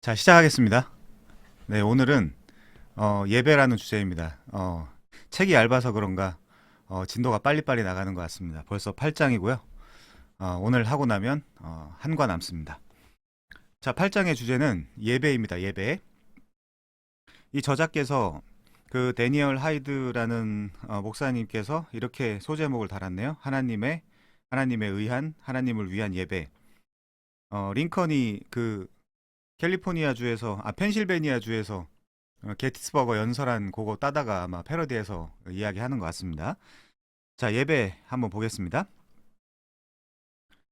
자, 시작하겠습니다. 네, 오늘은 예배라는 주제입니다. 책이 얇아서 그런가 진도가 빨리빨리 나가는 것 같습니다. 벌써 8장이고요. 오늘 하고 나면 한 과 남습니다. 자, 8장의 주제는 예배입니다. 예배. 이 저자께서 그 데니얼 하이드라는 목사님께서 이렇게 소제목을 달았네요. 하나님에 의한 하나님을 위한 예배. 링컨이 그 캘리포니아 주에서 펜실베니아 주에서 게티스버거 연설한 그거 따다가 아마 패러디해서 이야기하는 것 같습니다. 자, 예배 한번 보겠습니다.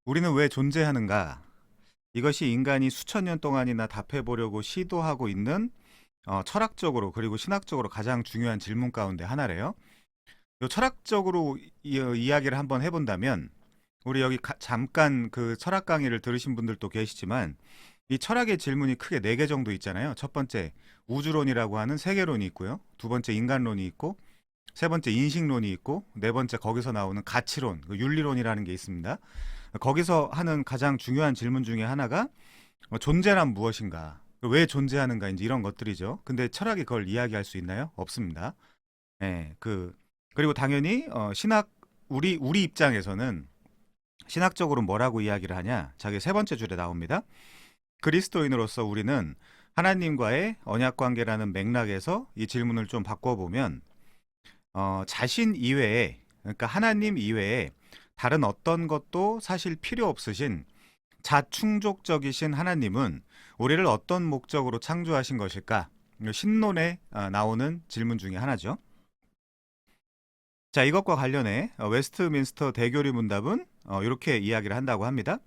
우리는 왜 존재하는가? 이것이 인간이 수천 년 동안이나 답해보려고 시도하고 있는 철학적으로 그리고 신학적으로 가장 중요한 질문 가운데 하나래요. 요 철학적으로 이야기를 한번 해본다면 우리 여기 잠깐 그 철학 강의를 들으신 분들도 계시지만 이 철학의 질문이 크게 4개 정도 있잖아요. 첫 번째 우주론이라고 하는 세계론이 있고요. 두 번째 인간론이 있고, 세 번째 인식론이 있고, 네 번째 거기서 나오는 가치론, 그 윤리론이라는 게 있습니다. 거기서 하는 가장 중요한 질문 중에 하나가 존재란 무엇인가? 왜 존재하는가? 이제 이런 것들이죠. 근데 철학이 그걸 이야기할 수 있나요? 없습니다. 예, 그리고 당연히 우리 입장에서는 신학적으로 뭐라고 이야기를 하냐? 자기 세 번째 줄에 나옵니다. 그리스도인으로서 우리는 하나님과의 언약 관계라는 맥락에서 이 질문을 좀 바꿔보면 자신 이외에, 그러니까 하나님 이외에 다른 어떤 것도 사실 필요 없으신 자충족적이신 하나님은 우리를 어떤 목적으로 창조하신 것일까? 신론에 나오는 질문 중에 하나죠. 자, 이것과 관련해 웨스트민스터 대교리 문답은 이렇게 이야기를 한다고 합니다.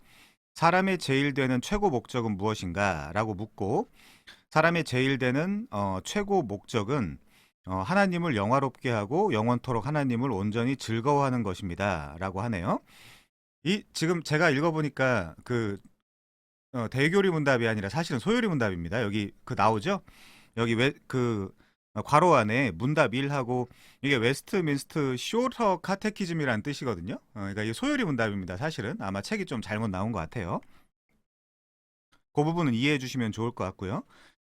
사람의 제일 되는 최고 목적은 무엇인가? 라고 묻고, 사람의 제일 되는 최고 목적은 하나님을 영화롭게 하고 영원토록 하나님을 온전히 즐거워하는 것입니다. 라고 하네요. 지금 제가 읽어보니까 대교리 문답이 아니라 사실은 소요리 문답입니다. 여기 나오죠? 여기 괄호 안에 문답 1하고 이게 웨스트민스터 쇼터 카테키즘이라는 뜻이거든요. 그러니까 이게 소요리 문답입니다. 사실은 아마 책이 좀 잘못 나온 것 같아요. 그 부분은 이해해 주시면 좋을 것 같고요.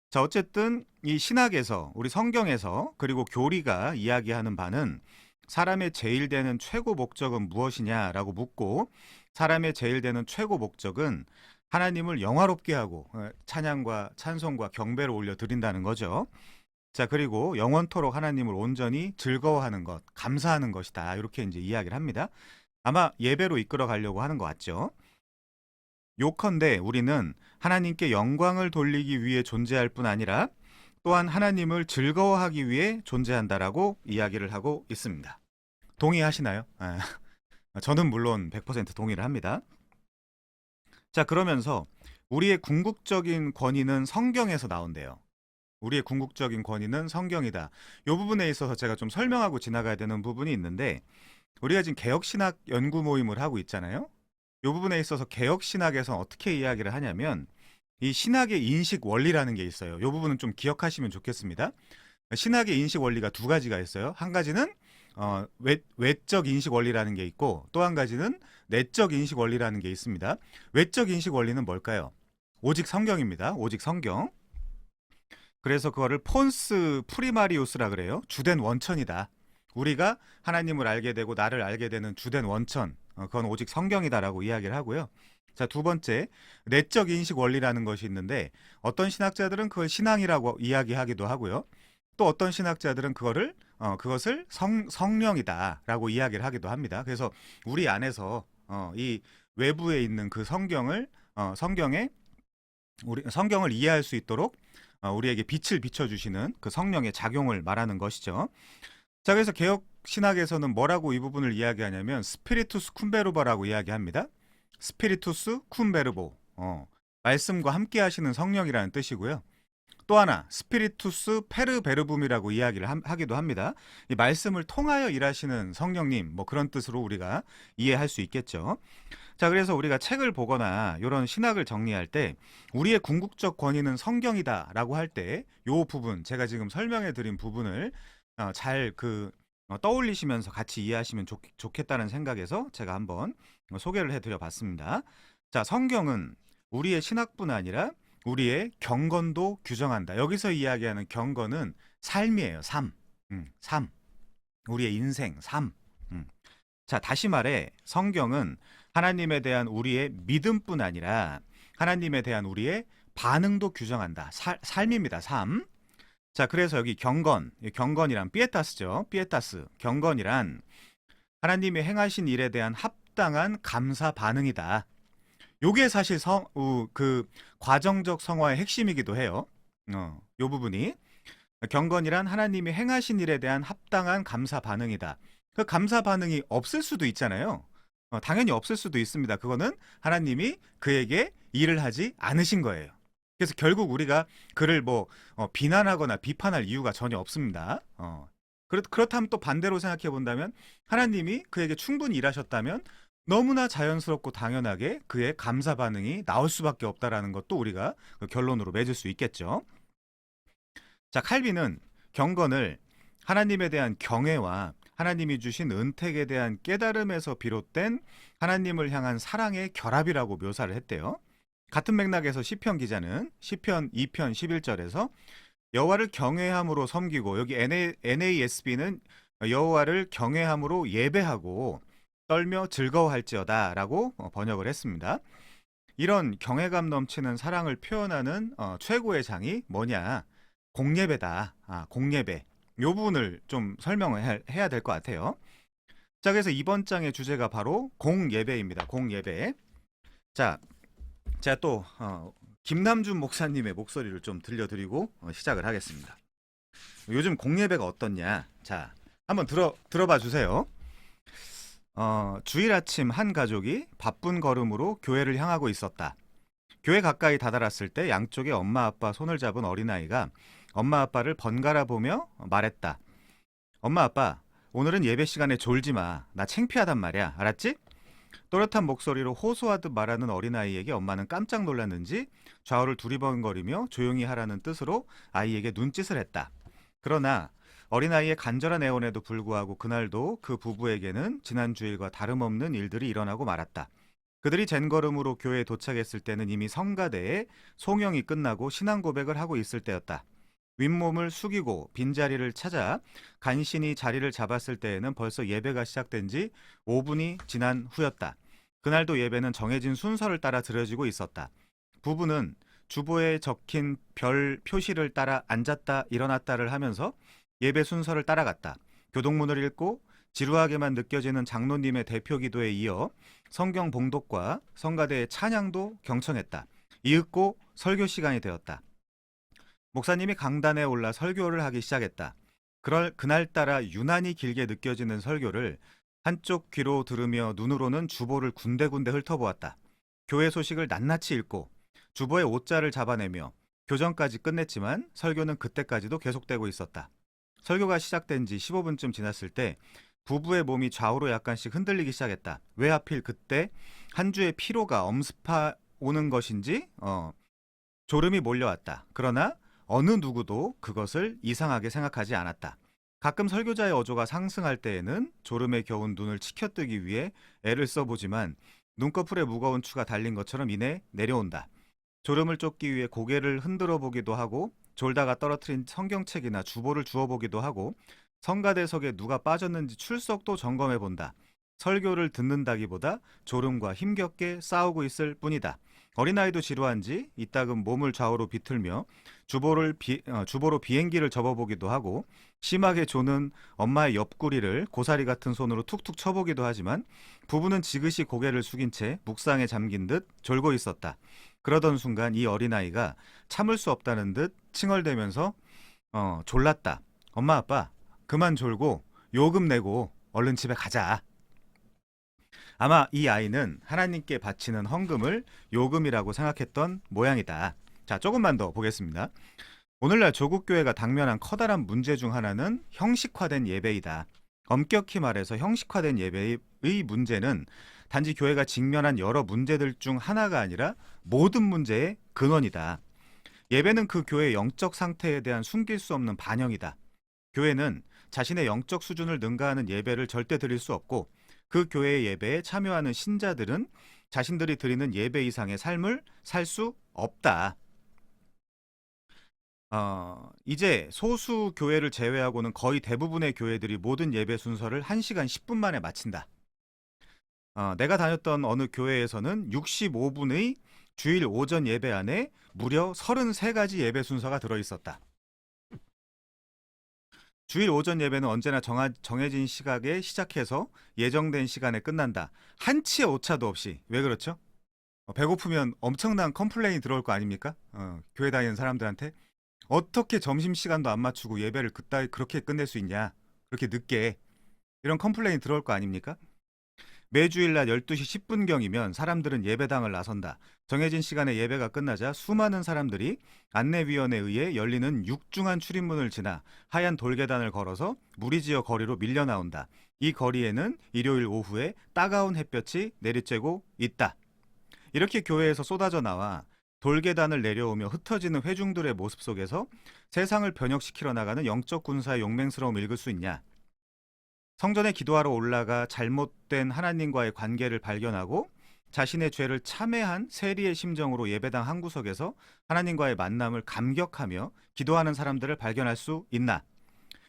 자, 어쨌든 이 신학에서 우리 성경에서 그리고 교리가 이야기하는 바는 사람의 제일 되는 최고 목적은 무엇이냐라고 묻고, 사람의 제일 되는 최고 목적은 하나님을 영화롭게 하고 찬양과 찬송과 경배를 올려 드린다는 거죠. 자, 그리고 영원토록 하나님을 온전히 즐거워하는 것, 감사하는 것이다. 이렇게 이제 이야기를 합니다. 아마 예배로 이끌어 가려고 하는 것 같죠. 요컨대 우리는 하나님께 영광을 돌리기 위해 존재할 뿐 아니라 또한 하나님을 즐거워하기 위해 존재한다라고 이야기를 하고 있습니다. 동의하시나요? 저는 물론 100% 동의를 합니다. 자, 그러면서 우리의 궁극적인 권위는 성경에서 나온대요. 우리의 궁극적인 권위는 성경이다. 이 부분에 있어서 제가 좀 설명하고 지나가야 되는 부분이 있는데, 우리가 지금 개혁신학 연구 모임을 하고 있잖아요. 이 부분에 있어서 개혁신학에서 어떻게 이야기를 하냐면 이 신학의 인식 원리라는 게 있어요. 이 부분은 좀 기억하시면 좋겠습니다. 신학의 인식 원리가 두 가지가 있어요. 한 가지는 외적 인식 원리라는 게 있고, 또 한 가지는 내적 인식 원리라는 게 있습니다. 외적 인식 원리는 뭘까요? 오직 성경입니다. 오직 성경. 그래서 그거를 폰스 프리마리우스라 그래요. 주된 원천이다. 우리가 하나님을 알게 되고 나를 알게 되는 주된 원천, 그건 오직 성경이다라고 이야기를 하고요. 자, 두 번째, 내적 인식 원리라는 것이 있는데, 어떤 신학자들은 그걸 신앙이라고 이야기하기도 하고요. 또 어떤 신학자들은 그것을 성령이다라고 이야기를 하기도 합니다. 그래서 우리 안에서 이 외부에 있는 그 성경을 이해할 수 있도록 우리에게 빛을 비춰주시는 그 성령의 작용을 말하는 것이죠. 자, 그래서 개혁 신학에서는 뭐라고 이 부분을 이야기하냐면 스피리투스 쿰베르바라고 이야기합니다. 스피리투스 쿰베르보, 말씀과 함께 하시는 성령이라는 뜻이고요. 또 하나 스피리투스 페르베르붐이라고 이야기를 하기도 합니다. 이 말씀을 통하여 일하시는 성령님, 뭐 그런 뜻으로 우리가 이해할 수 있겠죠. 자, 그래서 우리가 책을 보거나 이런 신학을 정리할 때 우리의 궁극적 권위는 성경이다라고 할 때 이 부분, 제가 지금 설명해 드린 부분을 잘 떠올리시면서 같이 이해하시면 좋겠다는 생각에서 제가 한번 소개를 해드려 봤습니다. 자, 성경은 우리의 신학뿐 아니라 우리의 경건도 규정한다. 여기서 이야기하는 경건은 삶이에요. 삶. 삶. 우리의 인생, 삶. 자, 다시 말해 성경은 하나님에 대한 우리의 믿음뿐 아니라 하나님에 대한 우리의 반응도 규정한다. 삶입니다. 삶. 자, 그래서 여기 경건, 경건이란 피에타스죠. 피에타스. 경건이란 하나님이 행하신 일에 대한 합당한 감사 반응이다. 요게 사실 그 과정적 성화의 핵심이기도 해요. 요 부분이 경건이란 하나님이 행하신 일에 대한 합당한 감사 반응이다. 그 감사 반응이 없을 수도 있잖아요. 당연히 없을 수도 있습니다. 그거는 하나님이 그에게 일을 하지 않으신 거예요. 그래서 결국 우리가 그를 비난하거나 비판할 이유가 전혀 없습니다. 그렇다면 또 반대로 생각해 본다면 하나님이 그에게 충분히 일하셨다면 너무나 자연스럽고 당연하게 그의 감사 반응이 나올 수밖에 없다라는 것도 우리가 그 결론으로 맺을 수 있겠죠. 자, 칼빈은 경건을 하나님에 대한 경외와 하나님이 주신 은택에 대한 깨달음에서 비롯된 하나님을 향한 사랑의 결합이라고 묘사를 했대요. 같은 맥락에서 시편 기자는 시편 2편 11절에서 여호와를 경외함으로 섬기고, 여기 NASB는 여호와를 경외함으로 예배하고 떨며 즐거워할지어다 라고 번역을 했습니다. 이런 경외감 넘치는 사랑을 표현하는 최고의 장이 뭐냐? 공예배다. 공예배. 요 부분을 좀 설명을 해야 될 것 같아요. 자, 그래서 이번 장의 주제가 바로 공예배입니다. 공예배. 자, 제가 또 김남준 목사님의 목소리를 좀 들려드리고 시작을 하겠습니다. 요즘 공예배가 어떻냐? 자, 한번 들어봐 주세요. 주일 아침 한 가족이 바쁜 걸음으로 교회를 향하고 있었다. 교회 가까이 다다랐을 때 양쪽에 엄마 아빠 손을 잡은 어린아이가 엄마 아빠를 번갈아 보며 말했다. 엄마 아빠, 오늘은 예배 시간에 졸지 마. 나 창피하단 말이야. 알았지? 또렷한 목소리로 호소하듯 말하는 어린아이에게 엄마는 깜짝 놀랐는지 좌우를 두리번거리며 조용히 하라는 뜻으로 아이에게 눈짓을 했다. 그러나 어린아이의 간절한 애원에도 불구하고 그날도 그 부부에게는 지난 주일과 다름없는 일들이 일어나고 말았다. 그들이 젠걸음으로 교회에 도착했을 때는 이미 성가대에 송영이 끝나고 신앙 고백을 하고 있을 때였다. 윗몸을 숙이고 빈자리를 찾아 간신히 자리를 잡았을 때에는 벌써 예배가 시작된 지 5분이 지난 후였다. 그날도 예배는 정해진 순서를 따라 드려지고 있었다. 부부는 주보에 적힌 별 표시를 따라 앉았다 일어났다를 하면서 예배 순서를 따라갔다. 교동문을 읽고 지루하게만 느껴지는 장로님의 대표 기도에 이어 성경 봉독과 성가대의 찬양도 경청했다. 이윽고 설교 시간이 되었다. 목사님이 강단에 올라 설교를 하기 시작했다. 그날따라 유난히 길게 느껴지는 설교를 한쪽 귀로 들으며 눈으로는 주보를 군데군데 훑어보았다. 교회 소식을 낱낱이 읽고 주보의 옷자를 잡아내며 교정까지 끝냈지만 설교는 그때까지도 계속되고 있었다. 설교가 시작된 지 15분쯤 지났을 때 부부의 몸이 좌우로 약간씩 흔들리기 시작했다. 왜 하필 그때 한 주의 피로가 엄습하 오는 것인지 졸음이 몰려왔다. 그러나 어느 누구도 그것을 이상하게 생각하지 않았다. 가끔 설교자의 어조가 상승할 때에는 졸음에 겨운 눈을 치켜뜨기 위해 애를 써보지만 눈꺼풀에 무거운 추가 달린 것처럼 이내 내려온다. 졸음을 쫓기 위해 고개를 흔들어 보기도 하고 졸다가 떨어뜨린 성경책이나 주보를 주워보기도 하고 성가대석에 누가 빠졌는지 출석도 점검해 본다. 설교를 듣는다기보다 졸음과 힘겹게 싸우고 있을 뿐이다. 어린아이도 지루한지 이따금 몸을 좌우로 비틀며 주보로 비행기를 접어보기도 하고 심하게 조는 엄마의 옆구리를 고사리 같은 손으로 툭툭 쳐보기도 하지만 부부는 지그시 고개를 숙인 채 묵상에 잠긴 듯 졸고 있었다. 그러던 순간 이 어린아이가 참을 수 없다는 듯 칭얼대면서 졸랐다. 엄마 아빠 그만 졸고 요금 내고 얼른 집에 가자. 아마 이 아이는 하나님께 바치는 헌금을 요금이라고 생각했던 모양이다. 자, 조금만 더 보겠습니다. 오늘날 조국교회가 당면한 커다란 문제 중 하나는 형식화된 예배이다. 엄격히 말해서 형식화된 예배의 문제는 단지 교회가 직면한 여러 문제들 중 하나가 아니라 모든 문제의 근원이다. 예배는 그 교회의 영적 상태에 대한 숨길 수 없는 반영이다. 교회는 자신의 영적 수준을 능가하는 예배를 절대 드릴 수 없고 그 교회의 예배에 참여하는 신자들은 자신들이 드리는 예배 이상의 삶을 살 수 없다. 이제 소수 교회를 제외하고는 거의 대부분의 교회들이 모든 예배 순서를 1시간 10분 만에 마친다. 내가 다녔던 어느 교회에서는 65분의 주일 오전 예배 안에 무려 33가지 예배 순서가 들어있었다. 주일 오전 예배는 언제나 정해진 시각에 시작해서 예정된 시간에 끝난다. 한치의 오차도 없이. 왜 그렇죠? 배고프면 엄청난 컴플레인이 들어올 거 아닙니까? 교회 다니는 사람들한테. 어떻게 점심시간도 안 맞추고 예배를 그렇게 끝낼 수 있냐? 그렇게 늦게. 이런 컴플레인이 들어올 거 아닙니까? 매주일 낮 12시 10분경이면 사람들은 예배당을 나선다. 정해진 시간에 예배가 끝나자 수많은 사람들이 안내위원에 의해 열리는 육중한 출입문을 지나 하얀 돌계단을 걸어서 무리지어 거리로 밀려 나온다. 이 거리에는 일요일 오후에 따가운 햇볕이 내리쬐고 있다. 이렇게 교회에서 쏟아져 나와 돌계단을 내려오며 흩어지는 회중들의 모습 속에서 세상을 변혁시키러 나가는 영적 군사의 용맹스러움을 읽을 수 있냐? 성전에 기도하러 올라가 잘못된 하나님과의 관계를 발견하고 자신의 죄를 참회한 세리의 심정으로 예배당 한 구석에서 하나님과의 만남을 감격하며 기도하는 사람들을 발견할 수 있나?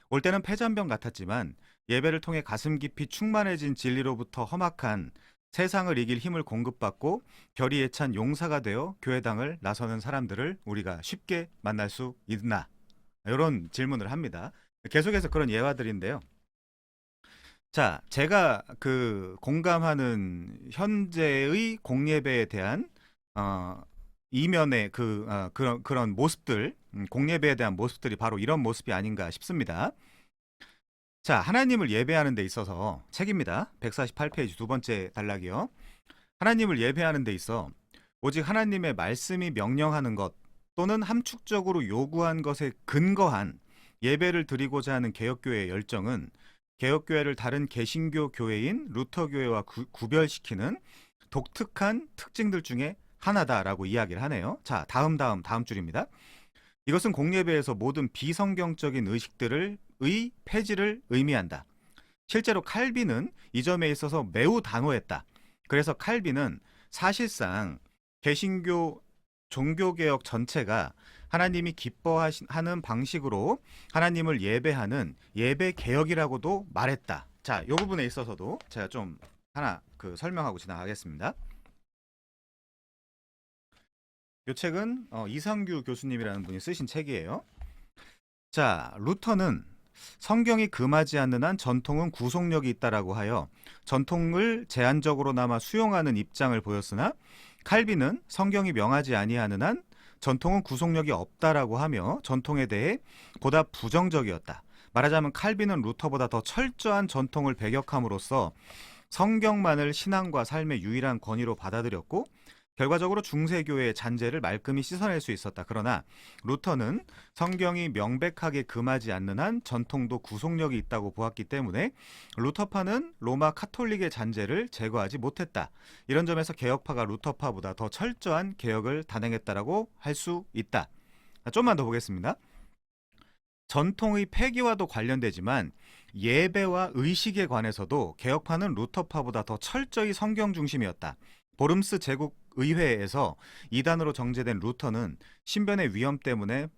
올 때는 패잔병 같았지만 예배를 통해 가슴 깊이 충만해진 진리로부터 험악한 세상을 이길 힘을 공급받고 결의에 찬 용사가 되어 교회당을 나서는 사람들을 우리가 쉽게 만날 수 있나? 이런 질문을 합니다. 계속해서 그런 예화들인데요. 자, 제가 공감하는 현재의 공예배에 대한 이면의 그런 모습들, 공예배에 대한 모습들이 바로 이런 모습이 아닌가 싶습니다. 자, 하나님을 예배하는 데 있어서 책입니다. 148페이지 두 번째 단락이요. 하나님을 예배하는 데 있어 오직 하나님의 말씀이 명령하는 것 또는 함축적으로 요구한 것에 근거한 예배를 드리고자 하는 개혁교회의 열정은 개혁교회를 다른 개신교 교회인 루터교회와 구별시키는 독특한 특징들 중에 하나다라고 이야기를 하네요. 자, 다음 줄입니다. 이것은 공예배에서 모든 비성경적인 의식들의 폐지를 의미한다. 실제로 칼빈은 이 점에 있어서 매우 단호했다. 그래서 칼빈은 사실상 개신교 종교개혁 전체가 하나님이 기뻐하는 방식으로 하나님을 예배하는 예배개혁이라고도 말했다. 자, 이 부분에 있어서도 제가 좀 하나 설명하고 지나가겠습니다. 이 책은 이상규 교수님이라는 분이 쓰신 책이에요. 자, 루터는 성경이 금하지 않는 한 전통은 구속력이 있다라고 하여 전통을 제한적으로나마 수용하는 입장을 보였으나 칼빈은 성경이 명하지 아니하는 한 전통은 구속력이 없다라고 하며 전통에 대해 보다 부정적이었다. 말하자면 칼빈은 루터보다 더 철저한 전통을 배격함으로써 성경만을 신앙과 삶의 유일한 권위로 받아들였고 결과적으로 중세교회의 잔재를 말끔히 씻어낼 수 있었다. 그러나 루터는 성경이 명백하게 금하지 않는 한 전통도 구속력이 있다고 보았기 때문에 루터파는 로마 카톨릭의 잔재를 제거하지 못했다. 이런 점에서 개혁파가 루터파보다 더 철저한 개혁을 단행했다라고 할 수 있다. 좀만 더 보겠습니다. 전통의 폐기와도 관련되지만 예배와 의식에 관해서도 개혁파는 루터파보다 더 철저히 성경 중심이었다. 보름스 제국의회에서 이단으로 정제된 루터는 신변의 위험 때문에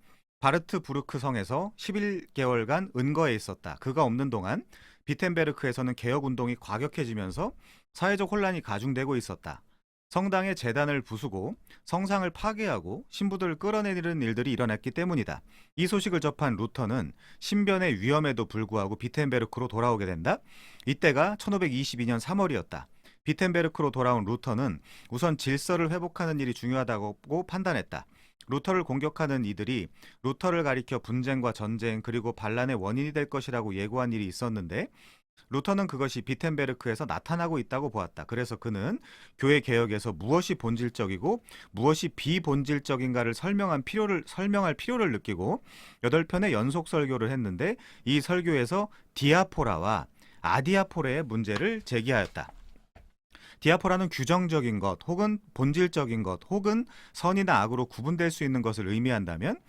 바르트부르크 성에서 11개월간 은거해 있었다. 그가 없는 동안 비텐베르크에서는 개혁운동이 과격해지면서 사회적 혼란이 가중되고 있었다. 성당의 제단을 부수고 성상을 파괴하고 신부들을 끌어내리는 일들이 일어났기 때문이다. 이 소식을 접한 루터는 신변의 위험에도 불구하고 비텐베르크로 돌아오게 된다. 이때가 1522년 3월이었다. 비텐베르크로 돌아온 루터는 우선 질서를 회복하는 일이 중요하다고 판단했다. 루터를 공격하는 이들이 루터를 가리켜 분쟁과 전쟁 그리고 반란의 원인이 될 것이라고 예고한 일이 있었는데 루터는 그것이 비텐베르크에서 나타나고 있다고 보았다. 그래서 그는 교회 개혁에서 무엇이 본질적이고 무엇이 비본질적인가를 설명할 필요를 느끼고 8편의 연속 설교를 했는데 이 설교에서 디아포라와 아디아포레의 문제를 제기하였다. 디아포라는 규정적인 것 혹은 본질적인 것 혹은 선이나 악으로 구분될 수 있는 것을 의미한다면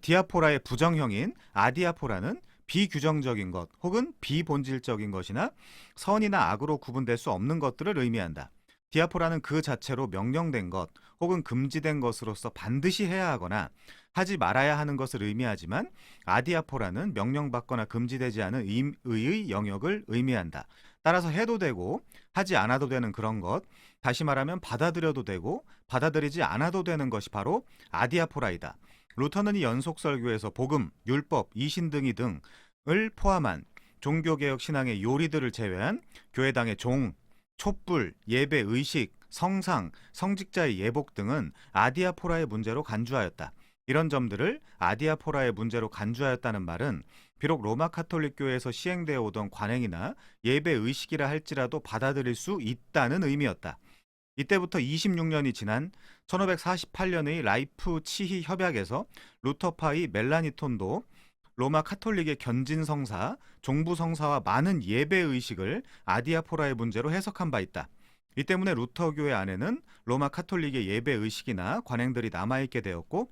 디아포라의 부정형인 아디아포라는 비규정적인 것 혹은 비본질적인 것이나 선이나 악으로 구분될 수 없는 것들을 의미한다. 디아포라는 그 자체로 명령된 것 혹은 금지된 것으로서 반드시 해야 하거나 하지 말아야 하는 것을 의미하지만 아디아포라는 명령받거나 금지되지 않은 의의 영역을 의미한다. 따라서 해도 되고 하지 않아도 되는 그런 것, 다시 말하면 받아들여도 되고 받아들이지 않아도 되는 것이 바로 아디아포라이다. 루터는 이 연속 설교에서 복음, 율법, 이신 등이 등을 포함한 종교개혁 신앙의 요리들을 제외한 교회당의 종, 촛불, 예배, 의식, 성상, 성직자의 예복 등은 아디아포라의 문제로 간주하였다. 이런 점들을 아디아포라의 문제로 간주하였다는 말은 비록 로마 카톨릭 교회에서 시행되어 오던 관행이나 예배 의식이라 할지라도 받아들일 수 있다는 의미였다. 이때부터 26년이 지난 1548년의 라이프치히 협약에서 루터파의 멜라니톤도 로마 카톨릭의 견진 성사, 종부 성사와 많은 예배 의식을 아디아포라의 문제로 해석한 바 있다. 이 때문에 루터 교회 안에는 로마 카톨릭의 예배 의식이나 관행들이 남아있게 되었고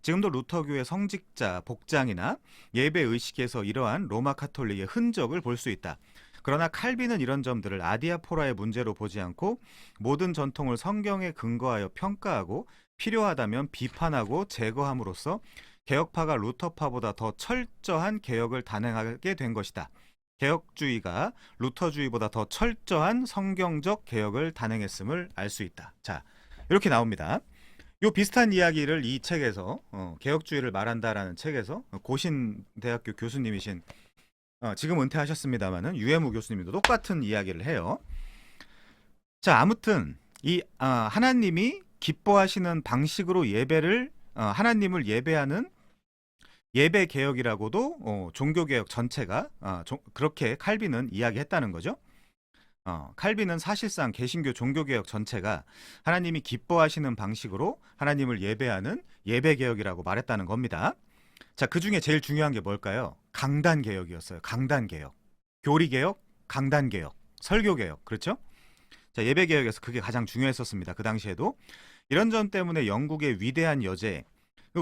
지금도 루터 교회 성직자, 복장이나 예배 의식에서 이러한 로마 카톨릭의 흔적을 볼 수 있다. 그러나 칼빈은 이런 점들을 아디아포라의 문제로 보지 않고 모든 전통을 성경에 근거하여 평가하고 필요하다면 비판하고 제거함으로써 개혁파가 루터파보다 더 철저한 개혁을 단행하게 된 것이다. 개혁주의가 루터주의보다 더 철저한 성경적 개혁을 단행했음을 알 수 있다. 자, 이렇게 나옵니다. 요 비슷한 이야기를 이 책에서 개혁주의를 말한다라는 책에서 고신대학교 교수님이신 지금 은퇴하셨습니다마는 유해무 교수님도 똑같은 이야기를 해요. 자, 아무튼 이 하나님이 기뻐하시는 방식으로 예배를 하나님을 예배하는 예배 개혁이라고도 종교 개혁 전체가 그렇게 칼빈은 이야기했다는 거죠. 칼빈은 사실상 개신교 종교 개혁 전체가 하나님이 기뻐하시는 방식으로 하나님을 예배하는 예배 개혁이라고 말했다는 겁니다. 자, 그 중에 제일 중요한 게 뭘까요? 강단 개혁이었어요. 강단 개혁, 교리 개혁, 강단 개혁, 설교 개혁, 그렇죠? 자, 예배 개혁에서 그게 가장 중요했었습니다. 그 당시에도 이런 점 때문에 영국의 위대한 여제,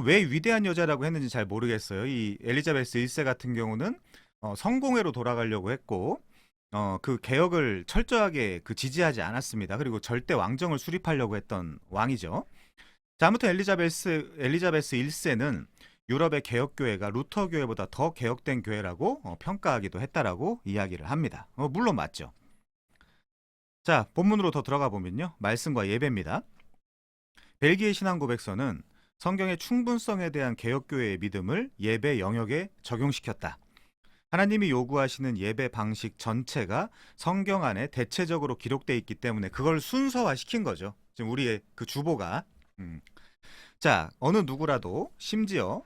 왜 위대한 여자라고 했는지 잘 모르겠어요. 이 엘리자베스 1세 같은 경우는 성공회로 돌아가려고 했고 그 개혁을 철저하게 지지하지 않았습니다. 그리고 절대 왕정을 수립하려고 했던 왕이죠. 자, 아무튼 엘리자베스 1세는 유럽의 개혁교회가 루터 교회보다 더 개혁된 교회라고 평가하기도 했다라고 이야기를 합니다. 물론 맞죠. 자, 본문으로 더 들어가 보면요. 말씀과 예배입니다. 벨기에 신앙고백서는 성경의 충분성에 대한 개혁교회의 믿음을 예배 영역에 적용시켰다. 하나님이 요구하시는 예배 방식 전체가 성경 안에 대체적으로 기록되어 있기 때문에 그걸 순서화시킨 거죠. 지금 우리의 그 주보가. 자, 어느 누구라도 심지어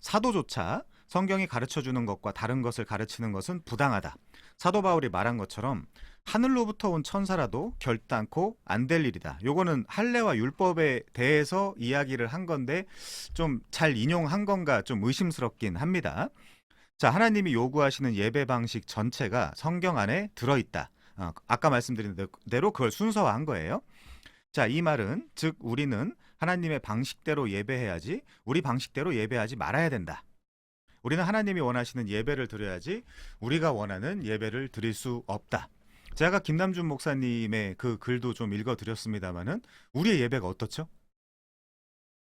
사도조차 성경이 가르쳐주는 것과 다른 것을 가르치는 것은 부당하다. 사도 바울이 말한 것처럼 하늘로부터 온 천사라도 결단코 안 될 일이다. 요거는 할례와 율법에 대해서 이야기를 한 건데 좀 잘 인용한 건가 좀 의심스럽긴 합니다. 자, 하나님이 요구하시는 예배 방식 전체가 성경 안에 들어있다. 아까 말씀드린 대로 그걸 순서화한 거예요. 자, 이 말은 즉 우리는 하나님의 방식대로 예배해야지 우리 방식대로 예배하지 말아야 된다. 우리는 하나님이 원하시는 예배를 드려야지 우리가 원하는 예배를 드릴 수 없다. 제가 김남준 목사님의 그 글도 좀 읽어드렸습니다마는 우리의 예배가 어떻죠?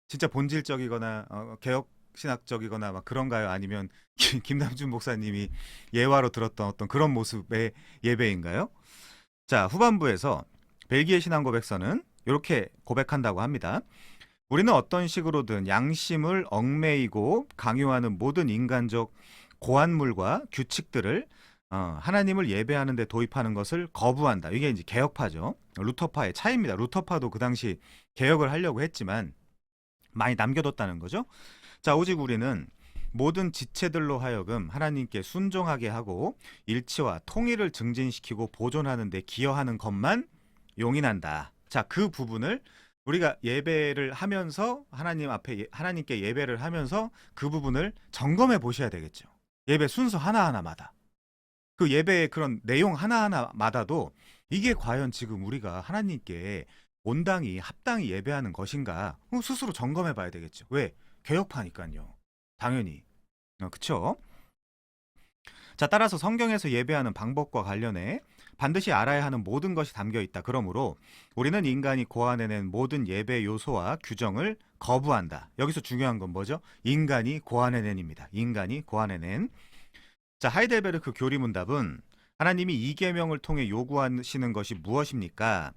진짜 본질적이거나 개혁 신학적이거나 막 그런가요? 아니면 김남준 목사님이 예화로 들었던 어떤 그런 모습의 예배인가요? 자, 후반부에서 벨기에 신앙고백서는 이렇게 고백한다고 합니다. 우리는 어떤 식으로든 양심을 얽매이고 강요하는 모든 인간적 고안물과 규칙들을 하나님을 예배하는 데 도입하는 것을 거부한다. 이게 이제 개혁파죠. 루터파의 차이입니다. 루터파도 그 당시 개혁을 하려고 했지만 많이 남겨뒀다는 거죠. 자, 오직 우리는 모든 지체들로 하여금 하나님께 순종하게 하고 일치와 통일을 증진시키고 보존하는 데 기여하는 것만 용인한다. 자, 그 부분을 우리가 예배를 하면서 하나님 앞에 하나님께 예배를 하면서 그 부분을 점검해 보셔야 되겠죠. 예배 순서 하나하나마다. 그 예배의 그런 내용 하나하나마다도 이게 과연 지금 우리가 하나님께 온당히 합당히 예배하는 것인가 스스로 점검해 봐야 되겠죠. 왜? 개혁파니까요. 당연히. 그쵸? 자, 따라서 성경에서 예배하는 방법과 관련해 반드시 알아야 하는 모든 것이 담겨 있다. 그러므로 우리는 인간이 고안해낸 모든 예배 요소와 규정을 거부한다. 여기서 중요한 건 뭐죠? 인간이 고안해낸입니다. 인간이 고안해낸. 자, 하이델베르크 교리문답은 하나님이 이 계명을 통해 요구하시는 것이 무엇입니까?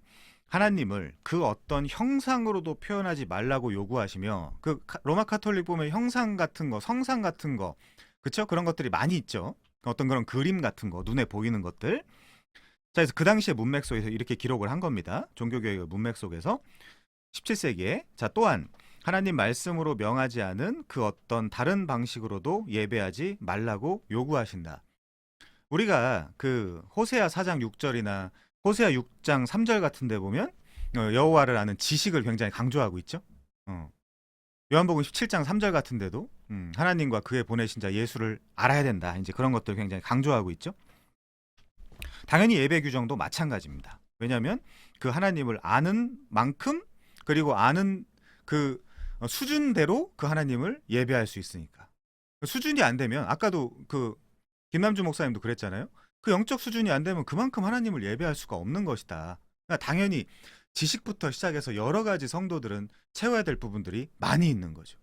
하나님을 그 어떤 형상으로도 표현하지 말라고 요구하시며, 그 로마 카톨릭 보면 형상 같은 거, 성상 같은 거, 그쵸? 그런 것들이 많이 있죠. 어떤 그런 그림 같은 거, 눈에 보이는 것들. 자, 그래서 그 당시의 문맥 속에서 이렇게 기록을 한 겁니다. 종교교육의 문맥 속에서 17세기에. 자, 또한 하나님 말씀으로 명하지 않은 그 어떤 다른 방식으로도 예배하지 말라고 요구하신다. 우리가 그 호세아 4장 6절이나 호세아 6장 3절 같은 데 보면 여호와를 아는 지식을 굉장히 강조하고 있죠. 요한복음 17장 3절 같은 데도 하나님과 그의 보내신 자 예수를 알아야 된다. 이제 그런 것들 굉장히 강조하고 있죠. 당연히 예배 규정도 마찬가지입니다. 왜냐하면 그 하나님을 아는 만큼, 그리고 아는 그 수준대로 그 하나님을 예배할 수 있으니까. 수준이 안 되면, 아까도 그 김남주 목사님도 그랬잖아요. 그 영적 수준이 안 되면 그만큼 하나님을 예배할 수가 없는 것이다. 그러니까 당연히 지식부터 시작해서 여러 가지 성도들은 채워야 될 부분들이 많이 있는 거죠.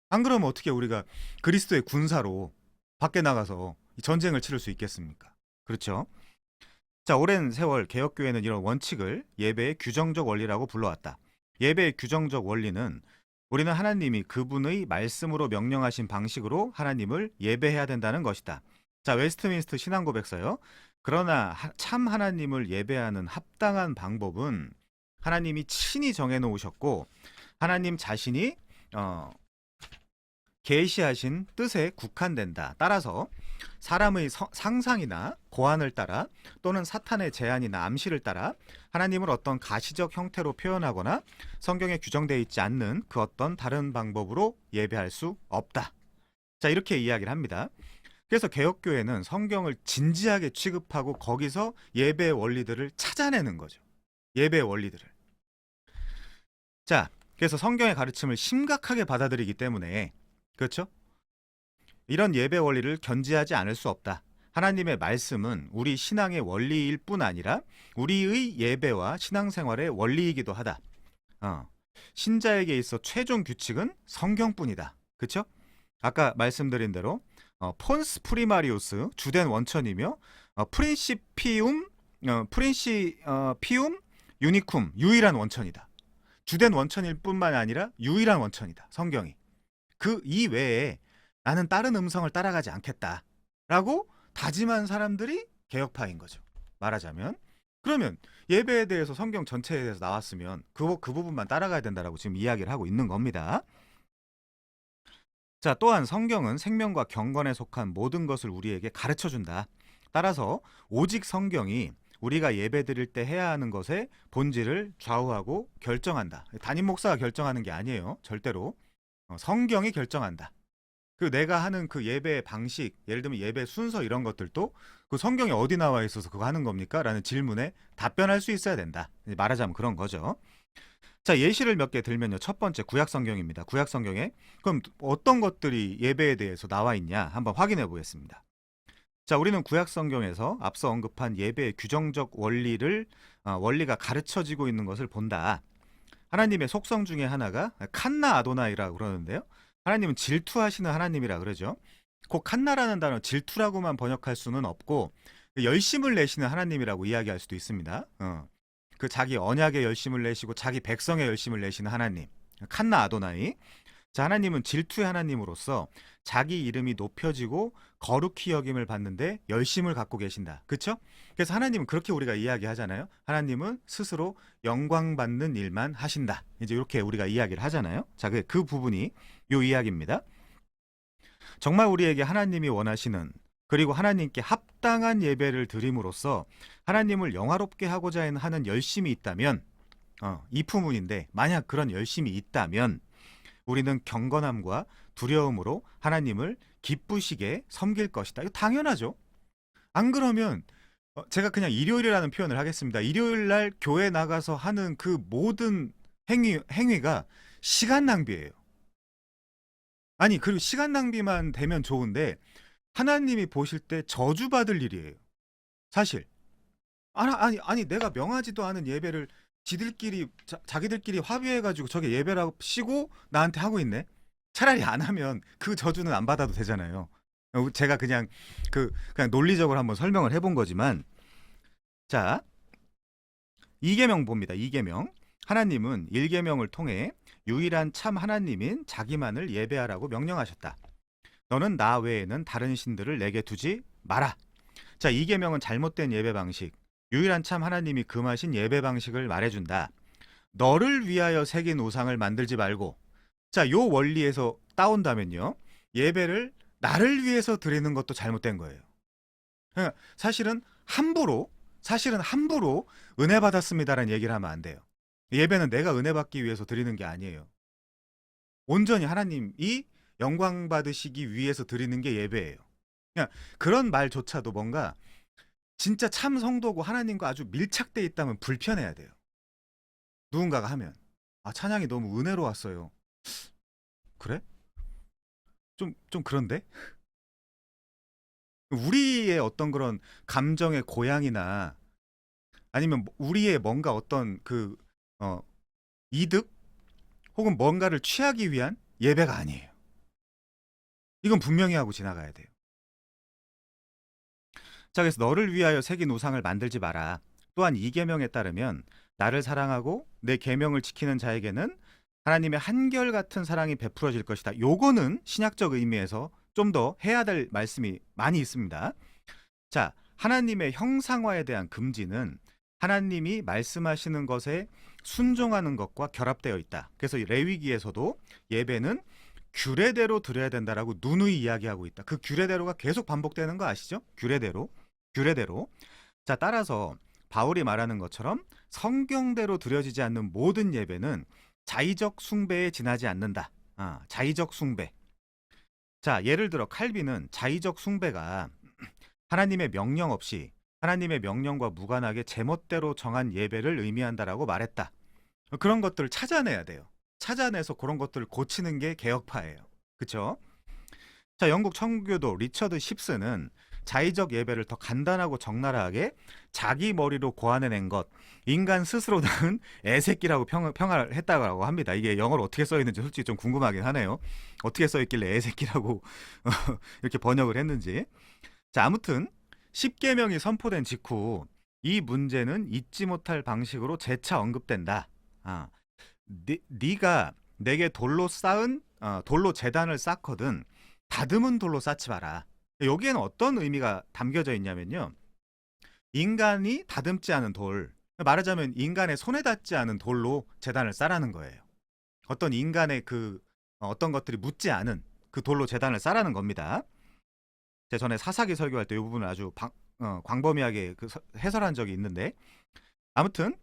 안 그러면 어떻게 우리가 그리스도의 군사로 밖에 나가서 전쟁을 치를 수 있겠습니까? 그렇죠? 자, 오랜 세월 개혁교회는 이런 원칙을 예배의 규정적 원리라고 불러왔다. 예배의 규정적 원리는 우리는 하나님이 그분의 말씀으로 명령하신 방식으로 하나님을 예배해야 된다는 것이다. 자, 웨스트민스터 신앙고백서요. 그러나 참 하나님을 예배하는 합당한 방법은 하나님이 친히 정해놓으셨고 하나님 자신이 계시하신 뜻에 국한된다. 따라서 사람의 상상이나 고안을 따라 또는 사탄의 제안이나 암시를 따라 하나님을 어떤 가시적 형태로 표현하거나 성경에 규정되어 있지 않는 그 어떤 다른 방법으로 예배할 수 없다. 자, 이렇게 이야기를 합니다. 그래서 개혁교회는 성경을 진지하게 취급하고 거기서 예배의 원리들을 찾아내는 거죠. 예배의 원리들을. 자, 그래서 성경의 가르침을 심각하게 받아들이기 때문에, 그렇죠? 이런 예배 원리를 견지하지 않을 수 없다. 하나님의 말씀은 우리 신앙의 원리일 뿐 아니라 우리의 예배와 신앙생활의 원리이기도 하다. 신자에게 있어 최종 규칙은 성경뿐이다. 그렇죠? 아까 말씀드린 대로 폰스 프리마리우스 주된 원천이며 프린시피움 유니쿰 유일한 원천이다. 주된 원천일 뿐만 아니라 유일한 원천이다. 성경이. 그 이외에 나는 다른 음성을 따라가지 않겠다라고 다짐한 사람들이 개혁파인 거죠. 말하자면. 그러면 예배에 대해서 성경 전체에 대해서 나왔으면 그 부분만 따라가야 된다라고 지금 이야기를 하고 있는 겁니다. 자, 또한 성경은 생명과 경건에 속한 모든 것을 우리에게 가르쳐준다. 따라서 오직 성경이 우리가 예배드릴 때 해야 하는 것의 본질을 좌우하고 결정한다. 담임 목사가 결정하는 게 아니에요. 절대로. 성경이 결정한다. 그 내가 하는 그 예배 방식, 예를 들면 예배 순서 이런 것들도 그 성경에 어디 나와 있어서 그거 하는 겁니까? 라는 질문에 답변할 수 있어야 된다. 말하자면 그런 거죠. 자, 예시를 몇 개 들면요. 첫 번째 구약 성경입니다. 구약 성경에 그럼 어떤 것들이 예배에 대해서 나와 있냐 한번 확인해 보겠습니다. 자, 우리는 구약 성경에서 앞서 언급한 예배의 규정적 원리가 가르쳐지고 있는 것을 본다. 하나님의 속성 중에 하나가 칸나 아도나이라고 그러는데요. 하나님은 질투하시는 하나님이라 그러죠. 그 칸나라는 단어 질투라고만 번역할 수는 없고 열심을 내시는 하나님이라고 이야기할 수도 있습니다. 그 자기 언약에 열심을 내시고 자기 백성의 열심을 내시는 하나님, 칸나 아도나이. 자, 하나님은 질투의 하나님으로서 자기 이름이 높여지고 거룩히 여김을 받는데 열심을 갖고 계신다. 그렇죠? 그래서 하나님은 그렇게 우리가 이야기하잖아요. 하나님은 스스로 영광 받는 일만 하신다. 이제 이렇게 우리가 이야기를 하잖아요. 자, 그 부분이 요 이야기입니다. 정말 우리에게 하나님이 원하시는, 그리고 하나님께 합당한 예배를 드림으로써 하나님을 영화롭게 하고자 하는 열심이 있다면, 이 부분인데 만약 그런 열심이 있다면 우리는 경건함과 두려움으로 하나님을 기쁘시게 섬길 것이다. 이거 당연하죠. 안 그러면 제가 그냥 일요일이라는 표현을 하겠습니다. 일요일 날 교회 나가서 하는 그 모든 행위가 시간 낭비예요. 아니, 그리고 시간 낭비만 되면 좋은데 하나님이 보실 때 저주받을 일이에요. 사실. 아니 내가 명하지도 않은 예배를 지들끼리 자기들끼리 합의해가지고 저게 예배라고 치고 나한테 하고 있네. 차라리 안 하면 그 저주는 안 받아도 되잖아요. 제가 그냥 그냥 논리적으로 한번 설명을 해본 거지만, 자, 2계명 봅니다. 2계명. 하나님은 1계명을 통해 유일한 참 하나님인 자기만을 예배하라고 명령하셨다. 너는 나 외에는 다른 신들을 내게 두지 마라. 자, 2계명은 잘못된 예배 방식, 유일한 참 하나님이 금하신 예배 방식을 말해준다. 너를 위하여 새긴 우상을 만들지 말고, 자, 요 원리에서 따온다면요, 예배를 나를 위해서 드리는 것도 잘못된 거예요. 그러니까 사실은 함부로 은혜 받았습니다라는 얘기를 하면 안 돼요. 예배는 내가 은혜 받기 위해서 드리는 게 아니에요. 온전히 하나님이 영광 받으시기 위해서 드리는 게 예배예요. 그냥 그런 말조차도 뭔가 진짜 참 성도고 하나님과 아주 밀착돼 있다면 불편해야 돼요. 누군가가 하면, 찬양이 너무 은혜로웠어요. 그래? 좀 그런데? 우리의 어떤 그런 감정의 고양이나 아니면 우리의 뭔가 어떤 이득 혹은 뭔가를 취하기 위한 예배가 아니에요. 이건 분명히 하고 지나가야 돼요. 자, 그래서 너를 위하여 새긴 우상을 만들지 마라. 또한 이 계명에 따르면 나를 사랑하고 내 계명을 지키는 자에게는 하나님의 한결같은 사랑이 베풀어질 것이다. 요거는 신약적 의미에서 좀 더 해야 될 말씀이 많이 있습니다. 자, 하나님의 형상화에 대한 금지는 하나님이 말씀하시는 것에 순종하는 것과 결합되어 있다. 그래서 레위기에서도 예배는 규례대로 드려야 된다라고 누누이 이야기하고 있다. 그 규례대로가 계속 반복되는 거 아시죠? 규례대로. 자, 따라서 바울이 말하는 것처럼 성경대로 드려지지 않는 모든 예배는 자의적 숭배에 지나지 않는다. 자의적 숭배. 자, 예를 들어 칼빈은 자의적 숭배가 하나님의 명령 없이 하나님의 명령과 무관하게 제멋대로 정한 예배를 의미한다라고 말했다. 그런 것들을 찾아내야 돼요. 찾아내서 그런 것들을 고치는 게 개혁파예요. 그렇죠? 자, 영국 청교도 리처드 십스는 자의적 예배를 더 간단하고 적나라하게 자기 머리로 고안해낸 것, 인간 스스로 낳은 애새끼라고 평을 했다고 합니다. 이게 영어로 어떻게 써있는지 솔직히 좀 궁금하긴 하네요. 어떻게 써있길래 애새끼라고 이렇게 번역을 했는지. 자, 아무튼 10계명이 선포된 직후 이 문제는 잊지 못할 방식으로 재차 언급된다. 네가 내게 돌로 재단을 쌓거든 다듬은 돌로 쌓지 마라. 여기에는 어떤 의미가 담겨져 있냐면요, 인간이 다듬지 않은 돌, 말하자면 인간의 손에 닿지 않은 돌로 재단을 쌓라는 거예요. 어떤 인간의 어떤 것들이 묻지 않은 그 돌로 재단을 쌓라는 겁니다. 제가 전에 사사기 설교할 때 이 부분을 아주 광범위하게 해설한 적이 있는데, 아무튼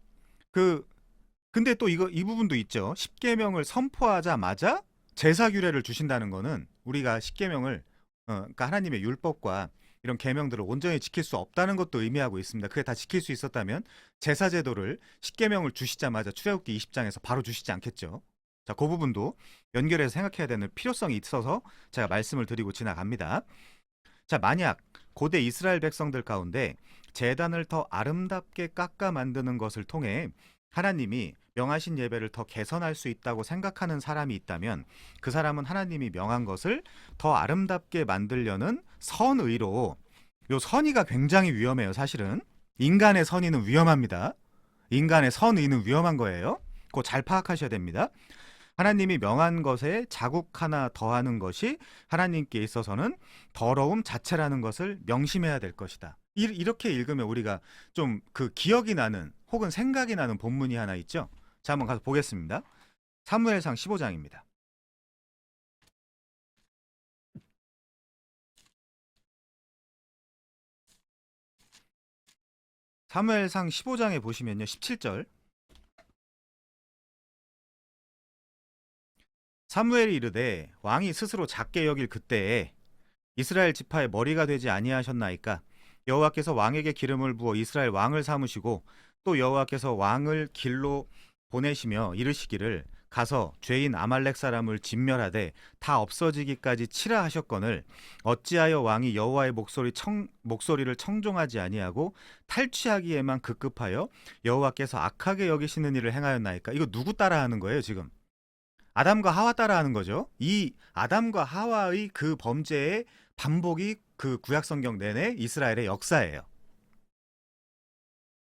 근데 또 이 부분도 있죠. 10계명을 선포하자마자 제사 규례를 주신다는 거는 우리가 10계명을 그러니까 하나님의 율법과 이런 계명들을 온전히 지킬 수 없다는 것도 의미하고 있습니다. 그게 다 지킬 수 있었다면 제사 제도를 10계명을 주시자마자 출애굽기 20장에서 바로 주시지 않겠죠. 자, 그 부분도 연결해서 생각해야 되는 필요성이 있어서 제가 말씀을 드리고 지나갑니다. 자, 만약 고대 이스라엘 백성들 가운데 제단을 더 아름답게 깎아 만드는 것을 통해 하나님이 명하신 예배를 더 개선할 수 있다고 생각하는 사람이 있다면 그 사람은 하나님이 명한 것을 더 아름답게 만들려는 선의로, 요 선의가 굉장히 위험해요. 사실은 인간의 선의는 위험합니다. 인간의 선의는 위험한 거예요. 그거 잘 파악하셔야 됩니다. 하나님이 명한 것에 자국 하나 더하는 것이 하나님께 있어서는 더러움 자체라는 것을 명심해야 될 것이다. 이렇게 읽으면 우리가 좀 기억이 나는 혹은 생각이 나는 본문이 하나 있죠. 자, 한번 가서 보겠습니다. 사무엘상 15장입니다. 사무엘상 15장에 보시면요, 17절. 사무엘이 이르되 왕이 스스로 작게 여길 그때에 이스라엘 지파의 머리가 되지 아니하셨나이까? 여호와께서 왕에게 기름을 부어 이스라엘 왕을 삼으시고 또 여호와께서 왕을 길로 보내시며 이르시기를 가서 죄인 아말렉 사람을 진멸하되 다 없어지기까지 치라 하셨거늘 어찌하여 왕이 여호와의 목소리를 청종하지 아니하고 탈취하기에만 급급하여 여호와께서 악하게 여기시는 일을 행하였나이까? 이거 누구 따라하는 거예요, 지금? 아담과 하와 따라하는 거죠. 이 아담과 하와의 그 범죄의 반복이 그 구약 성경 내내 이스라엘의 역사예요.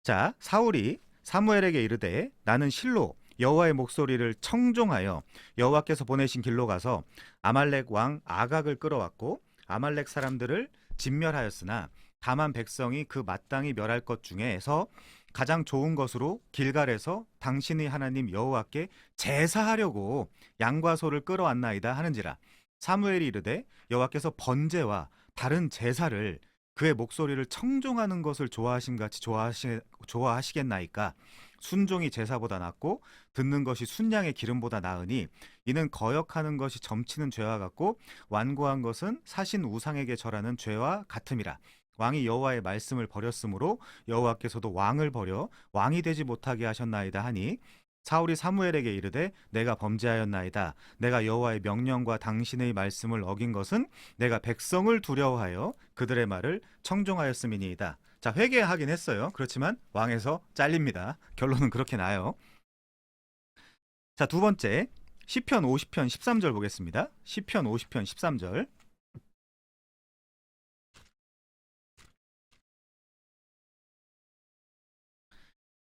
자, 사울이 사무엘에게 이르되 나는 실로 여호와의 목소리를 청종하여 여호와께서 보내신 길로 가서 아말렉 왕 아각을 끌어왔고 아말렉 사람들을 진멸하였으나 다만 백성이 그 마땅히 멸할 것 중에서 가장 좋은 것으로 길갈에서 당신의 하나님 여호와께 제사하려고 양과 소를 끌어왔나이다 하는지라. 사무엘이 이르되 여호와께서 번제와 다른 제사를 그의 목소리를 청종하는 것을 좋아하신 같이 좋아하시겠나이까? 순종이 제사보다 낫고 듣는 것이 순양의 기름보다 나으니 이는 거역하는 것이 점치는 죄와 같고 완고한 것은 사신 우상에게 절하는 죄와 같음이라. 왕이 여호와의 말씀을 버렸으므로 여호와께서도 왕을 버려 왕이 되지 못하게 하셨나이다 하니 사울이 사무엘에게 이르되 내가 범죄하였나이다. 내가 여호와의 명령과 당신의 말씀을 어긴 것은 내가 백성을 두려워하여 그들의 말을 청종하였음이니이다. 자, 회개하긴 했어요. 그렇지만 왕에서 잘립니다. 결론은 그렇게 나요. 자, 두 번째 시편 50편 13절 보겠습니다. 시편 50편 13절.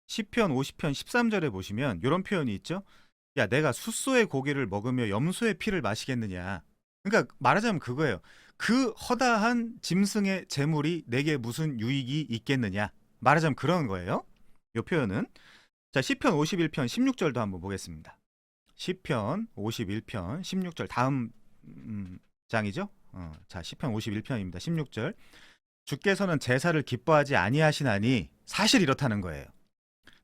시편 50편 13절에 보시면 이런 표현이 있죠. 야, 내가 숫소의 고기를 먹으며 염소의 피를 마시겠느냐. 그러니까 말하자면 그거예요. 그 허다한 짐승의 재물이 내게 무슨 유익이 있겠느냐. 말하자면 그런 거예요. 이 표현은. 자, 시편 51편 16절도 한번 보겠습니다. 시편 51편 16절 다음 장이죠. 자, 시편 51편입니다. 16절. 주께서는 제사를 기뻐하지 아니하시나니 사실 이렇다는 거예요.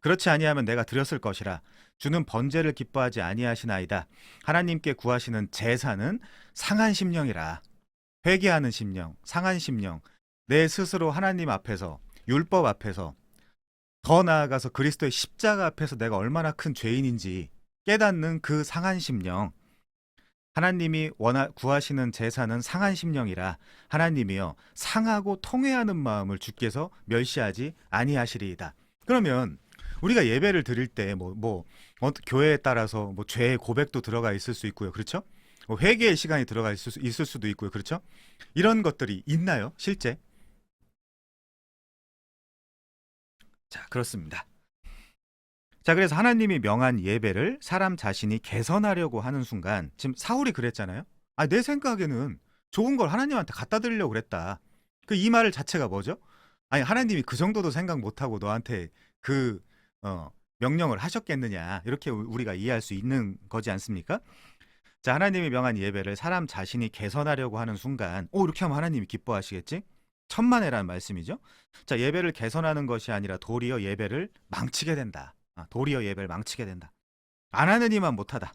그렇지 아니하면 내가 드렸을 것이라. 주는 번제를 기뻐하지 아니하시나이다. 하나님께 구하시는 제사는 상한 심령이라. 회개하는 심령, 상한 심령. 내 스스로 하나님 앞에서, 율법 앞에서, 더 나아가서 그리스도의 십자가 앞에서 내가 얼마나 큰 죄인인지 깨닫는 그 상한 심령. 하나님이 구하시는 제사는 상한 심령이라. 하나님이여 상하고 통회하는 마음을 주께서 멸시하지 아니하시리이다. 그러면 우리가 예배를 드릴 때 교회에 따라서 죄의 고백도 들어가 있을 수 있고요. 그렇죠? 회개의 시간이 들어가 있을 수도 있고요. 그렇죠? 이런 것들이 있나요? 실제? 자, 그렇습니다. 자, 그래서 하나님이 명한 예배를 사람 자신이 개선하려고 하는 순간, 지금 사울이 그랬잖아요. 내 생각에는 좋은 걸 하나님한테 갖다 드리려고 그랬다. 이 말 자체가 뭐죠? 하나님이 그 정도도 생각 못하고 너한테 명령을 하셨겠느냐. 이렇게 우리가 이해할 수 있는 거지 않습니까? 자, 하나님이 명한 예배를 사람 자신이 개선하려고 하는 순간, 이렇게 하면 하나님이 기뻐하시겠지? 천만에라는 말씀이죠. 자, 예배를 개선하는 것이 아니라 도리어 예배를 망치게 된다. 도리어 예배를 망치게 된다. 안 하는 이만 못하다.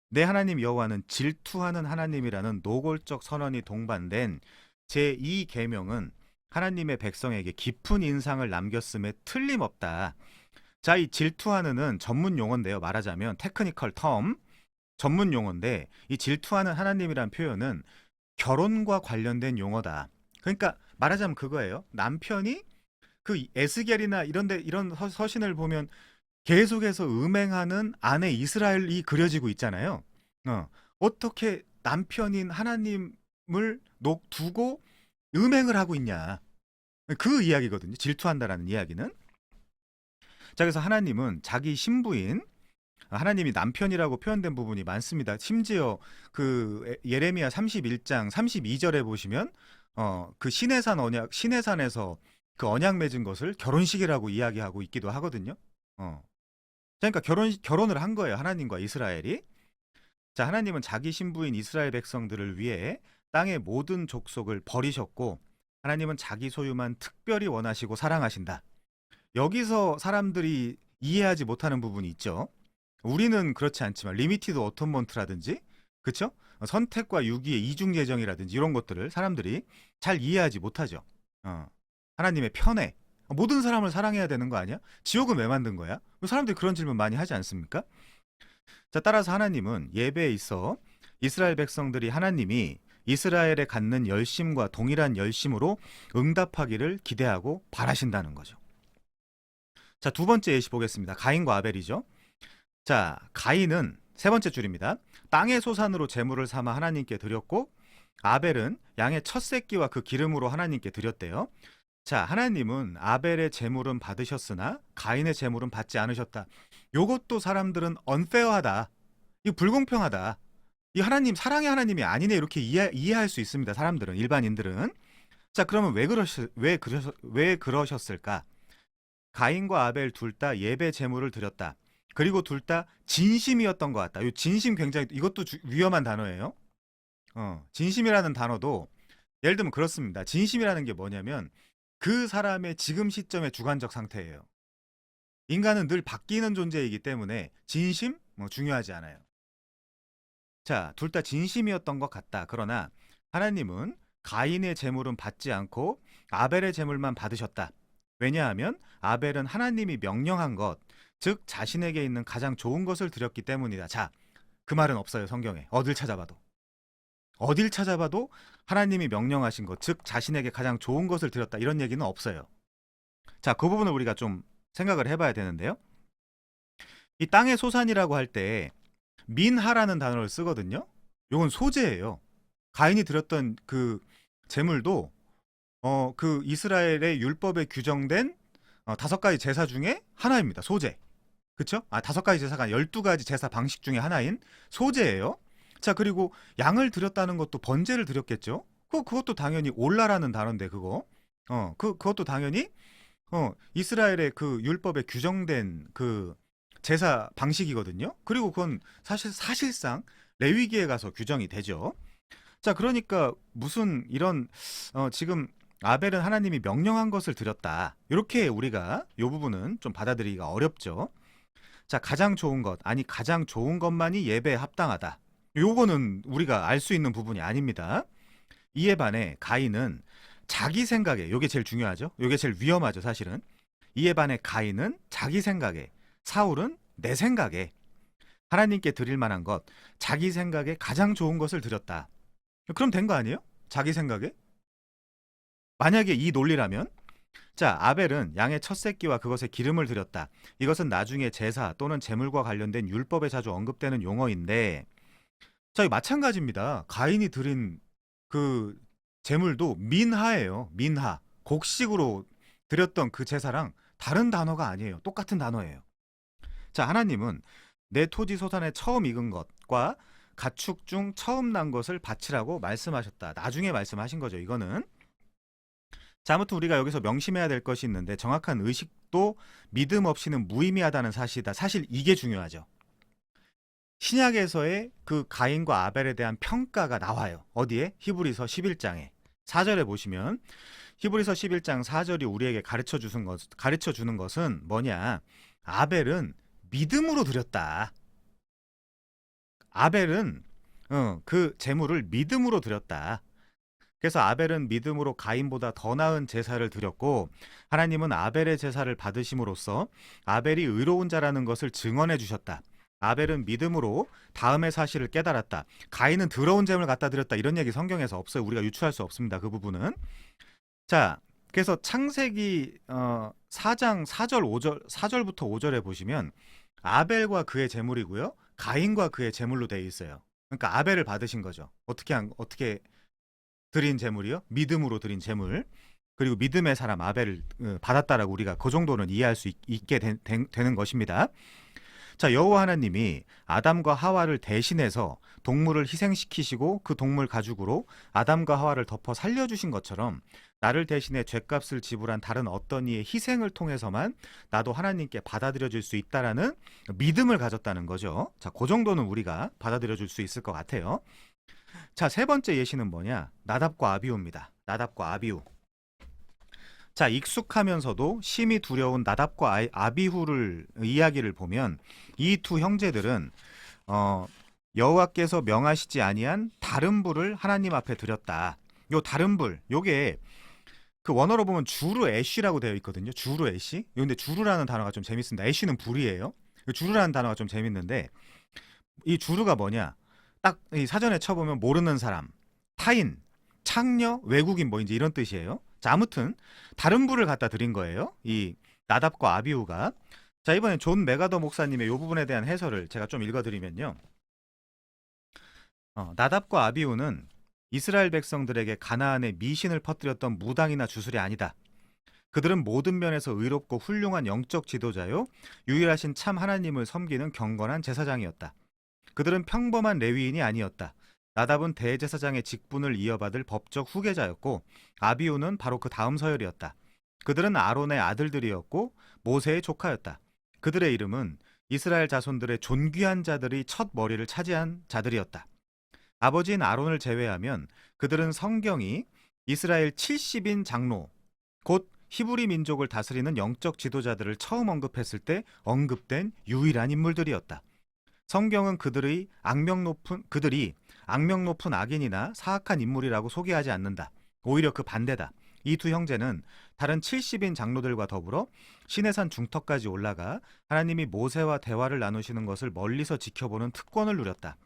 내 하나님 여호와는 질투하는 하나님이라는 노골적 선언이 동반된 제2 계명은 하나님의 백성에게 깊은 인상을 남겼음에 틀림없다. 자, 이 질투하는은 전문 용어인데요. 말하자면 테크니컬 텀, 전문 용어인데 이 질투하는 하나님이란 표현은 결혼과 관련된 용어다. 그러니까 말하자면 그거예요. 남편이 그 에스겔이나 이런 서신을 보면 계속해서 음행하는 아내 이스라엘이 그려지고 있잖아요. 어떻게 남편인 하나님을 두고 음행을 하고 있냐. 그 이야기거든요. 질투한다라는 이야기는. 자, 그래서 하나님은 자기 신부인 하나님이 남편이라고 표현된 부분이 많습니다. 심지어 그 예레미야 31장 32절에 보시면 그 시내산에서 그 언약 맺은 것을 결혼식이라고 이야기하고 있기도 하거든요. 그러니까 결혼을 한 거예요. 하나님과 이스라엘이. 자, 하나님은 자기 신부인 이스라엘 백성들을 위해 땅의 모든 족속을 버리셨고 하나님은 자기 소유만 특별히 원하시고 사랑하신다. 여기서 사람들이 이해하지 못하는 부분이 있죠. 우리는 그렇지 않지만 리미티드 어톤먼트라든지 그렇죠? 선택과 유기의 이중 예정이라든지 이런 것들을 사람들이 잘 이해하지 못하죠. 하나님의 편애. 모든 사람을 사랑해야 되는 거 아니야? 지옥은 왜 만든 거야? 사람들이 그런 질문 많이 하지 않습니까? 자, 따라서 하나님은 예배에 있어 이스라엘 백성들이 하나님이 이스라엘에 갖는 열심과 동일한 열심으로 응답하기를 기대하고 바라신다는 거죠. 자, 두 번째 예시 보겠습니다. 가인과 아벨이죠. 자, 가인은 세 번째 줄입니다. 땅의 소산으로 제물을 삼아 하나님께 드렸고, 아벨은 양의 첫 새끼와 그 기름으로 하나님께 드렸대요. 자, 하나님은 아벨의 제물은 받으셨으나 가인의 제물은 받지 않으셨다. 요것도 사람들은 unfair하다. 이 불공평하다. 이 하나님, 사랑의 하나님이 아니네. 이렇게 이해할 수 있습니다. 사람들은, 일반인들은. 자, 그러면 왜 그러셨을까? 가인과 아벨 둘 다 예배 제물을 드렸다. 그리고 둘 다 진심이었던 것 같다. 이 진심 굉장히, 이것도 위험한 단어예요. 진심이라는 단어도 예를 들면 그렇습니다. 진심이라는 게 뭐냐면 그 사람의 지금 시점의 주관적 상태예요. 인간은 늘 바뀌는 존재이기 때문에 진심 중요하지 않아요. 자, 둘 다 진심이었던 것 같다. 그러나 하나님은 가인의 제물은 받지 않고 아벨의 제물만 받으셨다. 왜냐하면 아벨은 하나님이 명령한 것, 즉 자신에게 있는 가장 좋은 것을 드렸기 때문이다. 자, 그 말은 없어요. 성경에. 어딜 찾아봐도 하나님이 명령하신 것, 즉 자신에게 가장 좋은 것을 드렸다. 이런 얘기는 없어요. 자, 그 부분을 우리가 좀 생각을 해봐야 되는데요. 이 땅의 소산이라고 할 때 민하라는 단어를 쓰거든요. 이건 소재예요. 가인이 드렸던 그 제물도 그 이스라엘의 율법에 규정된 5가지 제사 중에 하나입니다. 소재. 그쵸? 5가지 제사가 아니라 12가지 제사 방식 중에 하나인 소재예요. 자, 그리고 양을 드렸다는 것도 번제를 드렸겠죠. 그것도 당연히 올라라는 단어인데 그것도 당연히 이스라엘의 그 율법에 규정된 그 제사 방식이거든요. 그리고 그건 사실상 레위기에 가서 규정이 되죠. 자, 그러니까 무슨 이런 지금 아벨은 하나님이 명령한 것을 드렸다. 이렇게 우리가 이 부분은 좀 받아들이기가 어렵죠. 자, 가장 좋은 것만이 예배에 합당하다. 요거는 우리가 알 수 있는 부분이 아닙니다. 이에 반해 가인은 자기 생각에, 요게 제일 중요하죠. 요게 제일 위험하죠, 사실은. 이에 반해 가인은 자기 생각에, 사울은 내 생각에 하나님께 드릴 만한 것, 자기 생각에 가장 좋은 것을 드렸다. 그럼 된 거 아니에요? 자기 생각에? 만약에 이 논리라면, 자, 아벨은 양의 첫 새끼와 그것에 기름을 드렸다. 이것은 나중에 제사 또는 제물과 관련된 율법에 자주 언급되는 용어인데, 자, 이 마찬가지입니다. 가인이 드린 그 제물도 민하예요. 민하. 곡식으로 드렸던 그 제사랑 다른 단어가 아니에요. 똑같은 단어예요. 자, 하나님은 내 토지 소산에 처음 익은 것과 가축 중 처음 난 것을 바치라고 말씀하셨다. 나중에 말씀하신 거죠, 이거는. 자, 아무튼 우리가 여기서 명심해야 될 것이 있는데 정확한 의식도 믿음 없이는 무의미하다는 사실이다. 사실 이게 중요하죠. 신약에서의 그 가인과 아벨에 대한 평가가 나와요. 어디에? 히브리서 11장에. 4절에 보시면 히브리서 11장 4절이 우리에게 가르쳐 주는 것은 뭐냐? 아벨은 믿음으로 드렸다. 아벨은 그 제물을 믿음으로 드렸다. 그래서 아벨은 믿음으로 가인보다 더 나은 제사를 드렸고 하나님은 아벨의 제사를 받으심으로써 아벨이 의로운 자라는 것을 증언해 주셨다. 아벨은 믿음으로 다음의 사실을 깨달았다. 가인은 더러운 제물을 갖다 드렸다. 이런 얘기 성경에서 없어요. 우리가 유추할 수 없습니다. 그 부분은. 자, 그래서 창세기 4장 4절부터 5절에 보시면 아벨과 그의 제물이고요. 가인과 그의 제물로 되어 있어요. 그러니까 아벨을 받으신 거죠. 어떻게 드린 제물이요? 믿음으로 드린 제물. 그리고 믿음의 사람 아벨을 받았다라고 우리가 그 정도는 이해할 수 있게 되는 것입니다. 자, 여호와 하나님이 아담과 하와를 대신해서 동물을 희생시키시고 그 동물 가죽으로 아담과 하와를 덮어 살려주신 것처럼 나를 대신해 죗값을 지불한 다른 어떤 이의 희생을 통해서만 나도 하나님께 받아들여질 수 있다라는 믿음을 가졌다는 거죠. 자, 그 정도는 우리가 받아들여줄 수 있을 것 같아요. 자, 세 번째 예시는 뭐냐? 나답과 아비후입니다. 나답과 아비후. 자, 익숙하면서도 심히 두려운 나답과 아비후를 이야기를 보면 이 두 형제들은 여호와께서 명하시지 아니한 다른 불을 하나님 앞에 드렸다. 요 다른 불, 요게 그 원어로 보면 주루 애쉬라고 되어 있거든요. 주루 애쉬. 근데 주루라는 단어가 좀 재밌습니다. 애쉬는 불이에요. 주루라는 단어가 좀 재밌는데 이 주르가 뭐냐? 딱 이 사전에 쳐보면 모르는 사람, 타인, 창녀, 외국인 뭐 이제 이런 뜻이에요. 자, 아무튼 다른 부를 갖다 드린 거예요. 이 나답과 아비후가. 자, 이번엔 존 메가더 목사님의 이 부분에 대한 해설을 제가 좀 읽어드리면요. 나답과 아비후는 이스라엘 백성들에게 가나안에 미신을 퍼뜨렸던 무당이나 주술이 아니다. 그들은 모든 면에서 의롭고 훌륭한 영적 지도자요, 유일하신 참 하나님을 섬기는 경건한 제사장이었다. 그들은 평범한 레위인이 아니었다. 나답은 대제사장의 직분을 이어받을 법적 후계자였고, 아비후는 바로 그 다음 서열이었다. 그들은 아론의 아들들이었고 모세의 조카였다. 그들의 이름은 이스라엘 자손들의 존귀한 자들이 첫 머리를 차지한 자들이었다. 아버지인 아론을 제외하면 그들은 성경이 이스라엘 70인 장로, 곧 히브리 민족을 다스리는 영적 지도자들을 처음 언급했을 때 언급된 유일한 인물들이었다. 성경은 그들이 악명 높은 악인이나 사악한 인물이라고 소개하지 않는다. 오히려 그 반대다. 이 두 형제는 다른 70인 장로들과 더불어 시내산 중턱까지 올라가 하나님이 모세와 대화를 나누시는 것을 멀리서 지켜보는 특권을 누렸다.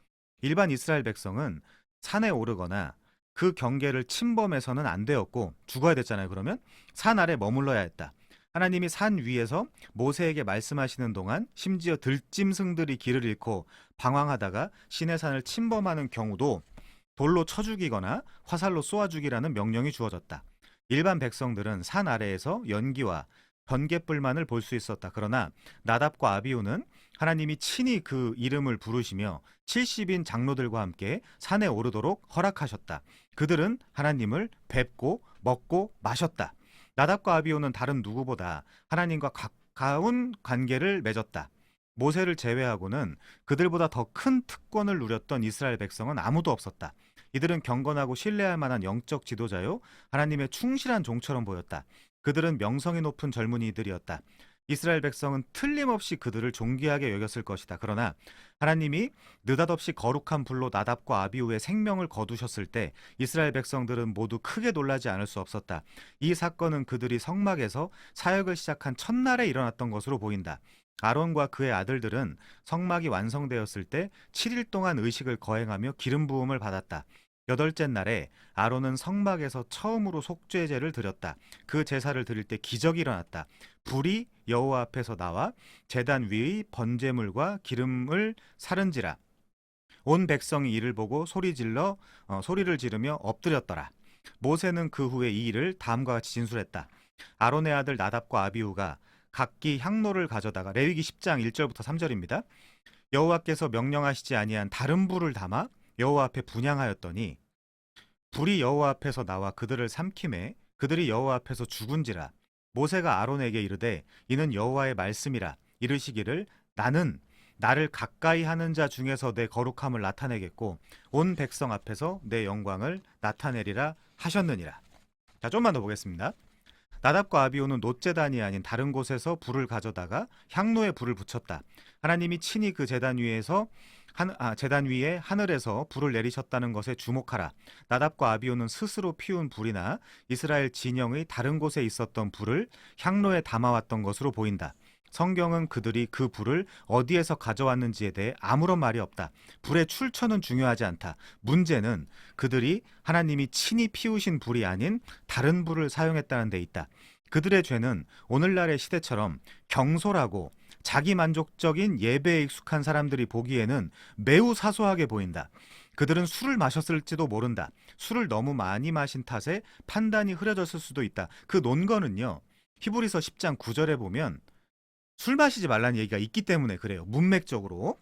일반 이스라엘 백성은 산에 오르거나 그 경계를 침범해서는 안 되었고, 죽어야 됐잖아요. 그러면 산 아래 머물러야 했다. 하나님이 산 위에서 모세에게 말씀하시는 동안 심지어 들짐승들이 길을 잃고 방황하다가 시내산을 침범하는 경우도 돌로 쳐 죽이거나 화살로 쏘아 죽이라는 명령이 주어졌다. 일반 백성들은 산 아래에서 연기와 번갯불만을 볼 수 있었다. 그러나 나답과 아비후는 하나님이 친히 그 이름을 부르시며 70인 장로들과 함께 산에 오르도록 허락하셨다. 그들은 하나님을 뵙고 먹고 마셨다. 나답과 아비후는 다른 누구보다 하나님과 가까운 관계를 맺었다. 모세를 제외하고는 그들보다 더 큰 특권을 누렸던 이스라엘 백성은 아무도 없었다. 이들은 경건하고 신뢰할 만한 영적 지도자요, 하나님의 충실한 종처럼 보였다. 그들은 명성이 높은 젊은이들이었다. 이스라엘 백성은 틀림없이 그들을 존귀하게 여겼을 것이다. 그러나 하나님이 느닷없이 거룩한 불로 나답과 아비후의 생명을 거두셨을 때 이스라엘 백성들은 모두 크게 놀라지 않을 수 없었다. 이 사건은 그들이 성막에서 사역을 시작한 첫날에 일어났던 것으로 보인다. 아론과 그의 아들들은 성막이 완성되었을 때 7일 동안 의식을 거행하며 기름 부음을 받았다. 여덟째 날에 아론은 성막에서 처음으로 속죄제를 드렸다. 그 제사를 드릴 때 기적이 일어났다. 불이 여호와 앞에서 나와 제단 위의 번제물과 기름을 사른지라. 온 백성이 이를 보고 소리를 지르며 엎드렸더라. 모세는 그 후에 이 일을 다음과 같이 진술했다. 아론의 아들 나답과 아비후가 각기 향로를 가져다가, 레위기 10장 1절부터 3절입니다. 여호와께서 명령하시지 아니한 다른 불을 담아 여호와 앞에 분향하였더니 불이 여호와 앞에서 나와 그들을 삼키매 그들이 여호와 앞에서 죽은지라. 모세가 아론에게 이르되 이는 여호와의 말씀이라. 이르시기를 나는 나를 가까이 하는 자 중에서 내 거룩함을 나타내겠고 온 백성 앞에서 내 영광을 나타내리라 하셨느니라. 자, 좀만 더 보겠습니다. 나답과 아비후는 놋제단이 아닌 다른 곳에서 불을 가져다가 향로에 불을 붙였다. 하나님이 친히 그 제단 위에 하늘에서 불을 내리셨다는 것에 주목하라. 나답과 아비후는 스스로 피운 불이나 이스라엘 진영의 다른 곳에 있었던 불을 향로에 담아왔던 것으로 보인다. 성경은 그들이 그 불을 어디에서 가져왔는지에 대해 아무런 말이 없다. 불의 출처는 중요하지 않다. 문제는 그들이 하나님이 친히 피우신 불이 아닌 다른 불을 사용했다는 데 있다. 그들의 죄는 오늘날의 시대처럼 경솔하고 자기만족적인 예배에 익숙한 사람들이 보기에는 매우 사소하게 보인다. 그들은 술을 마셨을지도 모른다. 술을 너무 많이 마신 탓에 판단이 흐려졌을 수도 있다. 그 논거는요, 히브리서 10장 9절에 보면 술 마시지 말라는 얘기가 있기 때문에 그래요. 문맥적으로.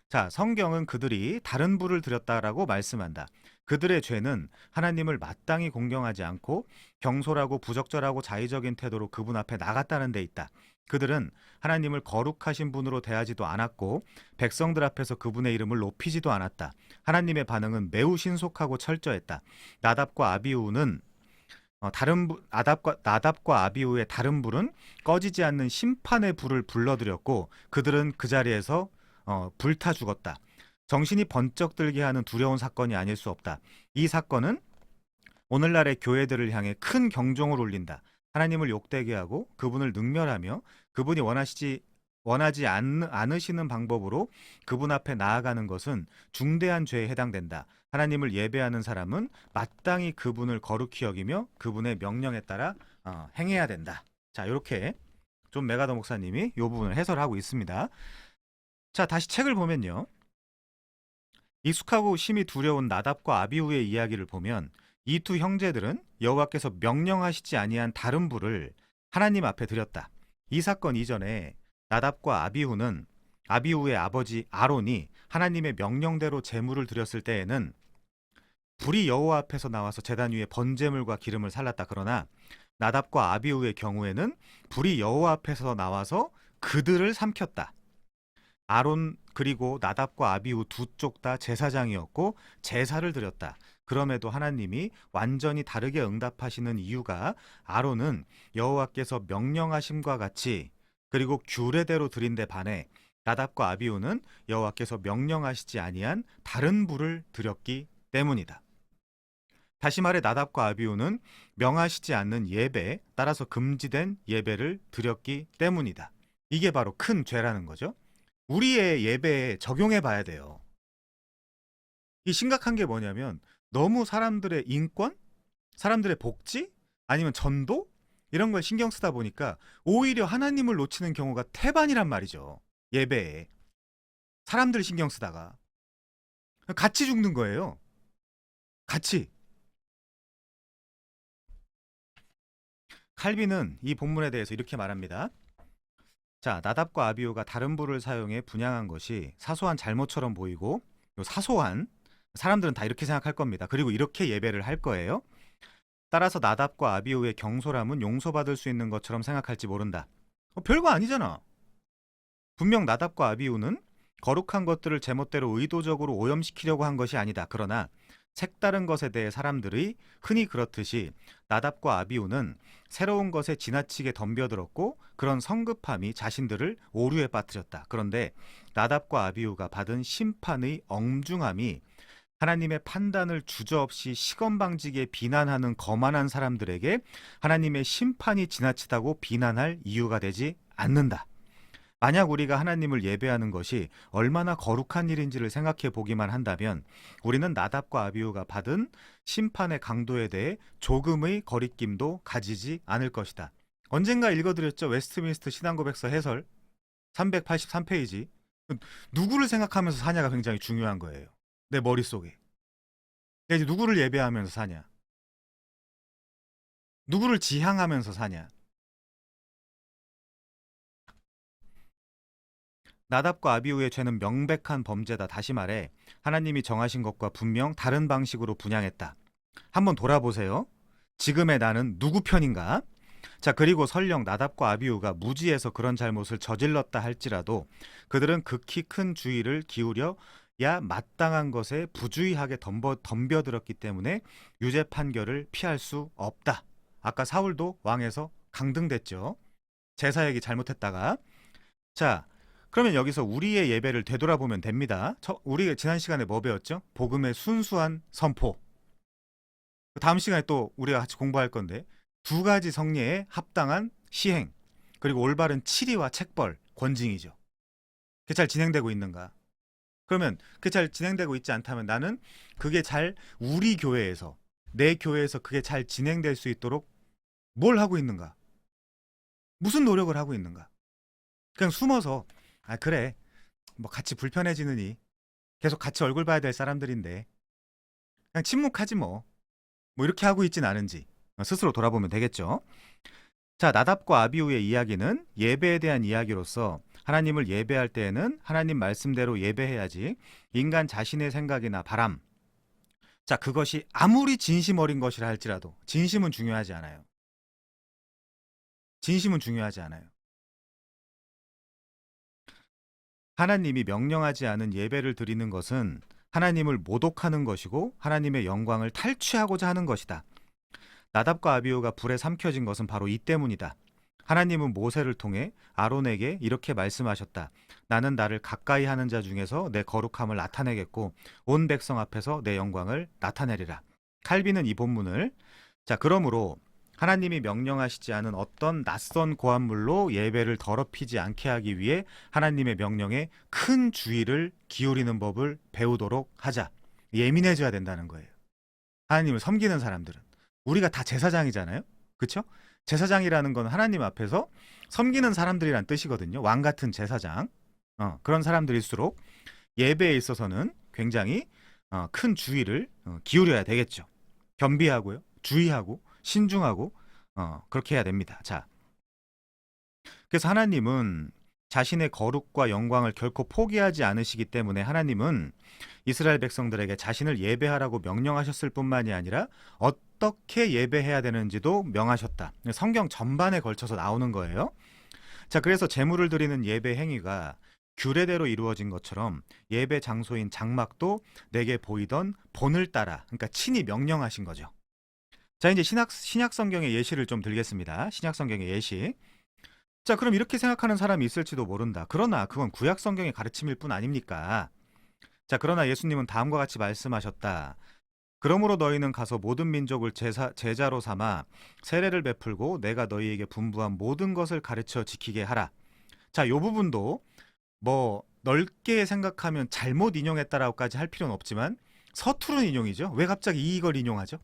자, 성경은 그들이 다른 불을 드렸다라고 말씀한다. 그들의 죄는 하나님을 마땅히 공경하지 않고 경솔하고 부적절하고 자의적인 태도로 그분 앞에 나갔다는 데 있다. 그들은 하나님을 거룩하신 분으로 대하지도 않았고 백성들 앞에서 그분의 이름을 높이지도 않았다. 하나님의 반응은 매우 신속하고 철저했다. 나답과 아비후의 다른 불은 꺼지지 않는 심판의 불을 불러들였고 그들은 그 자리에서 불타 죽었다. 정신이 번쩍 들게 하는 두려운 사건이 아닐 수 없다. 이 사건은 오늘날의 교회들을 향해 큰 경종을 울린다. 하나님을 욕되게 하고 그분을 능멸하며 그분이 않으시는 방법으로 그분 앞에 나아가는 것은 중대한 죄에 해당된다. 하나님을 예배하는 사람은 마땅히 그분을 거룩히 여기며 그분의 명령에 따라 행해야 된다. 자, 이렇게 존 메가더 목사님이 이 부분을 해설하고 있습니다. 자, 다시 책을 보면요. 익숙하고 심히 두려운 나답과 아비후의 이야기를 보면 이 두 형제들은 여호와께서 명령하시지 아니한 다른 불을 하나님 앞에 드렸다. 이 사건 이전에 나답과 아비후는 아비후의 아버지 아론이 하나님의 명령대로 제물을 드렸을 때에는 불이 여호와 앞에서 나와서 제단 위에 번제물과 기름을 살랐다. 그러나 나답과 아비후의 경우에는 불이 여호와 앞에서 나와서 그들을 삼켰다. 아론 그리고 나답과 아비후 두 쪽 다 제사장이었고 제사를 드렸다. 그럼에도 하나님이 완전히 다르게 응답하시는 이유가 아론은 여호와께서 명령하심과 같이 그리고 규례대로 드린 데 반해 나답과 아비후는 여호와께서 명령하시지 아니한 다른 불을 드렸기 때문이다. 다시 말해 나답과 아비후는 명하시지 않는 예배, 따라서 금지된 예배를 드렸기 때문이다. 이게 바로 큰 죄라는 거죠. 우리의 예배에 적용해 봐야 돼요. 이 심각한 게 뭐냐면 너무 사람들의 인권, 사람들의 복지, 아니면 전도 이런 걸 신경 쓰다 보니까 오히려 하나님을 놓치는 경우가 태반이란 말이죠. 예배에 사람들 신경 쓰다가 같이 죽는 거예요. 같이. 칼빈은 이 본문에 대해서 이렇게 말합니다. 자, 나답과 아비후가 다른 불을 사용해 분향한 것이 사소한 잘못처럼 보이고 사소한 사람들은 다 이렇게 생각할 겁니다. 그리고 이렇게 예배를 할 거예요. 따라서 나답과 아비후의 경솔함은 용서받을 수 있는 것처럼 생각할지 모른다. 별거 아니잖아. 분명 나답과 아비후는 거룩한 것들을 제멋대로 의도적으로 오염시키려고 한 것이 아니다. 그러나 색다른 것에 대해 사람들이 흔히 그렇듯이 나답과 아비후는 새로운 것에 지나치게 덤벼들었고 그런 성급함이 자신들을 오류에 빠뜨렸다. 그런데 나답과 아비후가 받은 심판의 엄중함이 하나님의 판단을 주저없이 시건방지게 비난하는 거만한 사람들에게 하나님의 심판이 지나치다고 비난할 이유가 되지 않는다. 만약 우리가 하나님을 예배하는 것이 얼마나 거룩한 일인지를 생각해 보기만 한다면 우리는 나답과 아비후가 받은 심판의 강도에 대해 조금의 거리낌도 가지지 않을 것이다. 언젠가 읽어드렸죠. 웨스트민스터 신앙고백서 해설 383페이지. 누구를 생각하면서 사냐가 굉장히 중요한 거예요. 내 머릿속에. 내가 이제 누구를 예배하면서 사냐. 누구를 지향하면서 사냐. 나답과 아비후의 죄는 명백한 범죄다. 다시 말해 하나님이 정하신 것과 분명 다른 방식으로 분향했다. 한번 돌아보세요. 지금의 나는 누구 편인가? 자, 그리고 설령 나답과 아비후가 무지해서 그런 잘못을 저질렀다 할지라도 그들은 극히 큰 주의를 기울여야 마땅한 것에 부주의하게 덤벼들었기 때문에 유죄 판결을 피할 수 없다. 아까 사울도 왕에서 강등됐죠. 제사역이 잘못했다가. 자, 그러면 여기서 우리의 예배를 되돌아보면 됩니다. 우리 지난 시간에 뭐 배웠죠? 복음의 순수한 선포. 다음 시간에 또 우리가 같이 공부할 건데 두 가지 성례에 합당한 시행 그리고 올바른 치리와 책벌, 권징이죠. 그게 잘 진행되고 있는가? 그러면 그게 잘 진행되고 있지 않다면 나는 그게 잘 우리 교회에서 내 교회에서 그게 잘 진행될 수 있도록 뭘 하고 있는가? 무슨 노력을 하고 있는가? 그냥 숨어서 그래 뭐 같이 불편해지느니 계속 같이 얼굴 봐야 될 사람들인데 그냥 침묵하지 뭐 이렇게 하고 있진 않은지 스스로 돌아보면 되겠죠. 자, 나답과 아비후의 이야기는 예배에 대한 이야기로서 하나님을 예배할 때에는 하나님 말씀대로 예배해야지 인간 자신의 생각이나 바람, 자, 그것이 아무리 진심 어린 것이라 할지라도 진심은 중요하지 않아요. 진심은 중요하지 않아요. 하나님이 명령하지 않은 예배를 드리는 것은 하나님을 모독하는 것이고 하나님의 영광을 탈취하고자 하는 것이다. 나답과 아비후가 불에 삼켜진 것은 바로 이 때문이다. 하나님은 모세를 통해 아론에게 이렇게 말씀하셨다. 나는 나를 가까이 하는 자 중에서 내 거룩함을 나타내겠고 온 백성 앞에서 내 영광을 나타내리라. 칼빈은 이 본문을 그러므로 하나님이 명령하시지 않은 어떤 낯선 고한물로 예배를 더럽히지 않게 하기 위해 하나님의 명령에 큰 주의를 기울이는 법을 배우도록 하자. 예민해져야 된다는 거예요. 하나님을 섬기는 사람들은. 우리가 다 제사장이잖아요. 그렇죠? 제사장이라는 건 하나님 앞에서 섬기는 사람들이란 뜻이거든요. 왕 같은 제사장. 그런 사람들일수록 예배에 있어서는 굉장히 큰 주의를 기울여야 되겠죠. 겸비하고요. 주의하고 신중하고 그렇게 해야 됩니다. 자, 그래서 하나님은 자신의 거룩과 영광을 결코 포기하지 않으시기 때문에 하나님은 이스라엘 백성들에게 자신을 예배하라고 명령하셨을 뿐만이 아니라 어떻게 예배해야 되는지도 명하셨다. 성경 전반에 걸쳐서 나오는 거예요. 자, 그래서 제물을 드리는 예배 행위가 규례대로 이루어진 것처럼 예배 장소인 장막도 내게 보이던 본을 따라, 그러니까 친히 명령하신 거죠. 자, 이제 신약 성경의 예시를 좀 들겠습니다. 신약 성경의 예시. 자, 그럼 이렇게 생각하는 사람이 있을지도 모른다. 그러나 그건 구약 성경의 가르침일 뿐 아닙니까? 자, 그러나 예수님은 다음과 같이 말씀하셨다. 그러므로 너희는 가서 모든 민족을 제자로 삼아 세례를 베풀고 내가 너희에게 분부한 모든 것을 가르쳐 지키게 하라. 자, 이 부분도 뭐 넓게 생각하면 잘못 인용했다라고까지 할 필요는 없지만 서투른 인용이죠. 왜 갑자기 이걸 인용하죠?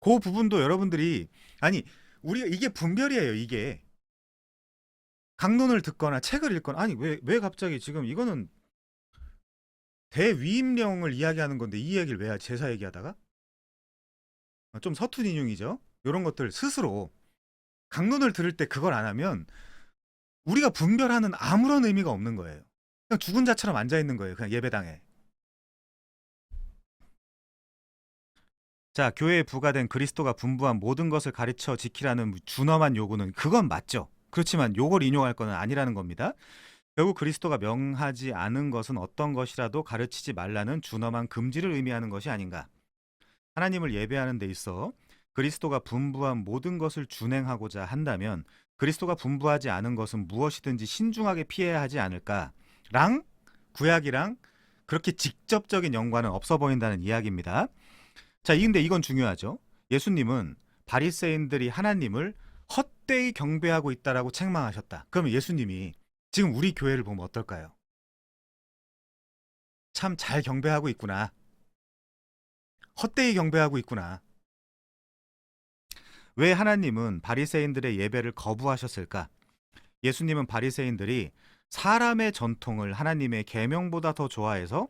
그 부분도 여러분들이 아니 우리가 이게 분별이에요. 이게 강론을 듣거나 책을 읽거나 아니 왜 갑자기 지금 이거는 대위임령을 이야기하는 건데 이 얘기를 왜 제사 얘기하다가 좀 서툰 인용이죠. 이런 것들 스스로 강론을 들을 때 그걸 안 하면 우리가 분별하는 아무런 의미가 없는 거예요. 그냥 죽은 자처럼 앉아 있는 거예요. 그냥 예배당에. 자, 교회에 부과된 그리스도가 분부한 모든 것을 가르쳐 지키라는 준엄한 요구는 그건 맞죠. 그렇지만 요걸 인용할 건 아니라는 겁니다. 결국 그리스도가 명하지 않은 것은 어떤 것이라도 가르치지 말라는 준엄한 금지를 의미하는 것이 아닌가. 하나님을 예배하는 데 있어 그리스도가 분부한 모든 것을 준행하고자 한다면 그리스도가 분부하지 않은 것은 무엇이든지 신중하게 피해야 하지 않을까랑 구약이랑 그렇게 직접적인 연관은 없어 보인다는 이야기입니다. 자, 근데 이건 중요하죠. 예수님은 바리새인들이 하나님을 헛되이 경배하고 있다라고 책망하셨다. 그러면 예수님이 지금 우리 교회를 보면 어떨까요? 참 잘 경배하고 있구나. 헛되이 경배하고 있구나. 왜 하나님은 바리새인들의 예배를 거부하셨을까? 예수님은 바리새인들이 사람의 전통을 하나님의 계명보다 더 좋아해서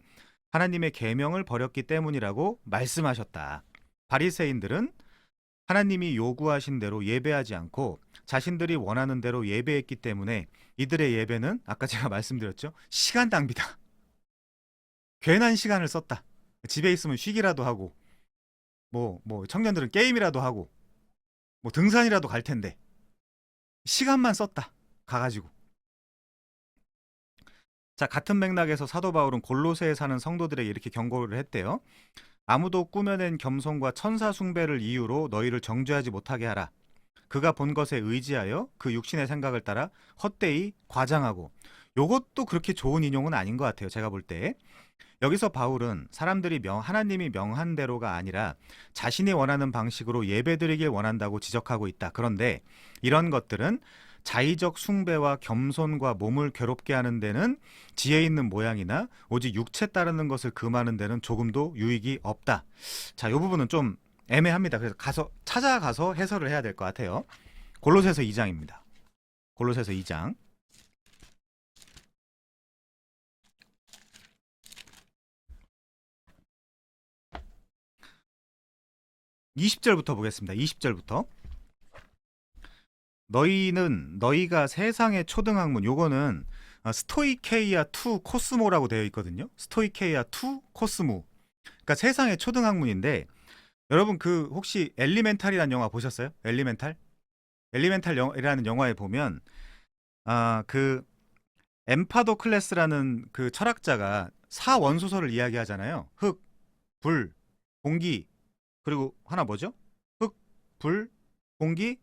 하나님의 계명을 버렸기 때문이라고 말씀하셨다. 바리새인들은 하나님이 요구하신 대로 예배하지 않고 자신들이 원하는 대로 예배했기 때문에 이들의 예배는 아까 제가 말씀드렸죠. 시간 낭비다. 괜한 시간을 썼다. 집에 있으면 쉬기라도 하고 뭐 청년들은 게임이라도 하고 뭐 등산이라도 갈 텐데 시간만 썼다. 가가지고. 자, 같은 맥락에서 사도 바울은 골로새에 사는 성도들에게 이렇게 경고를 했대요. 아무도 꾸며낸 겸손과 천사 숭배를 이유로 너희를 정죄하지 못하게 하라. 그가 본 것에 의지하여 그 육신의 생각을 따라 헛되이 과장하고. 요것도 그렇게 좋은 인용은 아닌 것 같아요. 제가 볼 때. 여기서 바울은 사람들이 하나님이 명한 대로가 아니라 자신이 원하는 방식으로 예배드리길 원한다고 지적하고 있다. 그런데 이런 것들은 자의적 숭배와 겸손과 몸을 괴롭게 하는 데는 지혜 있는 모양이나 오직 육체 따르는 것을 금하는 데는 조금도 유익이 없다. 자, 이 부분은 좀 애매합니다. 그래서 찾아가서 해설을 해야 될 것 같아요. 골로새서 2장입니다. 골로새서 2장. 20절부터 보겠습니다. 20절부터. 너희가 세상의 초등학문, 요거는 스토이케이아 투 코스모라고 되어 있거든요. 스토이케이아 투 코스모. 그러니까 세상의 초등학문인데 여러분 그 혹시 엘리멘탈이라는 영화 보셨어요? 엘리멘탈이라는 영화에 보면 그 엠파도클레스라는 그 철학자가 사원소설을 이야기하잖아요. 흙, 불, 공기, 그리고 하나 뭐죠? 흙, 불, 공기,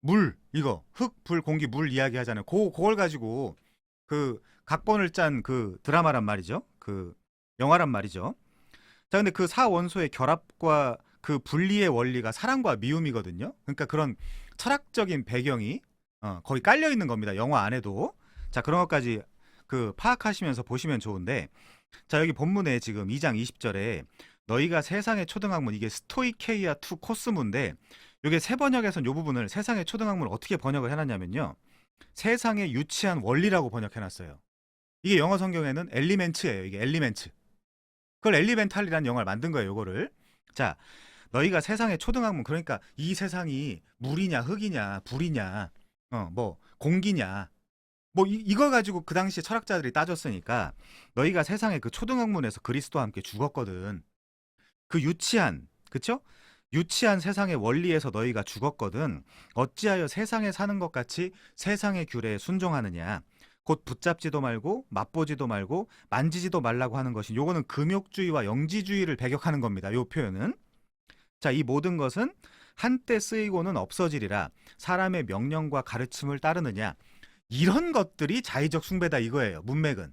물. 이거 흙, 불, 공기, 물 이야기하잖아요. 그걸 가지고 그 각본을 짠 그 드라마란 말이죠. 그 영화란 말이죠. 자, 근데 그 사원소의 결합과 그 분리의 원리가 사랑과 미움이거든요. 그러니까 그런 철학적인 배경이 거기 깔려 있는 겁니다. 영화 안에도. 자, 그런 것까지 그 파악하시면서 보시면 좋은데, 자, 여기 본문에 지금 2장 20절에 너희가 세상의 초등학문, 이게 스토이케이아 투 코스문인데, 이게 세 번역에서는 이 부분을 세상의 초등학문을 어떻게 번역을 해놨냐면요, 세상의 유치한 원리라고 번역해놨어요. 이게 영어 성경에는 엘리멘츠예요. 이게 엘리멘츠. 그걸 엘리멘탈이라는 영화를 만든 거예요. 요거를. 자, 너희가 세상의 초등학문, 그러니까 이 세상이 물이냐 흙이냐 불이냐 뭐 공기냐, 뭐 이거 가지고 그 당시에 철학자들이 따졌으니까, 너희가 세상의 그 초등학문에서 그리스도와 함께 죽었거든. 그 유치한, 그쵸? 유치한 세상의 원리에서 너희가 죽었거든. 어찌하여 세상에 사는 것 같이 세상의 규례에 순종하느냐. 곧 붙잡지도 말고 맛보지도 말고 만지지도 말라고 하는 것이, 요거는 금욕주의와 영지주의를 배격하는 겁니다. 요 표현은. 자, 이 모든 것은 한때 쓰이고는 없어지리라. 사람의 명령과 가르침을 따르느냐. 이런 것들이 자의적 숭배다 이거예요. 문맥은.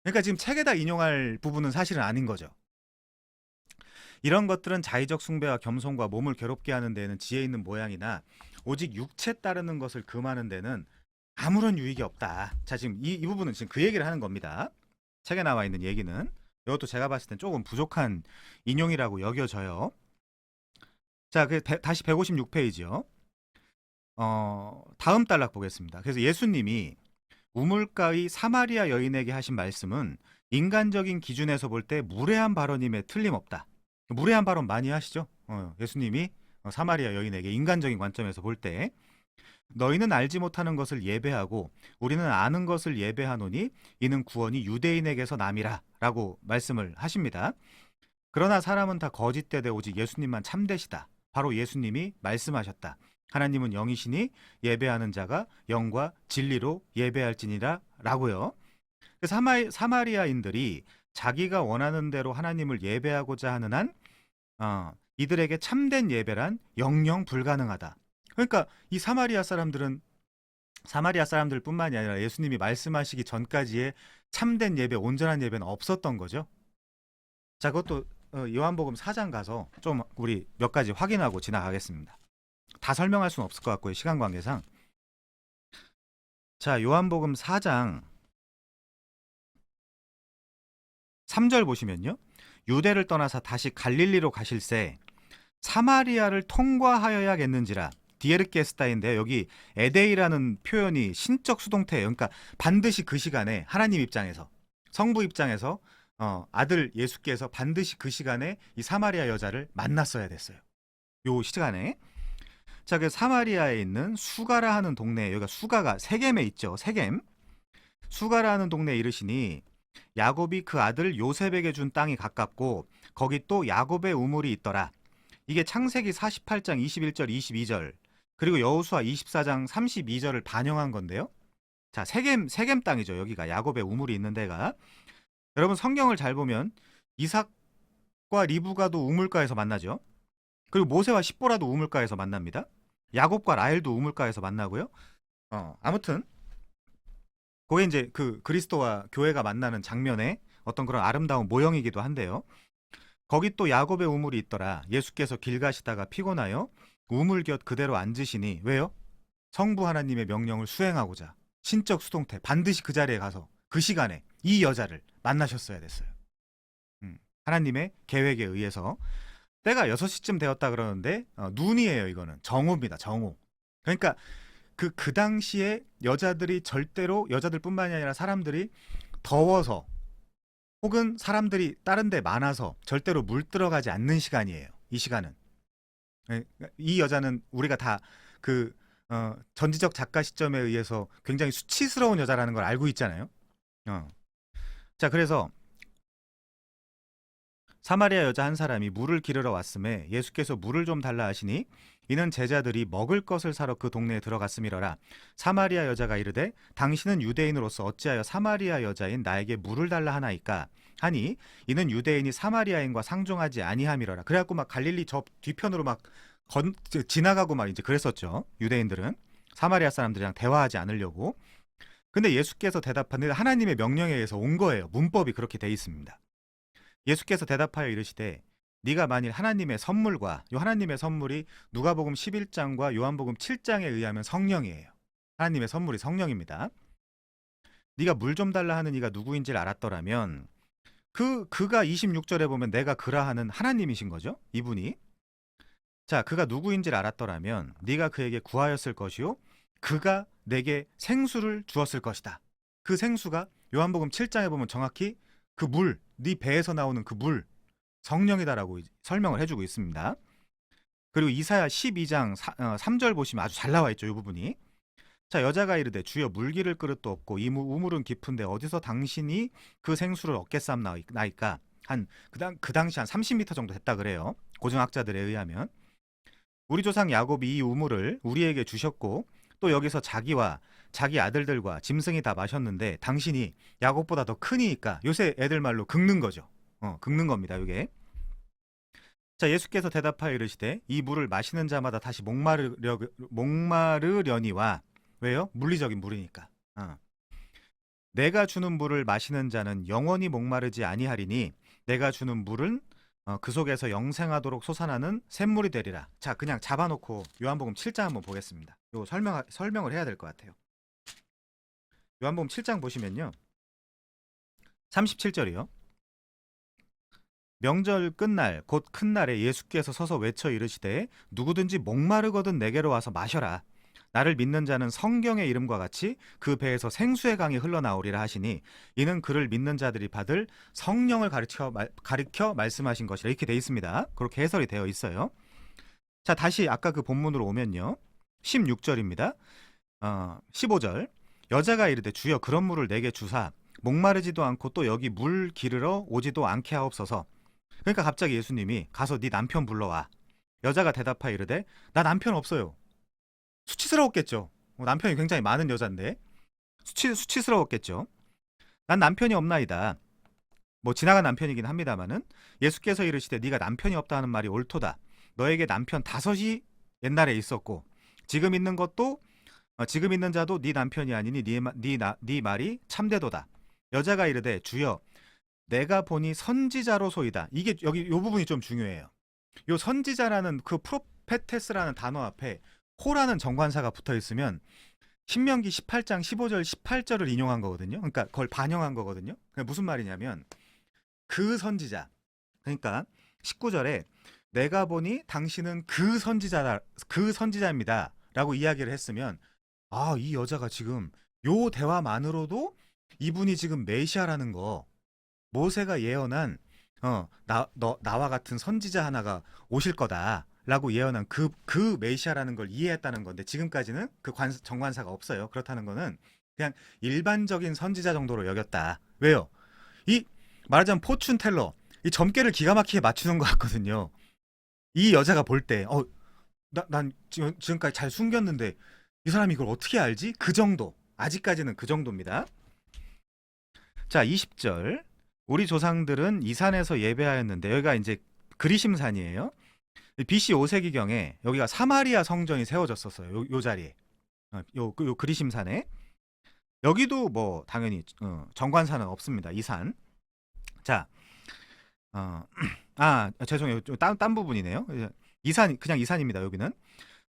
그러니까 지금 책에다 인용할 부분은 사실은 아닌 거죠. 이런 것들은 자의적 숭배와 겸손과 몸을 괴롭게 하는 데에는 지혜 있는 모양이나 오직 육체 따르는 것을 금하는 데는 아무런 유익이 없다. 자, 지금 이 부분은 지금 그 얘기를 하는 겁니다. 책에 나와 있는 얘기는. 이것도 제가 봤을 땐 조금 부족한 인용이라고 여겨져요. 자, 다시 156페이지요. 다음 단락 보겠습니다. 그래서 예수님이 우물가의 사마리아 여인에게 하신 말씀은 인간적인 기준에서 볼 때 무례한 발언임에 틀림없다. 무례한 발언 많이 하시죠? 예수님이 사마리아 여인에게 인간적인 관점에서 볼 때, 너희는 알지 못하는 것을 예배하고 우리는 아는 것을 예배하노니 이는 구원이 유대인에게서 남이라 라고 말씀을 하십니다. 그러나 사람은 다 거짓되되 오직 예수님만 참되시다. 바로 예수님이 말씀하셨다. 하나님은 영이시니 예배하는 자가 영과 진리로 예배할지니라 라고요. 사마리아인들이 자기가 원하는 대로 하나님을 예배하고자 하는 한 이들에게 참된 예배란 영영 불가능하다. 그러니까 이 사마리아 사람들은, 사마리아 사람들뿐만이 아니라 예수님이 말씀하시기 전까지의 참된 예배, 온전한 예배는 없었던 거죠. 자, 그것도 요한복음 4장 가서 좀 우리 몇 가지 확인하고 지나가겠습니다. 다 설명할 수는 없을 것 같고요, 시간 관계상. 자, 요한복음 4장 3절 보시면요, 유대를 떠나서 다시 갈릴리로 가실새 사마리아를 통과하여야겠는지라. 디에르게스타인데 여기 에데이라는 표현이 신적 수동태예요. 그러니까 반드시 그 시간에 하나님 입장에서, 성부 입장에서 아들 예수께서 반드시 그 시간에 이 사마리아 여자를 만났어야 됐어요. 요 시간에. 자, 그 사마리아에 있는 수가라 하는 동네에, 여기가 수가가 세겜에 있죠. 세겜. 수가라 하는 동네에 이르시니 야곱이 그 아들 요셉에게 준 땅이 가깝고 거기 또 야곱의 우물이 있더라. 이게 창세기 48장 21절 22절 그리고 여호수아 24장 32절을 반영한 건데요. 자, 세겜 땅이죠. 여기가 야곱의 우물이 있는 데가. 여러분 성경을 잘 보면 이삭과 리브가도 우물가에서 만나죠. 그리고 모세와 십보라도 우물가에서 만납니다. 야곱과 라헬도 우물가에서 만나고요. 아무튼 그게 이제 그 그리스도와 교회가 만나는 장면의 어떤 그런 아름다운 모형이기도 한데요. 거기 또 야곱의 우물이 있더라. 예수께서 길 가시다가 피곤하여 우물 곁 그대로 앉으시니, 왜요? 성부 하나님의 명령을 수행하고자. 신적 수동태, 반드시 그 자리에 가서 그 시간에 이 여자를 만나셨어야 됐어요. 하나님의 계획에 의해서. 때가 6시쯤 되었다 그러는데 눈이에요. 이거는 정오입니다. 정오. 그러니까 그 당시에 여자들이 절대로, 여자들뿐만이 아니라 사람들이 더워서 혹은 사람들이 다른 데 많아서 절대로 물 들어가지 않는 시간이에요. 이 시간은. 이 여자는 우리가 다 그 전지적 작가 시점에 의해서 굉장히 수치스러운 여자라는 걸 알고 있잖아요. 자, 그래서 사마리아 여자 한 사람이 물을 기르러 왔음에 예수께서 물을 좀 달라 하시니 이는 제자들이 먹을 것을 사러 그 동네에 들어갔음이러라. 사마리아 여자가 이르되 당신은 유대인으로서 어찌하여 사마리아 여자인 나에게 물을 달라 하나이까 하니 이는 유대인이 사마리아인과 상종하지 아니함이러라. 그래갖고 막 갈릴리 저 뒤편으로 막 지나가고 막 이제 그랬었죠. 유대인들은 사마리아 사람들이랑 대화하지 않으려고. 근데 예수께서 대답하는데 하나님의 명령에 의해서 온 거예요. 문법이 그렇게 돼 있습니다. 예수께서 대답하여 이르시되 네가 만일 하나님의 선물과 요 하나님의 선물이 누가복음 11장과 요한복음 7장에 의하면 성령이에요. 하나님의 선물이 성령입니다. 네가 물 좀 달라 하는 이가 누구인지를 알았더라면 그가 26절에 보면 내가 그라 하는 하나님이신 거죠. 이분이. 자, 그가 누구인지를 알았더라면 네가 그에게 구하였을 것이요 그가 내게 생수를 주었을 것이다. 그 생수가 요한복음 7장에 보면 정확히 그 물, 네 배에서 나오는 그 물, 성령이다라고 설명을 해주고 있습니다. 그리고 이사야 12장 3절 보시면 아주 잘 나와 있죠. 이 부분이. 자, 여자가 이르되 주여 물기를 그릇도 없고 이 우물은 깊은데 어디서 당신이 그 생수를 얻겠사옵나이까. 그 당시 한 30m 정도 됐다 그래요. 고증학자들에 의하면. 우리 조상 야곱이 이 우물을 우리에게 주셨고 또 여기서 자기와 자기 아들들과 짐승이 다 마셨는데 당신이 야곱보다 더 크니까 요새 애들 말로 긁는 거죠. 긁는 겁니다. 이게. 자, 예수께서 대답하여 이르시되 이 물을 마시는 자마다 다시 목마르려니와 왜요? 물리적인 물이니까. 내가 주는 물을 마시는 자는 영원히 목마르지 아니하리니 내가 주는 물은 그 속에서 영생하도록 솟아나는 샘물이 되리라. 자, 그냥 잡아놓고 요한복음 7장 한번 보겠습니다. 요 설명을 해야 될 것 같아요. 요한복음 7장 보시면요. 37절이요. 명절 끝날 곧 큰 날에 예수께서 서서 외쳐 이르시되 누구든지 목마르거든 내게로 와서 마셔라. 나를 믿는 자는 성경의 이름과 같이 그 배에서 생수의 강이 흘러나오리라 하시니 이는 그를 믿는 자들이 받을 성령을 가리켜 말씀하신 것이라. 이렇게 되어 있습니다. 그렇게 해설이 되어 있어요. 자, 다시 아까 그 본문으로 오면요. 16절입니다. 15절 여자가 이르되 주여 그런 물을 내게 주사 목마르지도 않고 또 여기 물 기르러 오지도 않게 하옵소서. 그러니까 갑자기 예수님이 가서 네 남편 불러와. 여자가 대답하여 이르되 나 남편 없어요. 수치스러웠겠죠. 남편이 굉장히 많은 여잔데 수치스러웠겠죠. 난 남편이 없나이다. 뭐 지나간 남편이긴 합니다만은 예수께서 이르시되 네가 남편이 없다 하는 말이 옳도다. 너에게 남편 5이 옛날에 있었고 지금 있는 것도 지금 있는 자도 네 남편이 아니니 네 말이 참되도다. 여자가 이르되 주여 내가 보니 선지자로소이다. 이게 여기 이 부분이 좀 중요해요. 요 선지자라는 그 프로페테스라는 단어 앞에 호라는 정관사가 붙어 있으면 신명기 18장 15절 18절을 인용한 거거든요. 그러니까 그걸 반영한 거거든요. 그러니까 무슨 말이냐면 그 선지자. 그러니까 19절에 내가 보니 당신은 그 선지자입니다. 라고 이야기를 했으면 이 여자가 지금 요 대화만으로도 이분이 지금 메시아라는 거, 모세가 예언한 나와 같은 선지자 하나가 오실 거다라고 예언한 그 메시아라는 걸 이해했다는 건데 지금까지는 그 정관사가 없어요. 그렇다는 거는 그냥 일반적인 선지자 정도로 여겼다. 왜요? 이 말하자면 포춘 텔러, 이 점괘를 기가 막히게 맞추는 것 같거든요. 이 여자가 볼 때 난 지금까지 잘 숨겼는데 이 사람이 이걸 어떻게 알지? 그 정도. 아직까지는 그 정도입니다. 자, 20절. 우리 조상들은 이 산에서 예배하였는데 여기가 이제 그리심산이에요. BC 5세기경에 여기가 사마리아 성전이 세워졌었어요. 요 자리에. 요 그리심산에. 여기도 뭐 당연히 정관사는 없습니다. 이 산. 자, 죄송해요. 딴 부분이네요. 이 산입니다. 여기는.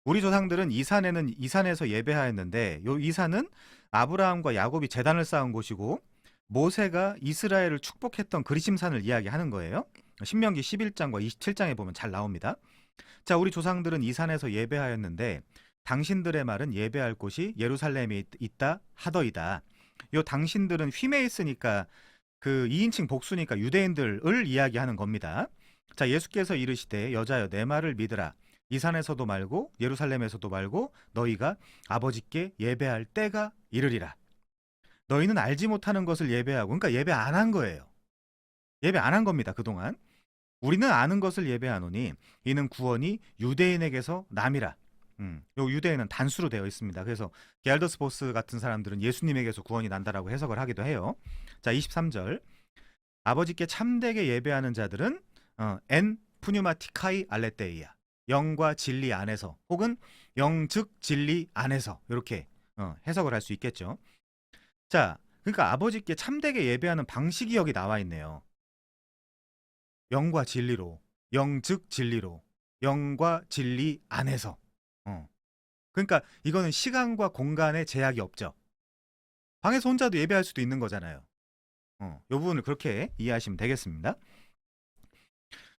우리 조상들은 이 산에서 예배하였는데 이 산은 아브라함과 야곱이 제단을 쌓은 곳이고 모세가 이스라엘을 축복했던 그리심산을 이야기하는 거예요. 신명기 11장과 27장에 보면 잘 나옵니다. 자, 우리 조상들은 이 산에서 예배하였는데 당신들의 말은 예배할 곳이 예루살렘에 있다 하더이다. 요 당신들은 휄에 있으니까 그 2인칭 복수니까 유대인들을 이야기하는 겁니다. 자, 예수께서 이르시되 여자여 내 말을 믿으라. 이 산에서도 말고 예루살렘에서도 말고 너희가 아버지께 예배할 때가 이르리라. 너희는 알지 못하는 것을 예배하고, 그러니까 예배 안 한 거예요. 예배 안 한 겁니다. 그동안. 우리는 아는 것을 예배하노니 이는 구원이 유대인에게서 남이라. 요 유대인은 단수로 되어 있습니다. 그래서 게알더스 보스 같은 사람들은 예수님에게서 구원이 난다라고 해석을 하기도 해요. 자, 23절. 아버지께 참되게 예배하는 자들은 엔 푸뉴마티카이 알레테이아. 영과 진리 안에서 혹은 영 즉 진리 안에서 이렇게 해석을 할 수 있겠죠. 자, 그러니까 아버지께 참되게 예배하는 방식이 여기 나와 있네요. 영과 진리로 영 즉 진리로. 영과 진리 안에서. 어. 그러니까 이거는 시간과 공간에 제약이 없죠. 방에서 혼자도 예배할 수도 있는 거잖아요. 요 부분을 그렇게 이해하시면 되겠습니다.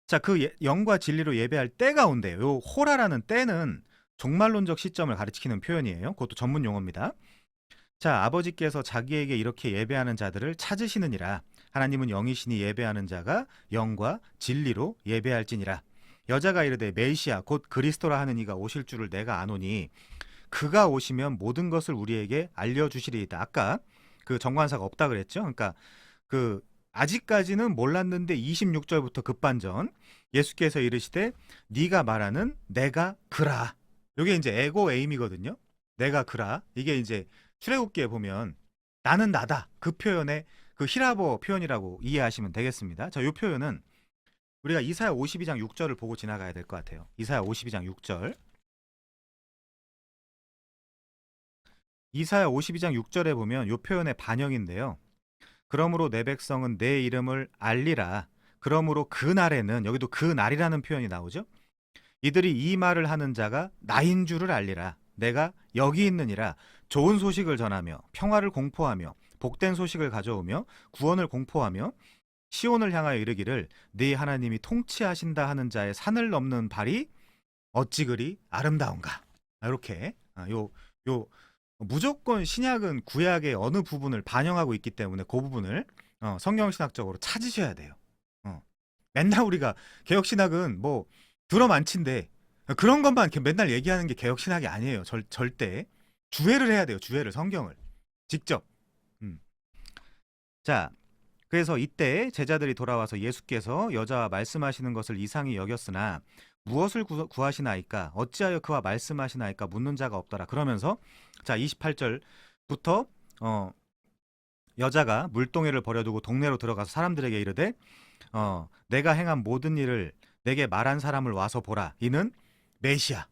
자, 그 영과 진리로 예배할 때가 온대요. 요 호라라는 때는 종말론적 시점을 가리키는 표현이에요. 그것도 전문 용어입니다. 자, 아버지께서 자기에게 이렇게 예배하는 자들을 찾으시느니라. 하나님은 영이시니 예배하는 자가 영과 진리로 예배할지니라. 여자가 이르되 메시아 곧 그리스도라 하는 이가 오실 줄을 내가 아노니 그가 오시면 모든 것을 우리에게 알려주시리이다. 아까 그 정관사가 없다 그랬죠. 그러니까 그 아직까지는 몰랐는데 26절부터 급반전. 예수께서 이르시되 네가 말하는 내가 그라. 이게 이제 에고 에임이거든요. 내가 그라. 이게 이제 출애굽기에 보면 나는 나다. 그 표현의 그 히라보 표현이라고 이해하시면 되겠습니다. 자, 이 표현은 우리가 이사야 52장 6절을 보고 지나가야 될 것 같아요. 이사야 52장 6절. 이사야 52장 6절에 보면 이 표현의 반영인데요. 그러므로 내 백성은 내 이름을 알리라. 그러므로 그 날에는, 여기도 그 날이라는 표현이 나오죠. 이들이 이 말을 하는 자가 나인 줄을 알리라. 내가 여기 있느니라. 좋은 소식을 전하며 평화를 공포하며 복된 소식을 가져오며 구원을 공포하며 시온을 향하여 이르기를 네 하나님이 통치하신다 하는 자의 산을 넘는 발이 어찌 그리 아름다운가. 이렇게 요 무조건 신약은 구약의 어느 부분을 반영하고 있기 때문에 그 부분을 성경신학적으로 찾으셔야 돼요. 맨날 우리가 개혁신학은 뭐 드럼 안 친데 그런 것만 맨날 얘기하는 게 개혁신학이 아니에요. 절대 주해를 해야 돼요. 주해를, 성경을 직접. 자, 그래서 이때 제자들이 돌아와서 예수께서 여자와 말씀하시는 것을 이상히 여겼으나 무엇을 구하시나이까? 어찌하여 그와 말씀하시나이까? 묻는 자가 없더라. 그러면서 자, 28절부터 여자가 물동이를 버려두고 동네로 들어가서 사람들에게 이르되 내가 행한 모든 일을 내게 말한 사람을 와서 보라. 이는 메시아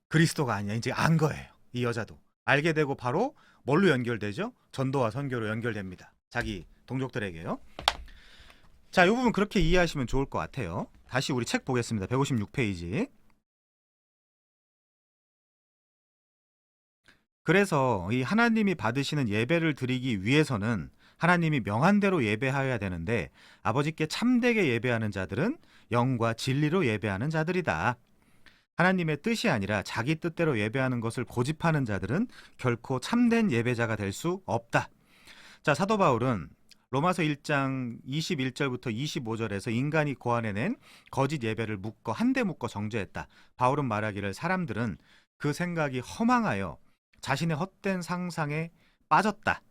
그리스도가 아니야. 이제 안 거예요. 이 여자도 알게 되고 바로 뭘로 연결되죠? 전도와 선교로 연결됩니다. 자기 동족들에게요. 자, 이 부분 그렇게 이해하시면 좋을 것 같아요. 다시 우리 책 보겠습니다. 156페이지. 그래서 이 하나님이 받으시는 예배를 드리기 위해서는 하나님이 명한 대로 예배하여야 되는데 아버지께 참되게 예배하는 자들은 영과 진리로 예배하는 자들이다. 하나님의 뜻이 아니라 자기 뜻대로 예배하는 것을 고집하는 자들은 결코 참된 예배자가 될 수 없다. 자, 사도 바울은 로마서 1장 21절부터 25절에서 인간이 고안해낸 거짓 예배를 한데 묶어 정죄했다. 바울은 말하기를 사람들은 그 생각이 허망하여 자신의 헛된 상상에 빠졌다.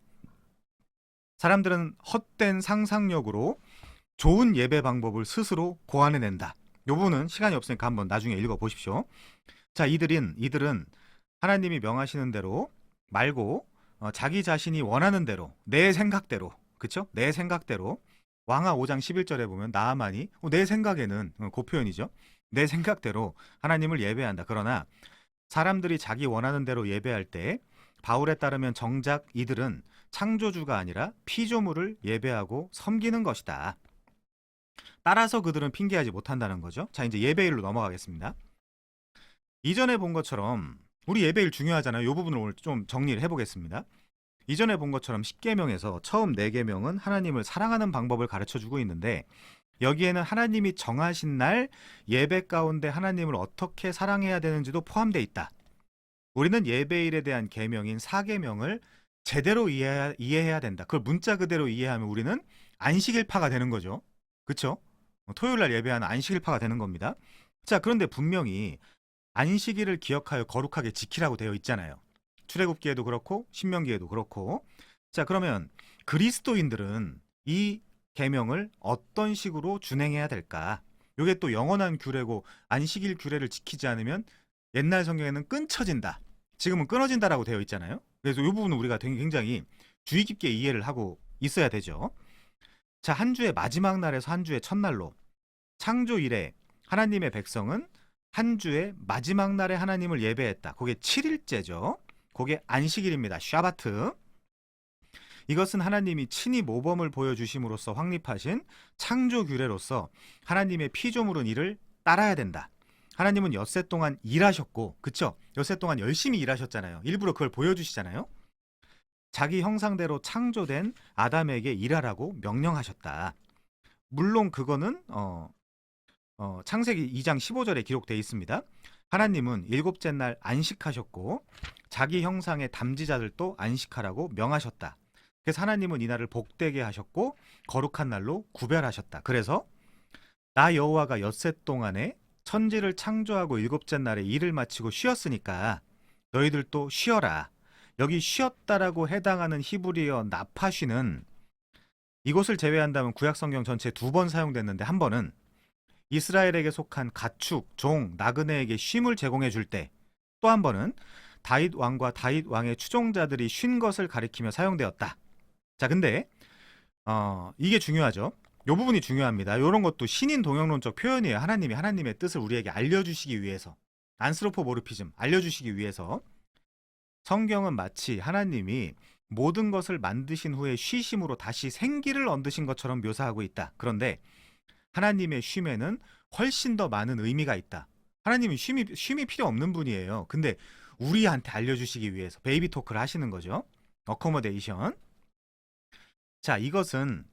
사람들은 헛된 상상력으로 좋은 예배 방법을 스스로 고안해낸다. 이 부분은 시간이 없으니까 한번 나중에 읽어보십시오. 자, 이들은 하나님이 명하시는 대로 말고 자기 자신이 원하는 대로 내 생각대로, 그쵸? 내 생각대로 왕하 5장 11절에 보면 나아만이 내 생각에는 그 표현이죠. 내 생각대로 하나님을 예배한다. 그러나 사람들이 자기 원하는 대로 예배할 때 바울에 따르면 정작 이들은 창조주가 아니라 피조물을 예배하고 섬기는 것이다. 따라서 그들은 핑계하지 못한다는 거죠. 자, 이제 예배일로 넘어가겠습니다. 이전에 본 것처럼 우리 예배일 중요하잖아요. 이 부분을 오늘 좀 정리를 해보겠습니다. 이전에 본 것처럼 10계명에서 처음 4계명은 하나님을 사랑하는 방법을 가르쳐주고 있는데 여기에는 하나님이 정하신 날 예배 가운데 하나님을 어떻게 사랑해야 되는지도 포함되어 있다. 우리는 예배일에 대한 계명인 4계명을 제대로 이해해야 된다. 그걸 문자 그대로 이해하면 우리는 안식일파가 되는 거죠. 그렇죠? 토요일날 예배하는 안식일파가 되는 겁니다. 자, 그런데 분명히 안식일을 기억하여 거룩하게 지키라고 되어 있잖아요. 출애굽기에도 그렇고 신명기에도 그렇고. 자, 그러면 그리스도인들은 이 계명을 어떤 식으로 준행해야 될까? 이게 또 영원한 규례고 안식일 규례를 지키지 않으면 옛날 성경에는 끊쳐진다. 지금은 끊어진다라고 되어 있잖아요. 그래서 이 부분은 우리가 굉장히 주의 깊게 이해를 하고 있어야 되죠. 자, 한 주의 마지막 날에서 한 주의 첫날로 창조 이래 하나님의 백성은 한 주의 마지막 날에 하나님을 예배했다. 그게 7일째죠. 그게 안식일입니다. 샤바트. 이것은 하나님이 친히 모범을 보여주심으로써 확립하신 창조 규례로서 하나님의 피조물은 이를 따라야 된다. 하나님은 엿새 동안 일하셨고, 그쵸? 엿새 동안 열심히 일하셨잖아요. 일부러 그걸 보여주시잖아요. 자기 형상대로 창조된 아담에게 일하라고 명령하셨다. 물론 그거는 창세기 2장 15절에 기록되어 있습니다. 하나님은 일곱째 날 안식하셨고 자기 형상의 담지자들도 안식하라고 명하셨다. 그래서 하나님은 이날을 복되게 하셨고 거룩한 날로 구별하셨다. 그래서 나 여호와가 엿새 동안에 천지를 창조하고 일곱째 날에 일을 마치고 쉬었으니까 너희들도 쉬어라. 여기 쉬었다라고 해당하는 히브리어 나파쉬는 이것을 제외한다면 구약성경 전체에 2번 사용됐는데 한 번은 이스라엘에게 속한 가축, 종, 나그네에게 쉼을 제공해 줄 때, 또 한 번은 다윗 왕과 다윗 왕의 추종자들이 쉰 것을 가리키며 사용되었다. 자, 근데 이게 중요하죠. 이 부분이 중요합니다. 이런 것도 신인 동영론적 표현이에요. 하나님이 하나님의 뜻을 우리에게 알려주시기 위해서, 안스로포모르피즘 알려주시기 위해서. 성경은 마치 하나님이 모든 것을 만드신 후에 쉬심으로 다시 생기를 얻으신 것처럼 묘사하고 있다. 그런데 하나님의 쉼에는 훨씬 더 많은 의미가 있다. 하나님은 쉼이 필요 없는 분이에요. 근데 우리한테 알려주시기 위해서 베이비 토크를 하시는 거죠. 어코모데이션. 자, 이것은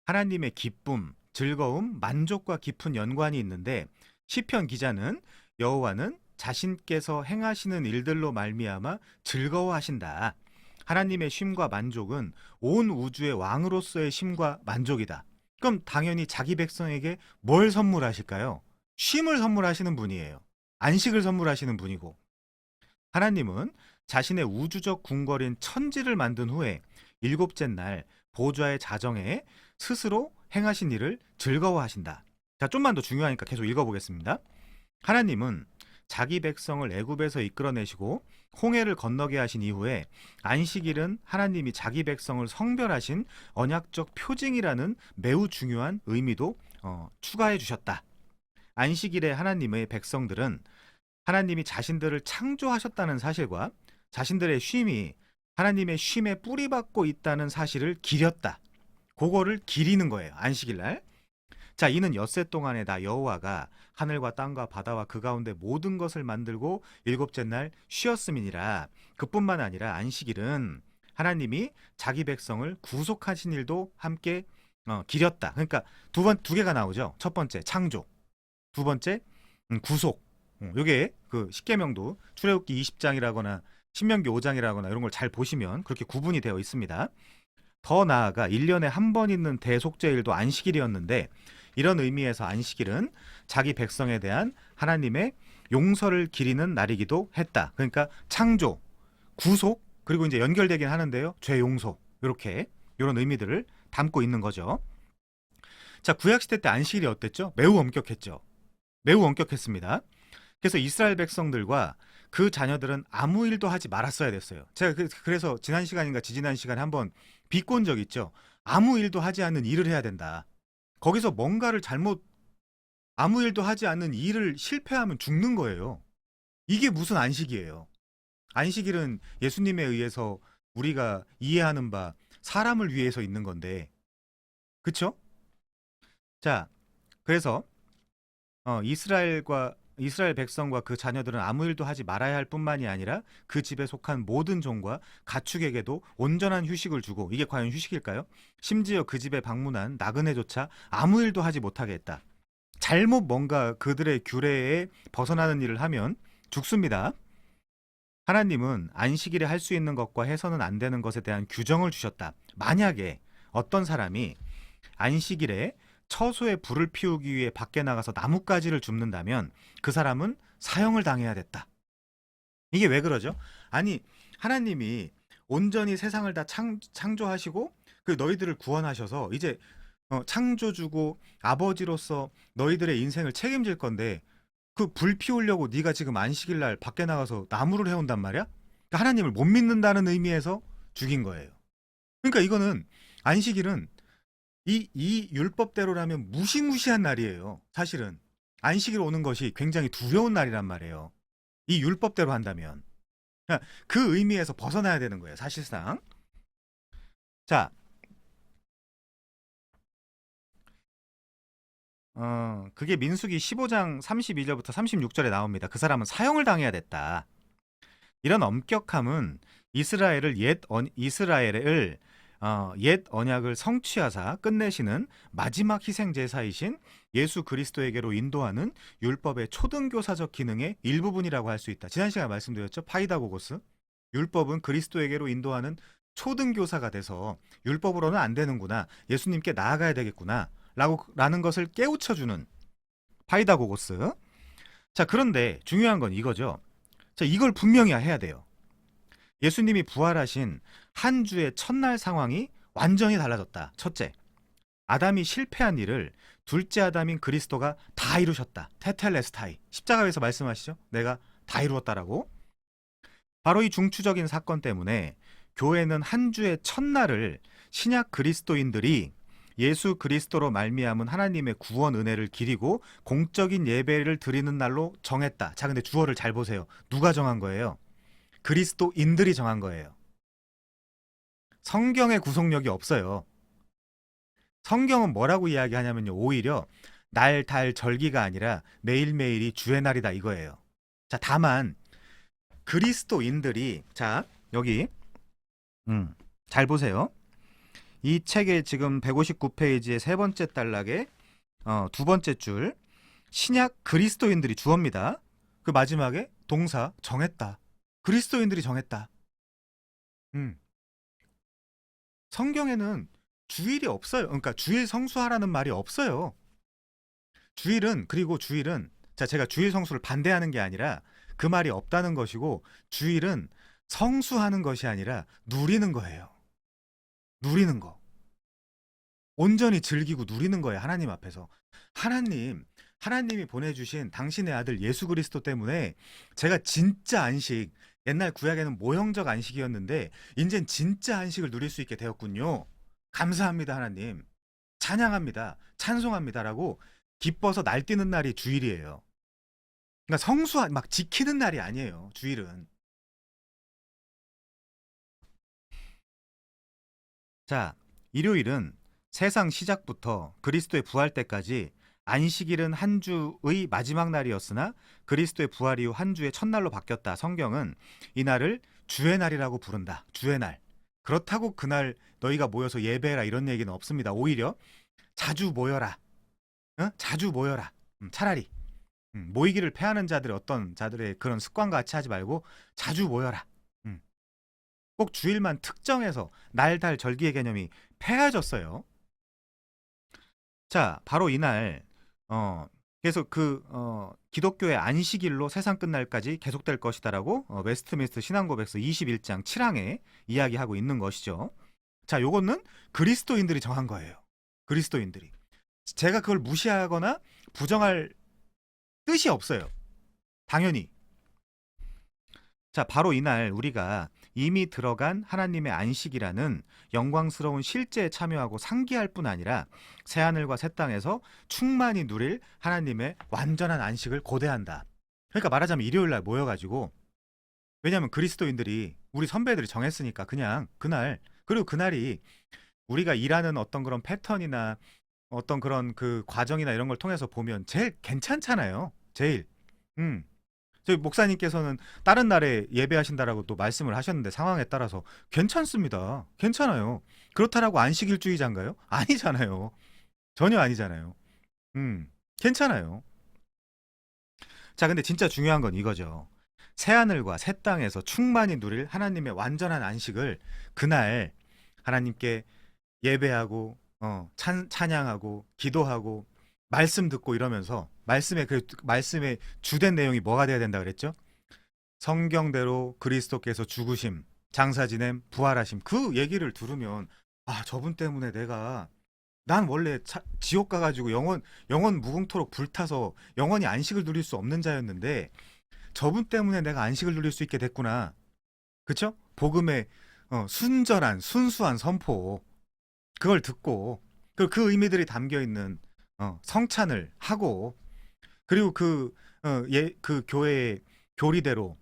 하나님의 기쁨, 즐거움, 만족과 깊은 연관이 있는데 시편 기자는 여호와는 자신께서 행하시는 일들로 말미암아 즐거워하신다. 하나님의 쉼과 만족은 온 우주의 왕으로서의 쉼과 만족이다. 그럼 당연히 자기 백성에게 뭘 선물하실까요? 쉼을 선물하시는 분이에요. 안식을 선물하시는 분이고. 하나님은 자신의 우주적 궁궐인 천지를 만든 후에 일곱째 날 보좌의 자정에 스스로 행하신 일을 즐거워하신다. 자, 좀만 더 중요하니까 계속 읽어보겠습니다. 하나님은 자기 백성을 애굽에서 이끌어내시고 홍해를 건너게 하신 이후에 안식일은 하나님이 자기 백성을 성별하신 언약적 표징이라는 매우 중요한 의미도 추가해 주셨다. 안식일에 하나님의 백성들은 하나님이 자신들을 창조하셨다는 사실과 자신들의 쉼이 하나님의 쉼에 뿌리박고 있다는 사실을 기렸다. 그거를 기리는 거예요. 안식일 날. 자, 이는 엿새 동안에 나 여호와가 하늘과 땅과 바다와 그 가운데 모든 것을 만들고 일곱째 날 쉬었음이니라. 그뿐만 아니라 안식일은 하나님이 자기 백성을 구속하신 일도 함께 기렸다. 그러니까 두 개가 나오죠. 첫 번째 창조, 두 번째 구속. 요게 그 십계명도 출애굽기 20장이라거나 신명기 5장이라거나 이런 걸 잘 보시면 그렇게 구분이 되어 있습니다. 더 나아가 1년에 한 번 있는 대속죄일도 안식일이었는데 이런 의미에서 안식일은 자기 백성에 대한 하나님의 용서를 기리는 날이기도 했다. 그러니까 창조, 구속, 그리고 이제 연결되긴 하는데요. 죄 용서. 이렇게 이런 의미들을 담고 있는 거죠. 자, 구약시대 때 안식일이 어땠죠? 매우 엄격했죠. 매우 엄격했습니다. 그래서 이스라엘 백성들과 그 자녀들은 아무 일도 하지 말았어야 됐어요. 제가 그래서 지난 시간인가 지지난 시간에 한번 비꼰 적 있죠. 아무 일도 하지 않는 일을 해야 된다. 거기서 뭔가를 아무 일도 하지 않는 일을 실패하면 죽는 거예요. 이게 무슨 안식이에요. 안식일은 예수님에 의해서 우리가 이해하는 바 사람을 위해서 있는 건데, 그쵸? 자, 그래서 이스라엘 백성과 그 자녀들은 아무 일도 하지 말아야 할 뿐만이 아니라 그 집에 속한 모든 종과 가축에게도 온전한 휴식을 주고, 이게 과연 휴식일까요? 심지어 그 집에 방문한 나그네조차 아무 일도 하지 못하게 했다. 잘못 뭔가 그들의 규례에 벗어나는 일을 하면 죽습니다. 하나님은 안식일에 할 수 있는 것과 해서는 안 되는 것에 대한 규정을 주셨다. 만약에 어떤 사람이 안식일에 처소에 불을 피우기 위해 밖에 나가서 나뭇가지를 줍는다면 그 사람은 사형을 당해야 됐다. 이게 왜 그러죠? 아니, 하나님이 온전히 세상을 다 창조하시고 그 너희들을 구원하셔서 이제 창조주고 아버지로서 너희들의 인생을 책임질 건데 그 불 피우려고 네가 지금 안식일 날 밖에 나가서 나무를 해온단 말이야? 그러니까 하나님을 못 믿는다는 의미에서 죽인 거예요. 그러니까 이거는 안식일은 이 율법대로라면 무시무시한 날이에요. 사실은 안식일 오는 것이 굉장히 두려운 날이란 말이에요. 이 율법대로 한다면 그러니까 그 의미에서 벗어나야 되는 거예요. 사실상. 자, 그게 민수기 15장 32절부터 36절에 나옵니다. 그 사람은 사형을 당해야 됐다. 이런 엄격함은 이스라엘을 옛 언약을 성취하사 끝내시는 마지막 희생 제사이신 예수 그리스도에게로 인도하는 율법의 초등교사적 기능의 일부분이라고 할 수 있다. 지난 시간에 말씀드렸죠. 파이다고고스. 율법은 그리스도에게로 인도하는 초등교사가 돼서 율법으로는 안 되는구나. 예수님께 나아가야 되겠구나. 라는 것을 깨우쳐주는 파이다고고스. 자, 그런데 중요한 건 이거죠. 자, 이걸 분명히 해야 돼요. 예수님이 부활하신 한 주의 첫날 상황이 완전히 달라졌다. 첫째, 아담이 실패한 일을 둘째 아담인 그리스도가 다 이루셨다. 테텔레스타이. 십자가에서 말씀하시죠. 내가 다 이루었다라고. 바로 이 중추적인 사건 때문에 교회는 한 주의 첫날을 신약 그리스도인들이 예수 그리스도로 말미암은 하나님의 구원 은혜를 기리고 공적인 예배를 드리는 날로 정했다. 자, 근데 주어를 잘 보세요. 누가 정한 거예요? 그리스도인들이 정한 거예요. 성경의 구속력이 없어요. 성경은 뭐라고 이야기하냐면요. 오히려 날, 달, 절기가 아니라 매일매일이 주의 날이다 이거예요. 자, 다만 그리스도인들이, 자, 여기 잘 보세요. 이 책의 지금 159페이지의 세 번째 단락에 두 번째 줄, 신약 그리스도인들이 주어입니다. 그 마지막에 동사 정했다. 그리스도인들이 정했다. 성경에는 주일이 없어요. 그러니까 주일 성수하라는 말이 없어요. 주일은, 자, 제가 주일 성수를 반대하는 게 아니라 그 말이 없다는 것이고, 주일은 성수하는 것이 아니라 누리는 거예요. 누리는 거. 온전히 즐기고 누리는 거예요. 하나님 앞에서. 하나님이 보내주신 당신의 아들 예수 그리스도 때문에 제가 진짜 안식, 옛날 구약에는 모형적 안식이었는데 이젠 진짜 안식을 누릴 수 있게 되었군요. 감사합니다. 하나님. 찬양합니다. 찬송합니다라고 기뻐서 날뛰는 날이 주일이에요. 그러니까 막 지키는 날이 아니에요. 주일은. 자, 일요일은 세상 시작부터 그리스도의 부활 때까지 안식일은 한 주의 마지막 날이었으나 그리스도의 부활 이후 한 주의 첫날로 바뀌었다. 성경은 이 날을 주의 날이라고 부른다. 주의 날. 그렇다고 그날 너희가 모여서 예배해라 이런 얘기는 없습니다. 오히려 자주 모여라. 자주 모여라. 차라리 모이기를 패하는 자들의 어떤 자들의 그런 습관과 같이 하지 말고 자주 모여라. 꼭 주일만 특정해서 날, 달, 절기의 개념이 폐해졌어요. 자, 바로 이날 계속 기독교의 안식일로 세상 끝날까지 계속될 것이다라고 웨스트민스터 신앙고백서 21장 7항에 이야기하고 있는 것이죠. 자, 요거는 그리스도인들이 정한 거예요. 그리스도인들이. 제가 그걸 무시하거나 부정할 뜻이 없어요. 당연히. 자, 바로 이날 우리가 이미 들어간 하나님의 안식이라는 영광스러운 실제에 참여하고 상기할 뿐 아니라 새하늘과 새 땅에서 충만히 누릴 하나님의 완전한 안식을 고대한다. 그러니까 말하자면 일요일 날 모여가지고, 왜냐하면 그리스도인들이, 우리 선배들이 정했으니까 그냥 그날, 그리고 그날이 우리가 일하는 어떤 그런 패턴이나 어떤 그런 그 과정이나 이런 걸 통해서 보면 제일 괜찮잖아요. 제일. 저희 목사님께서는 다른 날에 예배하신다라고 또 말씀을 하셨는데 상황에 따라서 괜찮습니다. 괜찮아요. 그렇다라고 안식일주의자인가요? 아니잖아요. 전혀 아니잖아요. 괜찮아요. 자, 근데 진짜 중요한 건 이거죠. 새하늘과 새 땅에서 충만히 누릴 하나님의 완전한 안식을 그날 하나님께 예배하고 찬양하고 기도하고 말씀 듣고 이러면서, 말씀의 주된 내용이 뭐가 돼야 된다 그랬죠? 성경대로 그리스도께서 죽으심, 장사 지냄, 부활하심. 그 얘기를 들으면, 아, 저분 때문에 난 원래 지옥 가가지고 영원 무궁토록 불타서 영원히 안식을 누릴 수 없는 자였는데 저분 때문에 내가 안식을 누릴 수 있게 됐구나. 그쵸? 복음의 순전한 순수한 선포, 그걸 듣고 그 의미들이 담겨 있는 성찬을 하고, 그리고 그 교회의 교리대로,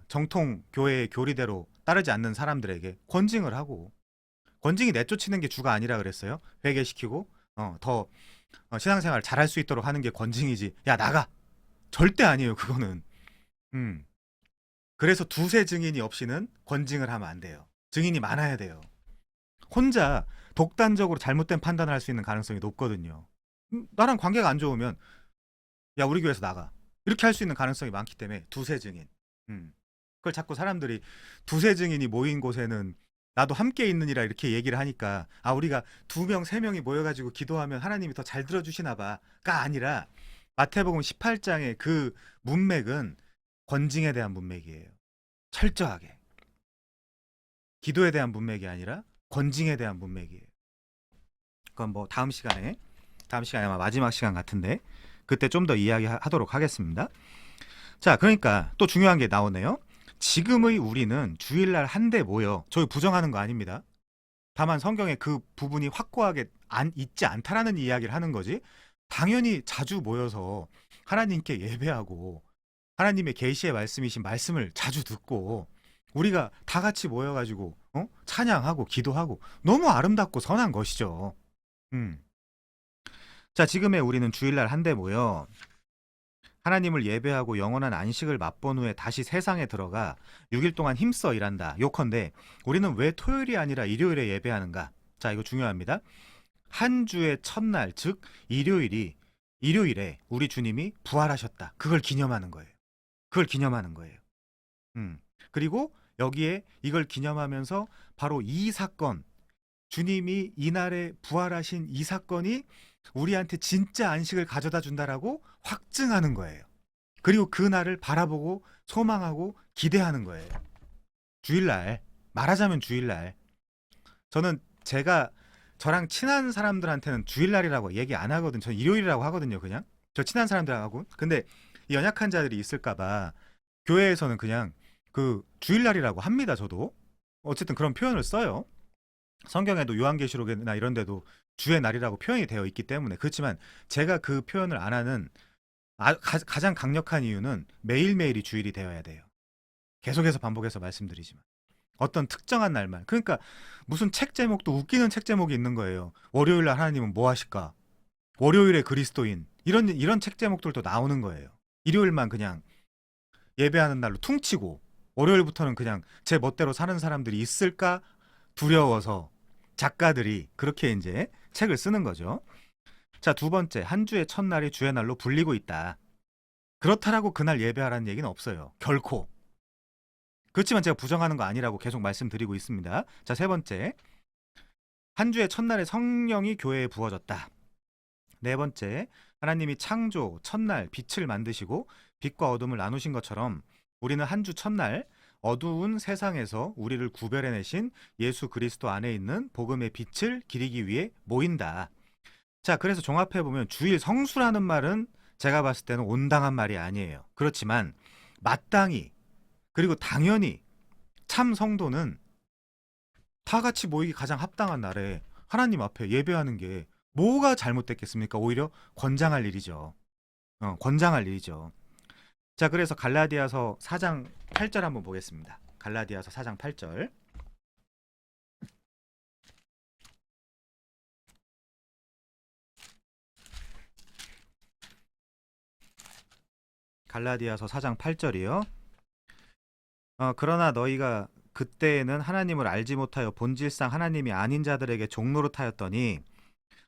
정통 교회의 교리대로 따르지 않는 사람들에게 권징을 하고, 권징이 내쫓는 게 주가 아니라 그랬어요. 회개시키고 더 신앙생활 잘할 수 있도록 하는 게 권징이지. 야, 나가. 절대 아니에요, 그거는. 음. 그래서 두세 증인이 없이는 권징을 하면 안 돼요. 증인이 많아야 돼요. 혼자 독단적으로 잘못된 판단을 할 수 있는 가능성이 높거든요. 나랑 관계가 안 좋으면 야, 우리 교회에서 나가. 이렇게 할 수 있는 가능성이 많기 때문에 두세 증인. 그걸 자꾸 사람들이 두세 증인이 모인 곳에는 나도 함께 있느니라 이렇게 얘기를 하니까 우리가 2명, 3명이 모여가지고 기도하면 하나님이 더 잘 들어주시나 봐가 아니라 마태복음 18장의 그 문맥은 권징에 대한 문맥이에요. 철저하게. 기도에 대한 문맥이 아니라 권징에 대한 문맥이에요. 그건 뭐 다음 시간에 아마 마지막 시간 같은데 그때 좀 더 이야기하도록 하겠습니다. 자, 그러니까 또 중요한 게 나오네요. 지금의 우리는 주일날 한데 모여. 저희 부정하는 거 아닙니다. 다만 성경에 그 부분이 확고하게 있지 않다라는 이야기를 하는 거지. 당연히 자주 모여서 하나님께 예배하고 하나님의 계시의 말씀이신 말씀을 자주 듣고 우리가 다 같이 모여가지고 찬양하고 기도하고 너무 아름답고 선한 것이죠. 자, 지금의 우리는 주일날 한데 모여 하나님을 예배하고 영원한 안식을 맛본 후에 다시 세상에 들어가 6일 동안 힘써 일한다. 요컨대 우리는 왜 토요일이 아니라 일요일에 예배하는가? 자, 이거 중요합니다. 한 주의 첫날, 즉 일요일에 우리 주님이 부활하셨다. 그걸 기념하는 거예요. 그리고 여기에 이걸 기념하면서 바로 이 사건, 주님이 이날에 부활하신 이 사건이 우리한테 진짜 안식을 가져다 준다라고 확증하는 거예요. 그리고 그 날을 바라보고 소망하고 기대하는 거예요. 주일날, 말하자면 주일날. 저는 저랑 친한 사람들한테는 주일날이라고 얘기 안 하거든요. 저는 일요일이라고 하거든요, 그냥. 저 친한 사람들하고. 근데 이 연약한 자들이 있을까봐 교회에서는 그냥 그 주일날이라고 합니다, 저도. 어쨌든 그런 표현을 써요. 성경에도 요한계시록이나 이런 데도 주의 날이라고 표현이 되어 있기 때문에. 그렇지만 제가 그 표현을 안 하는 가장 강력한 이유는 매일매일이 주일이 되어야 돼요. 계속해서 반복해서 말씀드리지만 어떤 특정한 날만. 그러니까 무슨 책 제목도 웃기는 책 제목이 있는 거예요. 월요일날 하나님은 뭐 하실까? 월요일에 그리스도인. 이런 책 제목들도 나오는 거예요. 일요일만 그냥 예배하는 날로 퉁치고 월요일부터는 그냥 제 멋대로 사는 사람들이 있을까 두려워서 작가들이 그렇게 이제 책을 쓰는 거죠. 자, 두 번째, 한 주의 첫날이 주의 날로 불리고 있다. 그렇다라고 그날 예배하라는 얘기는 없어요. 결코. 그렇지만 제가 부정하는 거 아니라고 계속 말씀드리고 있습니다. 자, 세 번째, 한 주의 첫날에 성령이 교회에 부어졌다. 네 번째, 하나님이 창조, 첫날 빛을 만드시고 빛과 어둠을 나누신 것처럼 우리는 한 주 첫날 어두운 세상에서 우리를 구별해내신 예수 그리스도 안에 있는 복음의 빛을 기리기 위해 모인다. 자, 그래서 종합해보면 주일 성수라는 말은 제가 봤을 때는 온당한 말이 아니에요. 그렇지만 마땅히 그리고 당연히 참 성도는 다 같이 모이기 가장 합당한 날에 하나님 앞에 예배하는 게 뭐가 잘못됐겠습니까? 오히려 권장할 일이죠. 권장할 일이죠. 자, 그래서 갈라디아서 4장 8절 한번 보겠습니다. 갈라디아서 4장 8절. 갈라디아서 4장 8절이요. 그러나 너희가 그때에는 하나님을 알지 못하여 본질상 하나님이 아닌 자들에게 종노릇하였더니.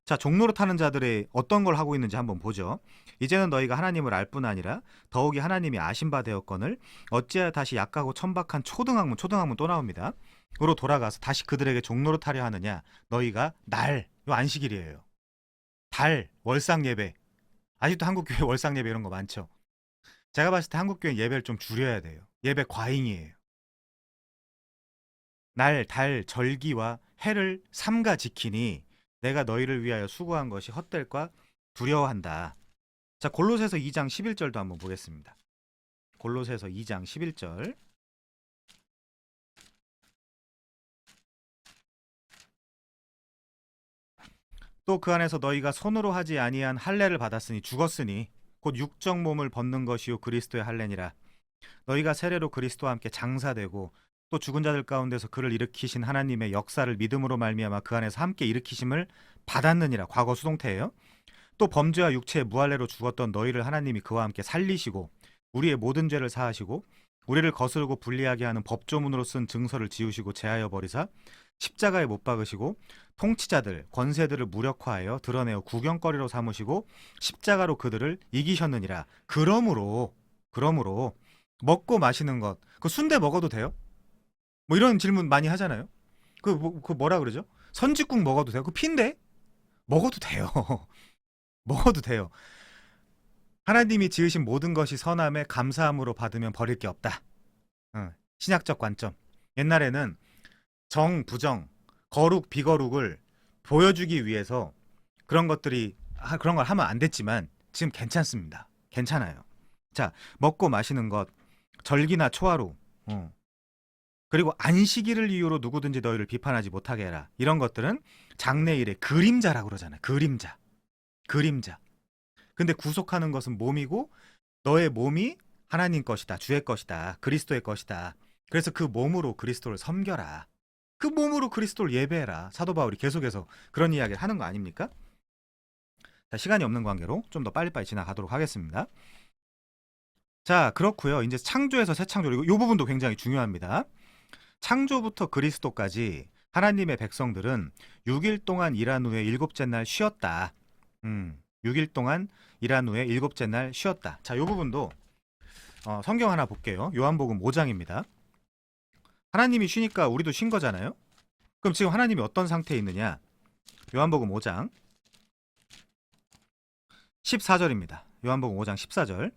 자, 종노릇하는 자들이 어떤 걸 하고 있는지 한번 보죠. 이제는 너희가 하나님을 알 뿐 아니라 더욱이 하나님이 아신 바 되었거늘 어찌하여 다시 약하고 천박한 초등학문 또 나옵니다. 으로 돌아가서 다시 그들에게 종노릇하려 하느냐. 너희가 요 안식일이에요. 월상 예배. 아직도 한국 교회 월상 예배 이런 거 많죠. 제가 봤을 때 한국 교회 예배를 좀 줄여야 돼요. 예배 과잉이에요. 날, 달, 절기와 해를 삼가 지키니 내가 너희를 위하여 수고한 것이 헛될까 두려워한다. 자, 골로새서 2장 11절도 한번 보겠습니다. 골로새서 2장 11절. 또 그 안에서 너희가 손으로 하지 아니한 할례를 받았으니 죽었으니 곧 육적 몸을 벗는 것이요 그리스도의 할례니라. 너희가 세례로 그리스도와 함께 장사되고 또 죽은 자들 가운데서 그를 일으키신 하나님의 역사를 믿음으로 말미암아 그 안에서 함께 일으키심을 받았느니라. 과거 수동태예요. 또 범죄와 육체의 무할례로 죽었던 너희를 하나님이 그와 함께 살리시고 우리의 모든 죄를 사하시고 우리를 거스르고 불리하게 하는 법조문으로 쓴 증서를 지우시고 제하여 버리사 십자가에 못 박으시고 통치자들 권세들을 무력화하여 드러내어 구경거리로 삼으시고 십자가로 그들을 이기셨느니라. 그러므로 먹고 마시는 것, 그 순대 먹어도 돼요? 뭐 이런 질문 많이 하잖아요. 그 뭐라 그러죠? 선짓국 먹어도 돼요? 그 피인데? 먹어도 돼요. 먹어도 돼요. 하나님이 지으신 모든 것이 선함에 감사함으로 받으면 버릴 게 없다. 신약적 관점. 옛날에는 정, 부정, 거룩, 비거룩을 보여주기 위해서 그런 걸 하면 안 됐지만 지금 괜찮습니다. 괜찮아요. 자, 먹고 마시는 것, 절기나 초하루, 그리고 안식일을 이유로 누구든지 너희를 비판하지 못하게 해라. 이런 것들은 장래일의 그림자라고 그러잖아요. 그림자. 근데 구속하는 것은 몸이고 너의 몸이 하나님 것이다. 주의 것이다. 그리스도의 것이다. 그래서 그 몸으로 그리스도를 섬겨라. 그 몸으로 그리스도를 예배해라. 사도 바울이 계속해서 그런 이야기를 하는 거 아닙니까? 자, 시간이 없는 관계로 좀 더 빨리빨리 지나가도록 하겠습니다. 자, 그렇고요. 이제 창조에서 새 창조, 이 부분도 굉장히 중요합니다. 창조부터 그리스도까지 하나님의 백성들은 6일 동안 일한 후에 일곱째 날 쉬었다. 6일 동안 일한 후에 일곱째 날 쉬었다. 자, 이 부분도 성경 하나 볼게요. 요한복음 5장입니다. 하나님이 쉬니까 우리도 쉰 거잖아요. 그럼 지금 하나님이 어떤 상태에 있느냐? 요한복음 5장 14절입니다. 요한복음 5장 14절.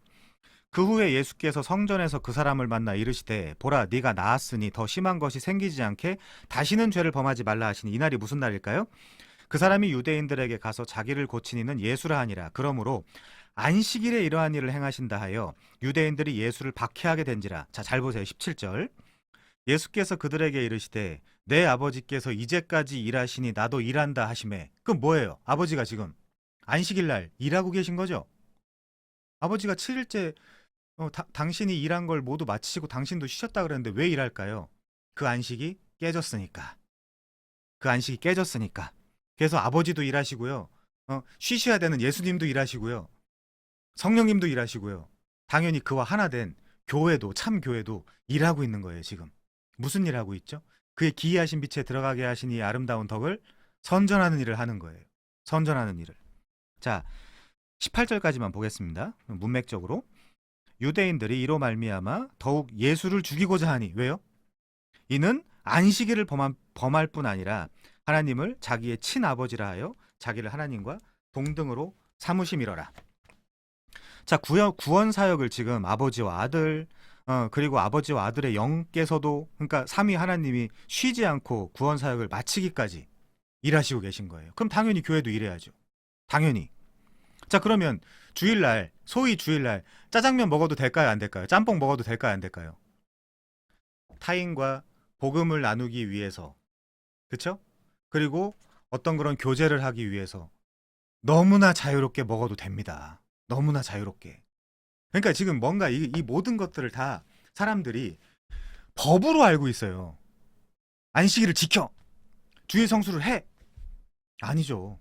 그 후에 예수께서 성전에서 그 사람을 만나 이르시되 보라 네가 나았으니 더 심한 것이 생기지 않게 다시는 죄를 범하지 말라 하시니 이날이 무슨 날일까요? 그 사람이 유대인들에게 가서 자기를 고친 이는 예수라 하니라. 그러므로 안식일에 이러한 일을 행하신다 하여 유대인들이 예수를 박해하게 된지라. 자, 잘 보세요. 17절. 예수께서 그들에게 이르시되 내 아버지께서 이제까지 일하시니 나도 일한다 하시매. 그럼 뭐예요? 아버지가 지금 안식일 날 일하고 계신 거죠? 아버지가 7일째 당신이 일한 걸 모두 마치시고 당신도 쉬셨다 그랬는데 왜 일할까요? 그 안식이 깨졌으니까. 그래서 아버지도 일하시고요. 쉬셔야 되는 예수님도 일하시고요. 성령님도 일하시고요. 당연히 그와 하나 된 교회도, 참 교회도 일하고 있는 거예요, 지금. 무슨 일 하고 있죠? 그의 기이하신 빛에 들어가게 하신 이 아름다운 덕을 선전하는 일을 하는 거예요. 선전하는 일을. 자, 18절까지만 보겠습니다. 문맥적으로. 유대인들이 이로 말미암아 더욱 예수를 죽이고자 하니. 왜요? 이는 안식일을 범할 뿐 아니라 하나님을 자기의 친아버지라 하여 자기를 하나님과 동등으로 삼으심이러라. 자, 구원 사역을 지금 아버지와 아들, 그리고 아버지와 아들의 영께서도, 그러니까 삼위 하나님이 쉬지 않고 구원 사역을 마치기까지 일하시고 계신 거예요. 그럼 당연히 교회도 일해야죠. 당연히. 자, 그러면 주일날, 소위 주일날 짜장면 먹어도 될까요? 안 될까요? 짬뽕 먹어도 될까요? 안 될까요? 타인과 복음을 나누기 위해서, 그쵸? 그리고 어떤 그런 교제를 하기 위해서 너무나 자유롭게 먹어도 됩니다. 너무나 자유롭게. 그러니까 지금 뭔가 이 모든 것들을 다 사람들이 법으로 알고 있어요. 안식일을 지켜! 주일 성수를 해! 아니죠.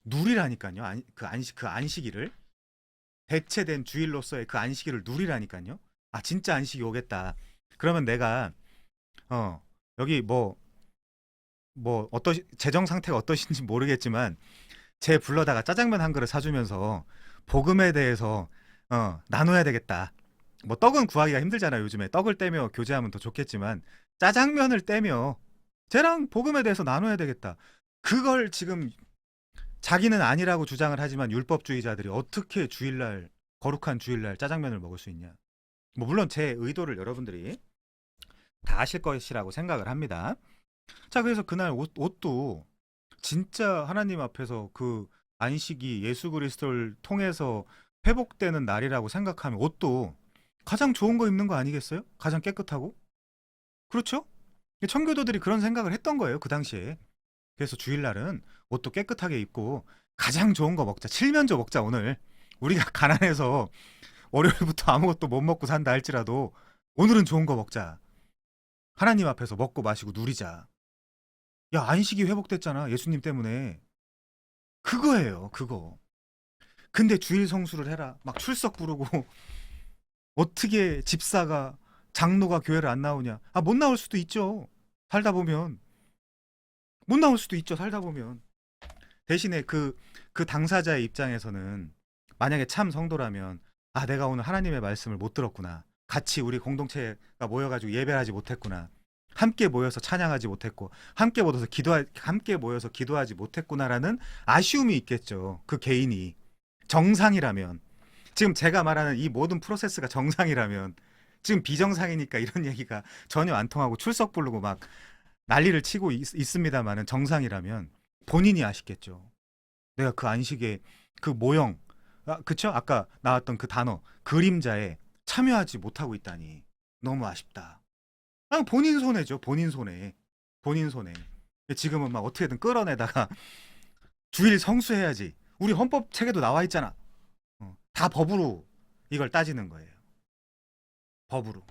누리라니까요. 그 안식일을. 대체된 주일로서의 그 안식일을 누리라니까요. 아, 진짜 안식이 오겠다. 그러면 내가 여기 재정 상태가 어떠신지 모르겠지만 쟤 불러다가 짜장면 한 그릇 사주면서 복음에 대해서 나눠야 되겠다. 뭐 떡은 구하기가 힘들잖아요. 요즘에 떡을 떼며 교제하면 더 좋겠지만 짜장면을 떼며 쟤랑 복음에 대해서 나눠야 되겠다. 그걸 지금 자기는 아니라고 주장을 하지만 율법주의자들이 어떻게 주일날, 거룩한 주일날 짜장면을 먹을 수 있냐. 뭐 물론 제 의도를 여러분들이 다 아실 것이라고 생각을 합니다. 자, 그래서 그날 옷도 진짜 하나님 앞에서 그 안식이 예수 그리스도를 통해서 회복되는 날이라고 생각하면 옷도 가장 좋은 거 입는 거 아니겠어요? 가장 깨끗하고. 그렇죠? 청교도들이 그런 생각을 했던 거예요, 그 당시에. 그래서 주일날은 옷도 깨끗하게 입고 가장 좋은 거 먹자. 칠면조 먹자, 오늘. 우리가 가난해서 월요일부터 아무것도 못 먹고 산다 할지라도 오늘은 좋은 거 먹자. 하나님 앞에서 먹고 마시고 누리자. 야, 안식이 회복됐잖아. 예수님 때문에. 그거예요, 그거. 근데 주일 성수를 해라. 막 출석 부르고 어떻게 집사가 장로가 교회를 안 나오냐? 아, 못 나올 수도 있죠. 살다 보면 못 나올 수도 있죠. 살다 보면 대신에 그 당사자의 입장에서는 만약에 참 성도라면 아, 내가 오늘 하나님의 말씀을 못 들었구나. 같이 우리 공동체가 모여가지고 예배를 하지 못했구나. 함께 모여서 찬양하지 못했고 함께 모여서 기도하지 못했구나라는 아쉬움이 있겠죠. 그 개인이 정상이라면 지금 제가 말하는 이 모든 프로세스가 정상이라면 지금 비정상이니까 이런 얘기가 전혀 안 통하고 출석 부르고 막 난리를 치고 있습니다만은 정상이라면 본인이 아쉽겠죠. 내가 그 안식에 그 모형, 아, 그쵸? 아까 나왔던 그 단어, 그림자에 참여하지 못하고 있다니 너무 아쉽다. 아, 본인 손해죠. 본인 손해. 본인 손해. 지금은 막 어떻게든 끌어내다가 주일 성수해야지. 우리 헌법 체계도 나와 있잖아. 다 법으로 이걸 따지는 거예요. 법으로.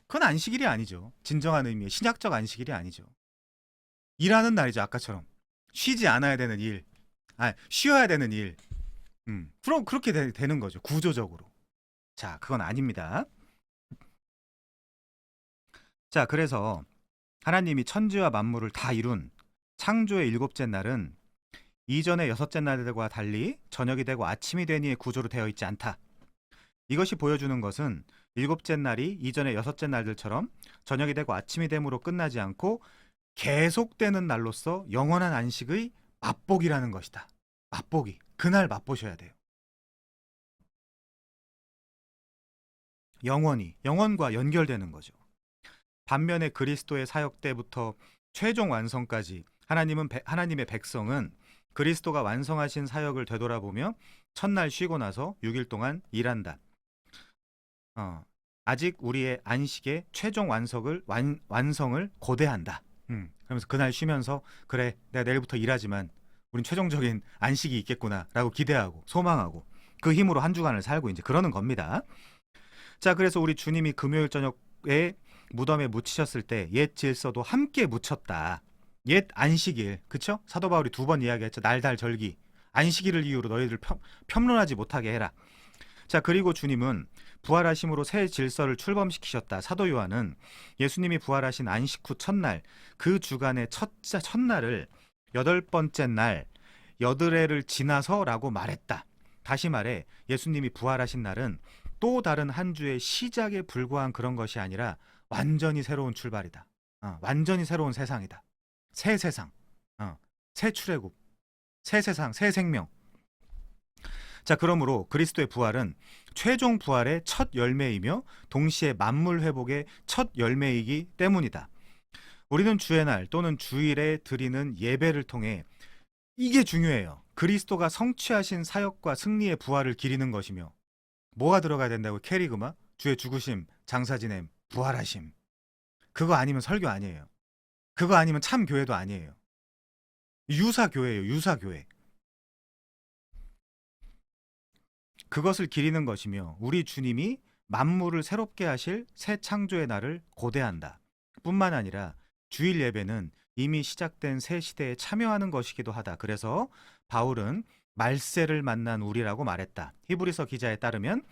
그건 안식일이 아니죠. 진정한 의미의 신약적 안식일이 아니죠. 일하는 날이죠. 아까처럼. 쉬지 않아야 되는 일. 아, 쉬어야 되는 일. 그럼 그렇게 되는 거죠. 구조적으로. 자, 그건 아닙니다. 자, 그래서 하나님이 천지와 만물을 다 이룬 창조의 일곱째 날은 이전의 여섯째 날들과 달리 저녁이 되고 아침이 되니의 구조로 되어 있지 않다. 이것이 보여주는 것은 일곱째 날이 이전의 여섯째 날들처럼 저녁이 되고 아침이 됨으로 끝나지 않고 계속되는 날로서 영원한 안식의 맛보기라는 것이다. 맛보기. 그날 맛보셔야 돼요. 영원과 연결되는 거죠. 반면에 그리스도의 사역 때부터 최종 완성까지 하나님의 백성은 그리스도가 완성하신 사역을 되돌아보며 첫날 쉬고 나서 6일 동안 일한다. 아직 우리의 안식의 최종 완성을 고대한다. 그러면서 그날 쉬면서 그래, 내가 내일부터 일하지만 우린 최종적인 안식이 있겠구나라고 기대하고 소망하고 그 힘으로 한 주간을 살고 이제 그러는 겁니다. 자, 그래서 우리 주님이 금요일 저녁에 무덤에 묻히셨을 때 옛 질서도 함께 묻혔다. 옛 안식일, 그쵸? 사도 바울이 2번 이야기했죠. 날달 절기, 안식일을 이유로 너희들 평론하지 못하게 해라. 자, 그리고 주님은 부활하심으로 새 질서를 출범시키셨다. 사도 요한은 예수님이 부활하신 안식 후 첫날, 그 주간의 첫날을 8번째 날, 여드레를 지나서라고 말했다. 다시 말해 예수님이 부활하신 날은 또 다른 한 주의 시작에 불과한 그런 것이 아니라 완전히 새로운 출발이다. 완전히 새로운 세상이다. 새 세상, 새 출애굽, 새 세상, 새 생명. 자, 그러므로 그리스도의 부활은 최종 부활의 첫 열매이며 동시에 만물 회복의 첫 열매이기 때문이다. 우리는 주의 날 또는 주일에 드리는 예배를 통해 이게 중요해요. 그리스도가 성취하신 사역과 승리의 부활을 기리는 것이며 뭐가 들어가야 된다고? 캐리그마, 주의 죽으심, 장사 지냄, 부활하심. 그거 아니면 설교 아니에요. 그거 아니면 참 교회도 아니에요. 유사교회예요. 유사교회. 그것을 기리는 것이며 우리 주님이 만물을 새롭게 하실 새 창조의 날을 고대한다. 뿐만 아니라 주일 예배는 이미 시작된 새 시대에 참여하는 것이기도 하다. 그래서 바울은 말세를 만난 우리라고 말했다. 히브리서 기자에 따르면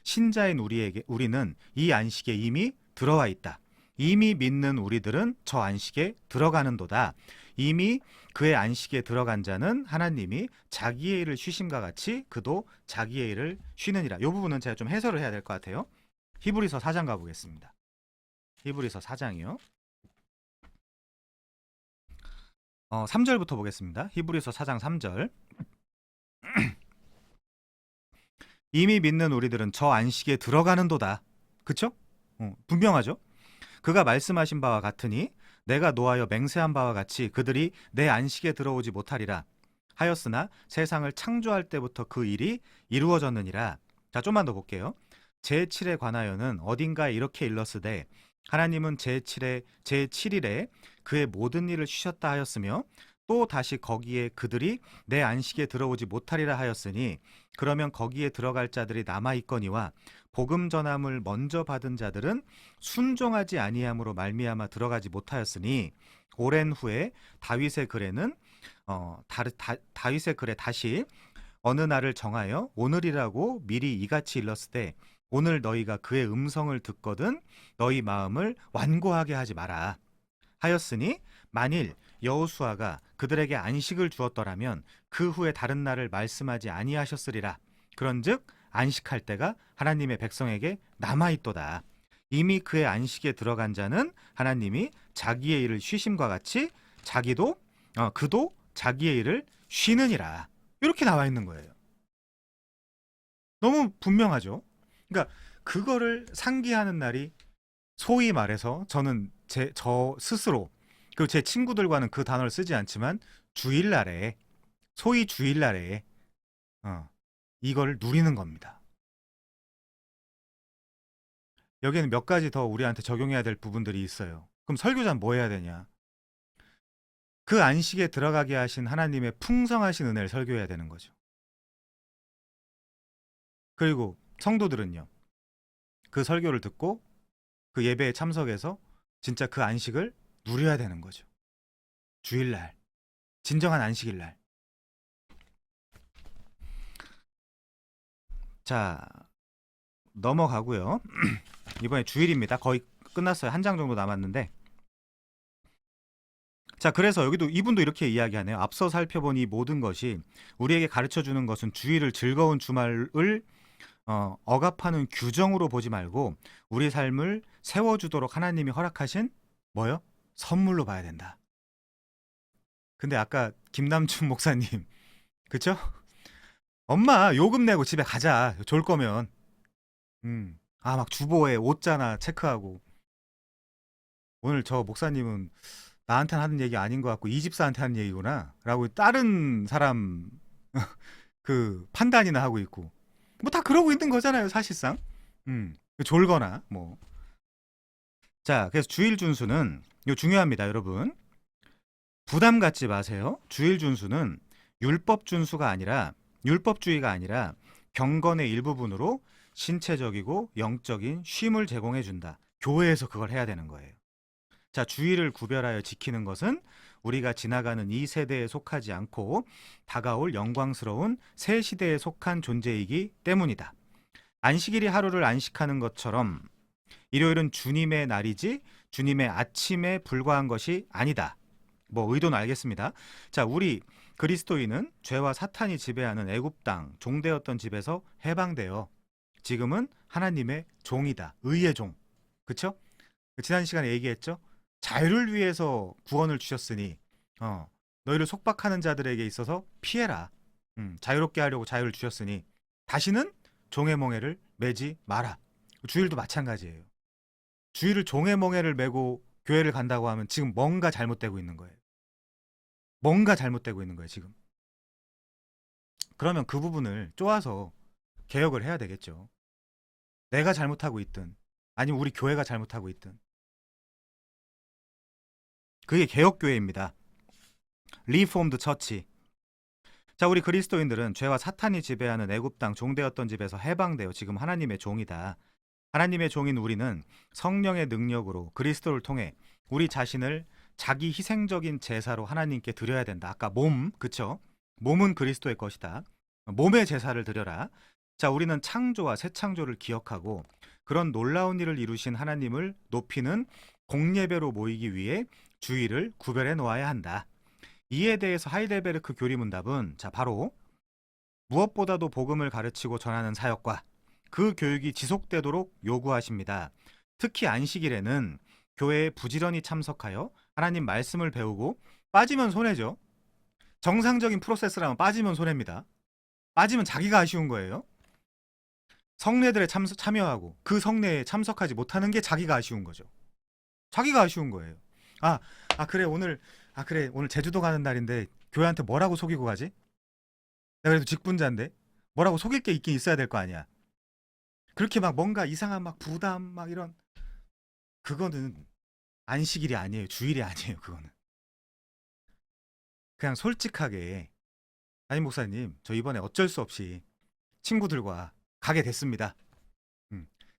신자인 우리는 이 안식에 이미 들어와 있다. 이미 믿는 우리들은 저 안식에 들어가는도다. 이미 그의 안식에 들어간 자는 하나님이 자기의 일을 쉬심과 같이 그도 자기의 일을 쉬느니라. 이 부분은 제가 좀 해설을 해야 될 것 같아요. 히브리서 4장 가보겠습니다. 히브리서 4장이요. 3절부터 보겠습니다. 히브리서 4장 3절. 이미 믿는 우리들은 저 안식에 들어가는도다. 그쵸? 분명하죠? 그가 말씀하신 바와 같으니 내가 노하여 맹세한 바와 같이 그들이 내 안식에 들어오지 못하리라 하였으나 세상을 창조할 때부터 그 일이 이루어졌느니라. 자, 좀만 더 볼게요. 제7에 관하여는 어딘가에 이렇게 일렀으되 하나님은 제7일에 그의 모든 일을 쉬셨다 하였으며 또 다시 거기에 그들이 내 안식에 들어오지 못하리라 하였으니 그러면 거기에 들어갈 자들이 남아있거니와 복음 전함을 먼저 받은 자들은 순종하지 아니함으로 말미암아 들어가지 못하였으니 오랜 후에 다윗의 글에는 다윗의 글에 다시 어느 날을 정하여 오늘이라고 미리 이같이 일렀을 때 오늘 너희가 그의 음성을 듣거든 너희 마음을 완고하게 하지 마라 하였으니 만일 여호수아가 그들에게 안식을 주었더라면 그 후에 다른 날을 말씀하지 아니하셨으리라. 그런즉 안식할 때가 하나님의 백성에게 남아있도다. 이미 그의 안식에 들어간 자는 하나님이 자기의 일을 쉬심과 같이 그도 자기의 일을 쉬느니라. 이렇게 나와 있는 거예요. 너무 분명하죠. 그러니까 그거를 상기하는 날이 소위 말해서 저는 저 스스로 그리고 제 친구들과는 그 단어를 쓰지 않지만 주일날에 소위 주일날에 이걸 누리는 겁니다. 여기에는 몇 가지 더 우리한테 적용해야 될 부분들이 있어요. 그럼 설교자는 뭐 해야 되냐? 그 안식에 들어가게 하신 하나님의 풍성하신 은혜를 설교해야 되는 거죠. 그리고 성도들은요. 그 설교를 듣고 그 예배에 참석해서 진짜 그 안식을 누려야 되는 거죠. 주일날, 진정한 안식일날. 자, 넘어가고요. 이번에 주일입니다. 거의 끝났어요. 한 장 정도 남았는데. 자, 그래서 여기도 이분도 이렇게 이야기하네요. 앞서 살펴본 이 모든 것이 우리에게 가르쳐주는 것은 주일을 즐거운 주말을 억압하는 규정으로 보지 말고 우리 삶을 세워주도록 하나님이 허락하신 뭐요? 선물로 봐야 된다. 근데 아까 김남춘 목사님 그쵸? 엄마 요금 내고 집에 가자. 졸 거면. 막 주보에 옷자나 체크하고. 오늘 저 목사님은 나한테 하는 얘기 아닌 것 같고 이 집사한테 하는 얘기구나 라고 다른 사람 그 판단이나 하고 있고 뭐 다 그러고 있는 거잖아요 사실상. 졸거나 뭐. 자, 그래서 주일 준수는 이거 중요합니다 여러분. 부담 갖지 마세요. 주일 준수는 율법주의가 아니라 경건의 일부분으로 신체적이고 영적인 쉼을 제공해 준다. 교회에서 그걸 해야 되는 거예요. 자, 주일을 구별하여 지키는 것은 우리가 지나가는 이 세대에 속하지 않고 다가올 영광스러운 새 시대에 속한 존재이기 때문이다. 안식일이 하루를 안식하는 것처럼 일요일은 주님의 날이지 주님의 아침에 불과한 것이 아니다. 뭐 의도는 알겠습니다. 자, 우리 그리스도인은 죄와 사탄이 지배하는 애굽 땅 종되었던 집에서 해방되어 지금은 하나님의 종이다. 의의 종. 그쵸? 지난 시간에 얘기했죠? 자유를 위해서 구원을 주셨으니 너희를 속박하는 자들에게 있어서 피해라. 자유롭게 하려고 자유를 주셨으니 다시는 종의 멍에를 매지 마라. 주일도 마찬가지예요. 주일을 종의 멍에를 메고 교회를 간다고 하면 지금 뭔가 잘못되고 있는 거예요. 뭔가 잘못되고 있는 거예요 지금. 그러면 그 부분을 쪼아서 개혁을 해야 되겠죠. 내가 잘못하고 있든 아니면 우리 교회가 잘못하고 있든. 그게 개혁교회입니다. 리폼드 처치. 자, 우리 그리스도인들은 죄와 사탄이 지배하는 애굽 땅 종되었던 집에서 해방되어 지금 하나님의 종이다. 하나님의 종인 우리는 성령의 능력으로 그리스도를 통해 우리 자신을 자기 희생적인 제사로 하나님께 드려야 된다. 아까 몸, 그쵸? 몸은 그리스도의 것이다. 몸의 제사를 드려라. 자, 우리는 창조와 새 창조를 기억하고 그런 놀라운 일을 이루신 하나님을 높이는 공예배로 모이기 위해 주일을 구별해 놓아야 한다. 이에 대해서 하이델베르크 교리문답은 자, 바로 무엇보다도 복음을 가르치고 전하는 사역과 그 교육이 지속되도록 요구하십니다. 특히 안식일에는 교회에 부지런히 참석하여 하나님 말씀을 배우고 빠지면 손해죠. 정상적인 프로세스라면 빠지면 손해입니다. 빠지면 자기가 아쉬운 거예요. 성례들에 참여하고 그 성례에 참석하지 못하는 게 자기가 아쉬운 거죠. 자기가 아쉬운 거예요. 그래 오늘 제주도 가는 날인데 교회한테 뭐라고 속이고 가지? 내가 그래도 직분자인데 뭐라고 속일 게 있긴 있어야 될 거 아니야. 그렇게 막 뭔가 이상한 막 부담 막 이런 그거는 안식일이 아니에요. 주일이 아니에요. 그거는 그냥 솔직하게 아니 목사님 저 이번에 어쩔 수 없이 친구들과 가게 됐습니다.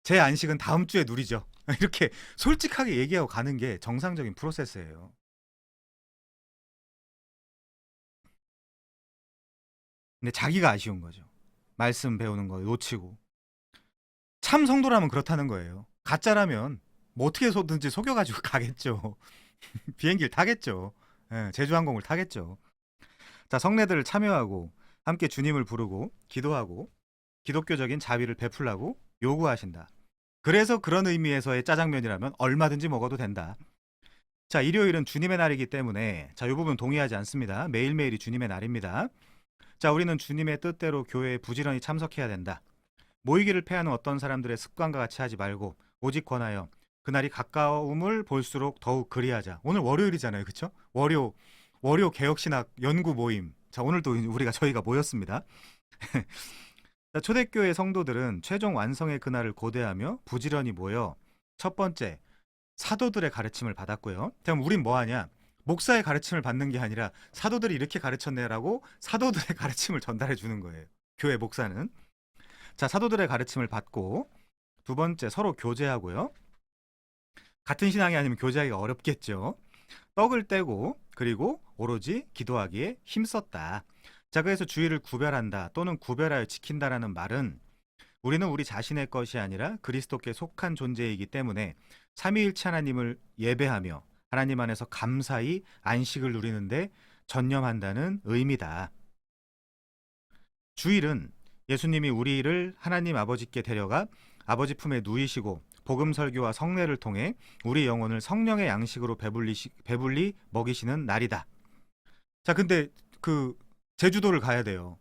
제 안식은 다음 주에 누리죠. 이렇게 솔직하게 얘기하고 가는 게 정상적인 프로세스예요. 근데 자기가 아쉬운 거죠. 말씀 배우는 거 놓치고. 참 성도라면 그렇다는 거예요. 가짜라면 뭐 어떻게 해서든지 속여가지고 가겠죠. 비행기를 타겠죠. 예, 제주항공을 타겠죠. 자, 성례들을 참여하고 함께 주님을 부르고 기도하고 기독교적인 자비를 베풀라고 요구하신다. 그래서 그런 의미에서의 짜장면이라면 얼마든지 먹어도 된다. 자, 일요일은 주님의 날이기 때문에 자, 이 부분 동의하지 않습니다. 매일매일이 주님의 날입니다. 자, 우리는 주님의 뜻대로 교회에 부지런히 참석해야 된다. 모이기를 패하는 어떤 사람들의 습관과 같이 하지 말고 오직 권하여 그날이 가까움을 볼수록 더욱 그리하자. 오늘 월요일이잖아요. 그렇죠? 월요 개혁신학 연구 모임. 자, 오늘도 저희가 모였습니다. 자, 초대교회 성도들은 최종 완성의 그날을 고대하며 부지런히 모여 첫 번째 사도들의 가르침을 받았고요. 그럼 우린 뭐 하냐? 목사의 가르침을 받는 게 아니라 사도들이 이렇게 가르쳤네라고 사도들의 가르침을 전달해 주는 거예요. 교회 목사는. 자, 사도들의 가르침을 받고 두 번째 서로 교제하고요. 같은 신앙이 아니면 교제하기가 어렵겠죠. 떡을 떼고 그리고 오로지 기도하기에 힘썼다. 자, 그래서 주의를 구별한다 또는 구별하여 지킨다라는 말은 우리는 우리 자신의 것이 아니라 그리스도께 속한 존재이기 때문에 삼위일체 하나님을 예배하며 하나님 안에서 감사히 안식을 누리는데 전념한다는 의미다. 주일은 예수님이 우리를 하나님 아버지께 데려가 아버지 품에 누이시고 복음 설교와 성례를 통해 우리 영혼을 성령의 양식으로 배불리 먹이시는 날이다. 자, 근데 그 제주도를 가야 돼요.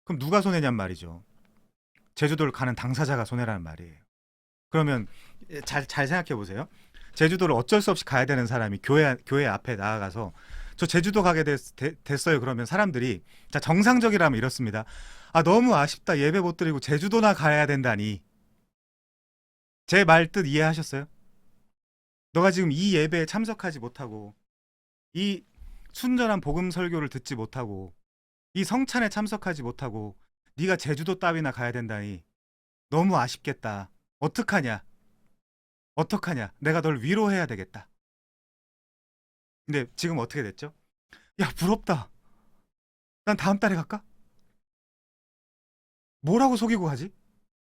그럼 누가 손해냔 말이죠. 제주도를 가는 당사자가 손해라는 말이에요. 그러면 잘 생각해 보세요. 제주도를 어쩔 수 없이 가야 되는 사람이 교회 앞에 나아가서 저 제주도 가게 됐어요. 그러면 사람들이 자, 정상적이라면 이렇습니다. 아, 너무 아쉽다. 예배 못 드리고 제주도나 가야 된다니. 제 말 뜻 이해하셨어요? 너가 지금 이 예배에 참석하지 못하고 이 순전한 복음 설교를 듣지 못하고 이 성찬에 참석하지 못하고 네가 제주도 따위나 가야 된다니 너무 아쉽겠다. 어떡하냐? 내가 널 위로해야 되겠다. 근데 지금 어떻게 됐죠? 야, 부럽다. 난 다음 달에 갈까? 뭐라고 속이고 가지?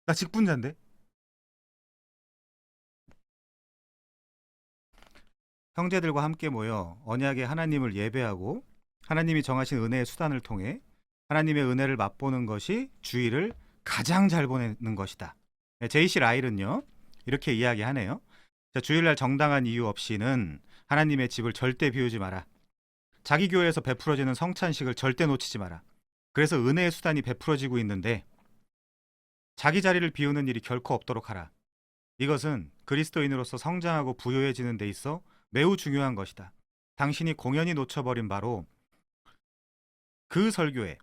나 직분자인데. 형제들과 함께 모여 언약의 하나님을 예배하고 하나님이 정하신 은혜의 수단을 통해 하나님의 은혜를 맛보는 것이 주일을 가장 잘 보내는 것이다. 제이시 라일은요, 이렇게 이야기하네요. 자, 주일날 정당한 이유 없이는 하나님의 집을 절대 비우지 마라. 자기 교회에서 베풀어지는 성찬식을 절대 놓치지 마라. 그래서 은혜의 수단이 베풀어지고 있는데 자기 자리를 비우는 일이 결코 없도록 하라. 이것은 그리스도인으로서 성장하고 부유해지는 데 있어 매우 중요한 것이다. 당신이 공연히 놓쳐버린 바로 그 설교에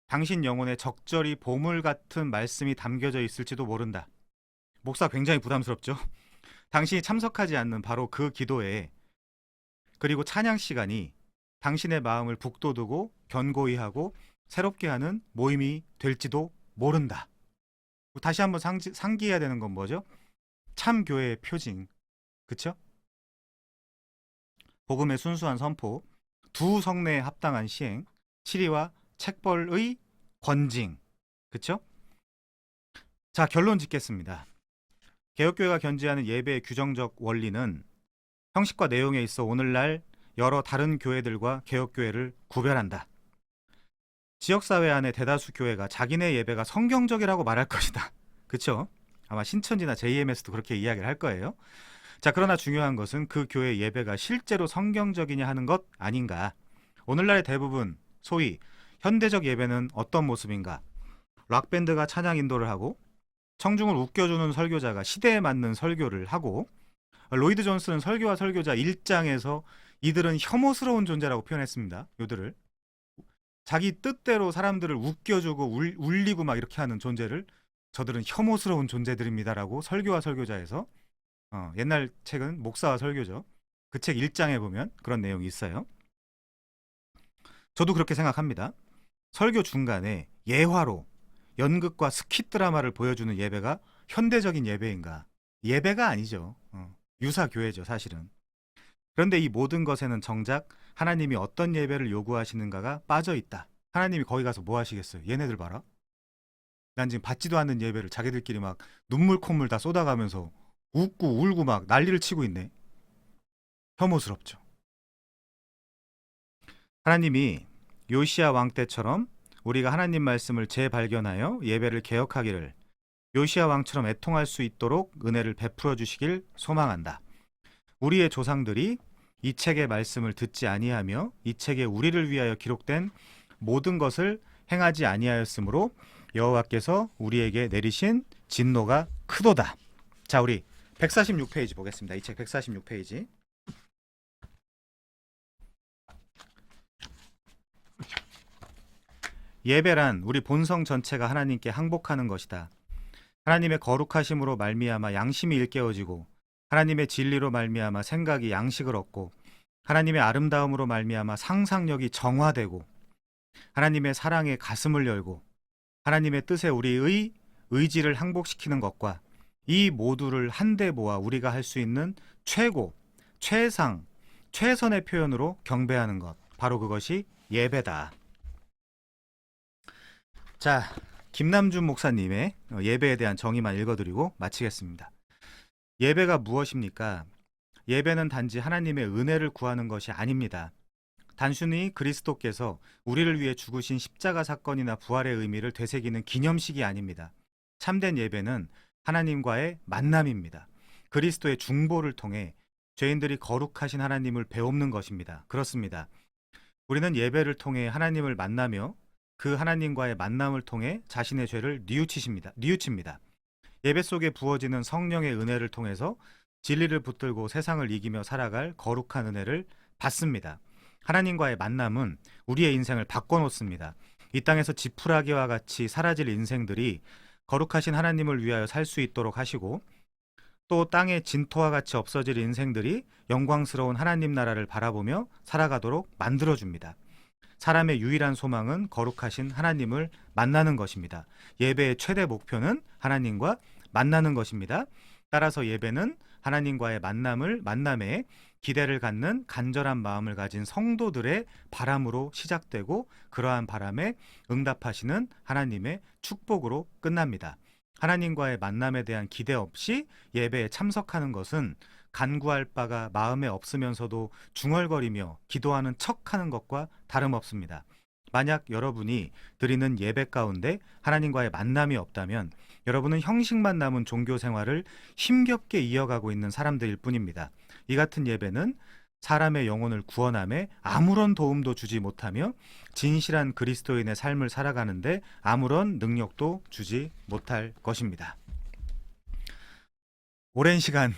당신 영혼에 적절히 보물 같은 말씀이 담겨져 있을지도 모른다. 목사 굉장히 부담스럽죠? 당신이 참석하지 않는 바로 그 기도에 그리고 찬양 시간이 당신의 마음을 북돋우고 견고히 하고 새롭게 하는 모임이 될지도 모른다. 다시 한번 상기해야 되는 건 뭐죠? 참 교회의 표징. 그쵸? 복음의 순수한 선포, 두 성례에 합당한 시행, 치리와 책벌의 권징. 그쵸? 자, 결론 짓겠습니다. 개혁교회가 견지하는 예배의 규정적 원리는 형식과 내용에 있어 오늘날 여러 다른 교회들과 개혁교회를 구별한다. 지역사회 안에 대다수 교회가 자기네 예배가 성경적이라고 말할 것이다. 그쵸? 아마 신천지나 JMS도 그렇게 이야기를 할 거예요. 자, 그러나 중요한 것은 그 교회 예배가 실제로 성경적이냐 하는 것 아닌가. 오늘날의 대부분 소위 현대적 예배는 어떤 모습인가? 락밴드가 찬양 인도를 하고 청중을 웃겨주는 설교자가 시대에 맞는 설교를 하고 로이드 존스는 설교와 설교자 1장에서 이들은 혐오스러운 존재라고 표현했습니다. 요들을 자기 뜻대로 사람들을 웃겨주고 울리고 막 이렇게 하는 존재를 저들은 혐오스러운 존재들입니다라고 설교와 설교자에서 옛날 책은 목사와 설교죠. 그 책 1장에 보면 그런 내용이 있어요. 저도 그렇게 생각합니다. 설교 중간에 예화로 연극과 스킷 드라마를 보여주는 예배가 현대적인 예배인가? 예배가 아니죠. 유사교회죠, 사실은. 그런데 이 모든 것에는 정작 하나님이 어떤 예배를 요구하시는가가 빠져 있다. 하나님이 거기 가서 뭐 하시겠어요? 얘네들 봐라. 난 지금 받지도 않는 예배를 자기들끼리 막 눈물 콧물 다 쏟아가면서 웃고 울고 막 난리를 치고 있네. 혐오스럽죠. 하나님이 요시야 왕 때처럼 우리가 하나님 말씀을 재발견하여 예배를 개혁하기를, 요시야 왕처럼 애통할 수 있도록 은혜를 베풀어 주시길 소망한다. 우리의 조상들이 이 책의 말씀을 듣지 아니하며 이 책에 우리를 위하여 기록된 모든 것을 행하지 아니하였으므로 여호와께서 우리에게 내리신 진노가 크도다. 자, 우리 146페이지 보겠습니다. 이 책 146페이지. 예배란 우리 본성 전체가 하나님께 항복하는 것이다. 하나님의 거룩하심으로 말미암아 양심이 일깨워지고, 하나님의 진리로 말미암아 생각이 양식을 얻고, 하나님의 아름다움으로 말미암아 상상력이 정화되고, 하나님의 사랑에 가슴을 열고, 하나님의 뜻에 우리의 의지를 항복시키는 것과, 이 모두를 한데 모아 우리가 할 수 있는 최고, 최상, 최선의 표현으로 경배하는 것, 바로 그것이 예배다. 자, 김남준 목사님의 예배에 대한 정의만 읽어드리고 마치겠습니다. 예배가 무엇입니까? 예배는 단지 하나님의 은혜를 구하는 것이 아닙니다. 단순히 그리스도께서 우리를 위해 죽으신 십자가 사건이나 부활의 의미를 되새기는 기념식이 아닙니다. 참된 예배는 하나님과의 만남입니다. 그리스도의 중보를 통해 죄인들이 거룩하신 하나님을 배웁는 것입니다. 그렇습니다. 우리는 예배를 통해 하나님을 만나며 그 하나님과의 만남을 통해 자신의 죄를 뉘우칩니다. 예배 속에 부어지는 성령의 은혜를 통해서 진리를 붙들고 세상을 이기며 살아갈 거룩한 은혜를 받습니다. 하나님과의 만남은 우리의 인생을 바꿔놓습니다. 이 땅에서 지푸라기와 같이 사라질 인생들이 거룩하신 하나님을 위하여 살 수 있도록 하시고, 또 땅의 진토와 같이 없어질 인생들이 영광스러운 하나님 나라를 바라보며 살아가도록 만들어줍니다. 사람의 유일한 소망은 거룩하신 하나님을 만나는 것입니다. 예배의 최대 목표는 하나님과 만나는 것입니다. 따라서 예배는 하나님과의 만남에 기대를 갖는 간절한 마음을 가진 성도들의 바람으로 시작되고, 그러한 바람에 응답하시는 하나님의 축복으로 끝납니다. 하나님과의 만남에 대한 기대 없이 예배에 참석하는 것은 간구할 바가 마음에 없으면서도 중얼거리며 기도하는 척하는 것과 다름없습니다. 만약 여러분이 드리는 예배 가운데 하나님과의 만남이 없다면 여러분은 형식만 남은 종교 생활을 힘겹게 이어가고 있는 사람들일 뿐입니다. 이 같은 예배는 사람의 영혼을 구원함에 아무런 도움도 주지 못하며 진실한 그리스도인의 삶을 살아가는데 아무런 능력도 주지 못할 것입니다. 오랜 시간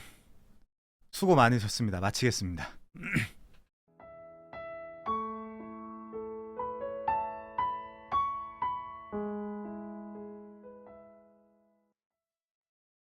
수고 많으셨습니다. 마치겠습니다.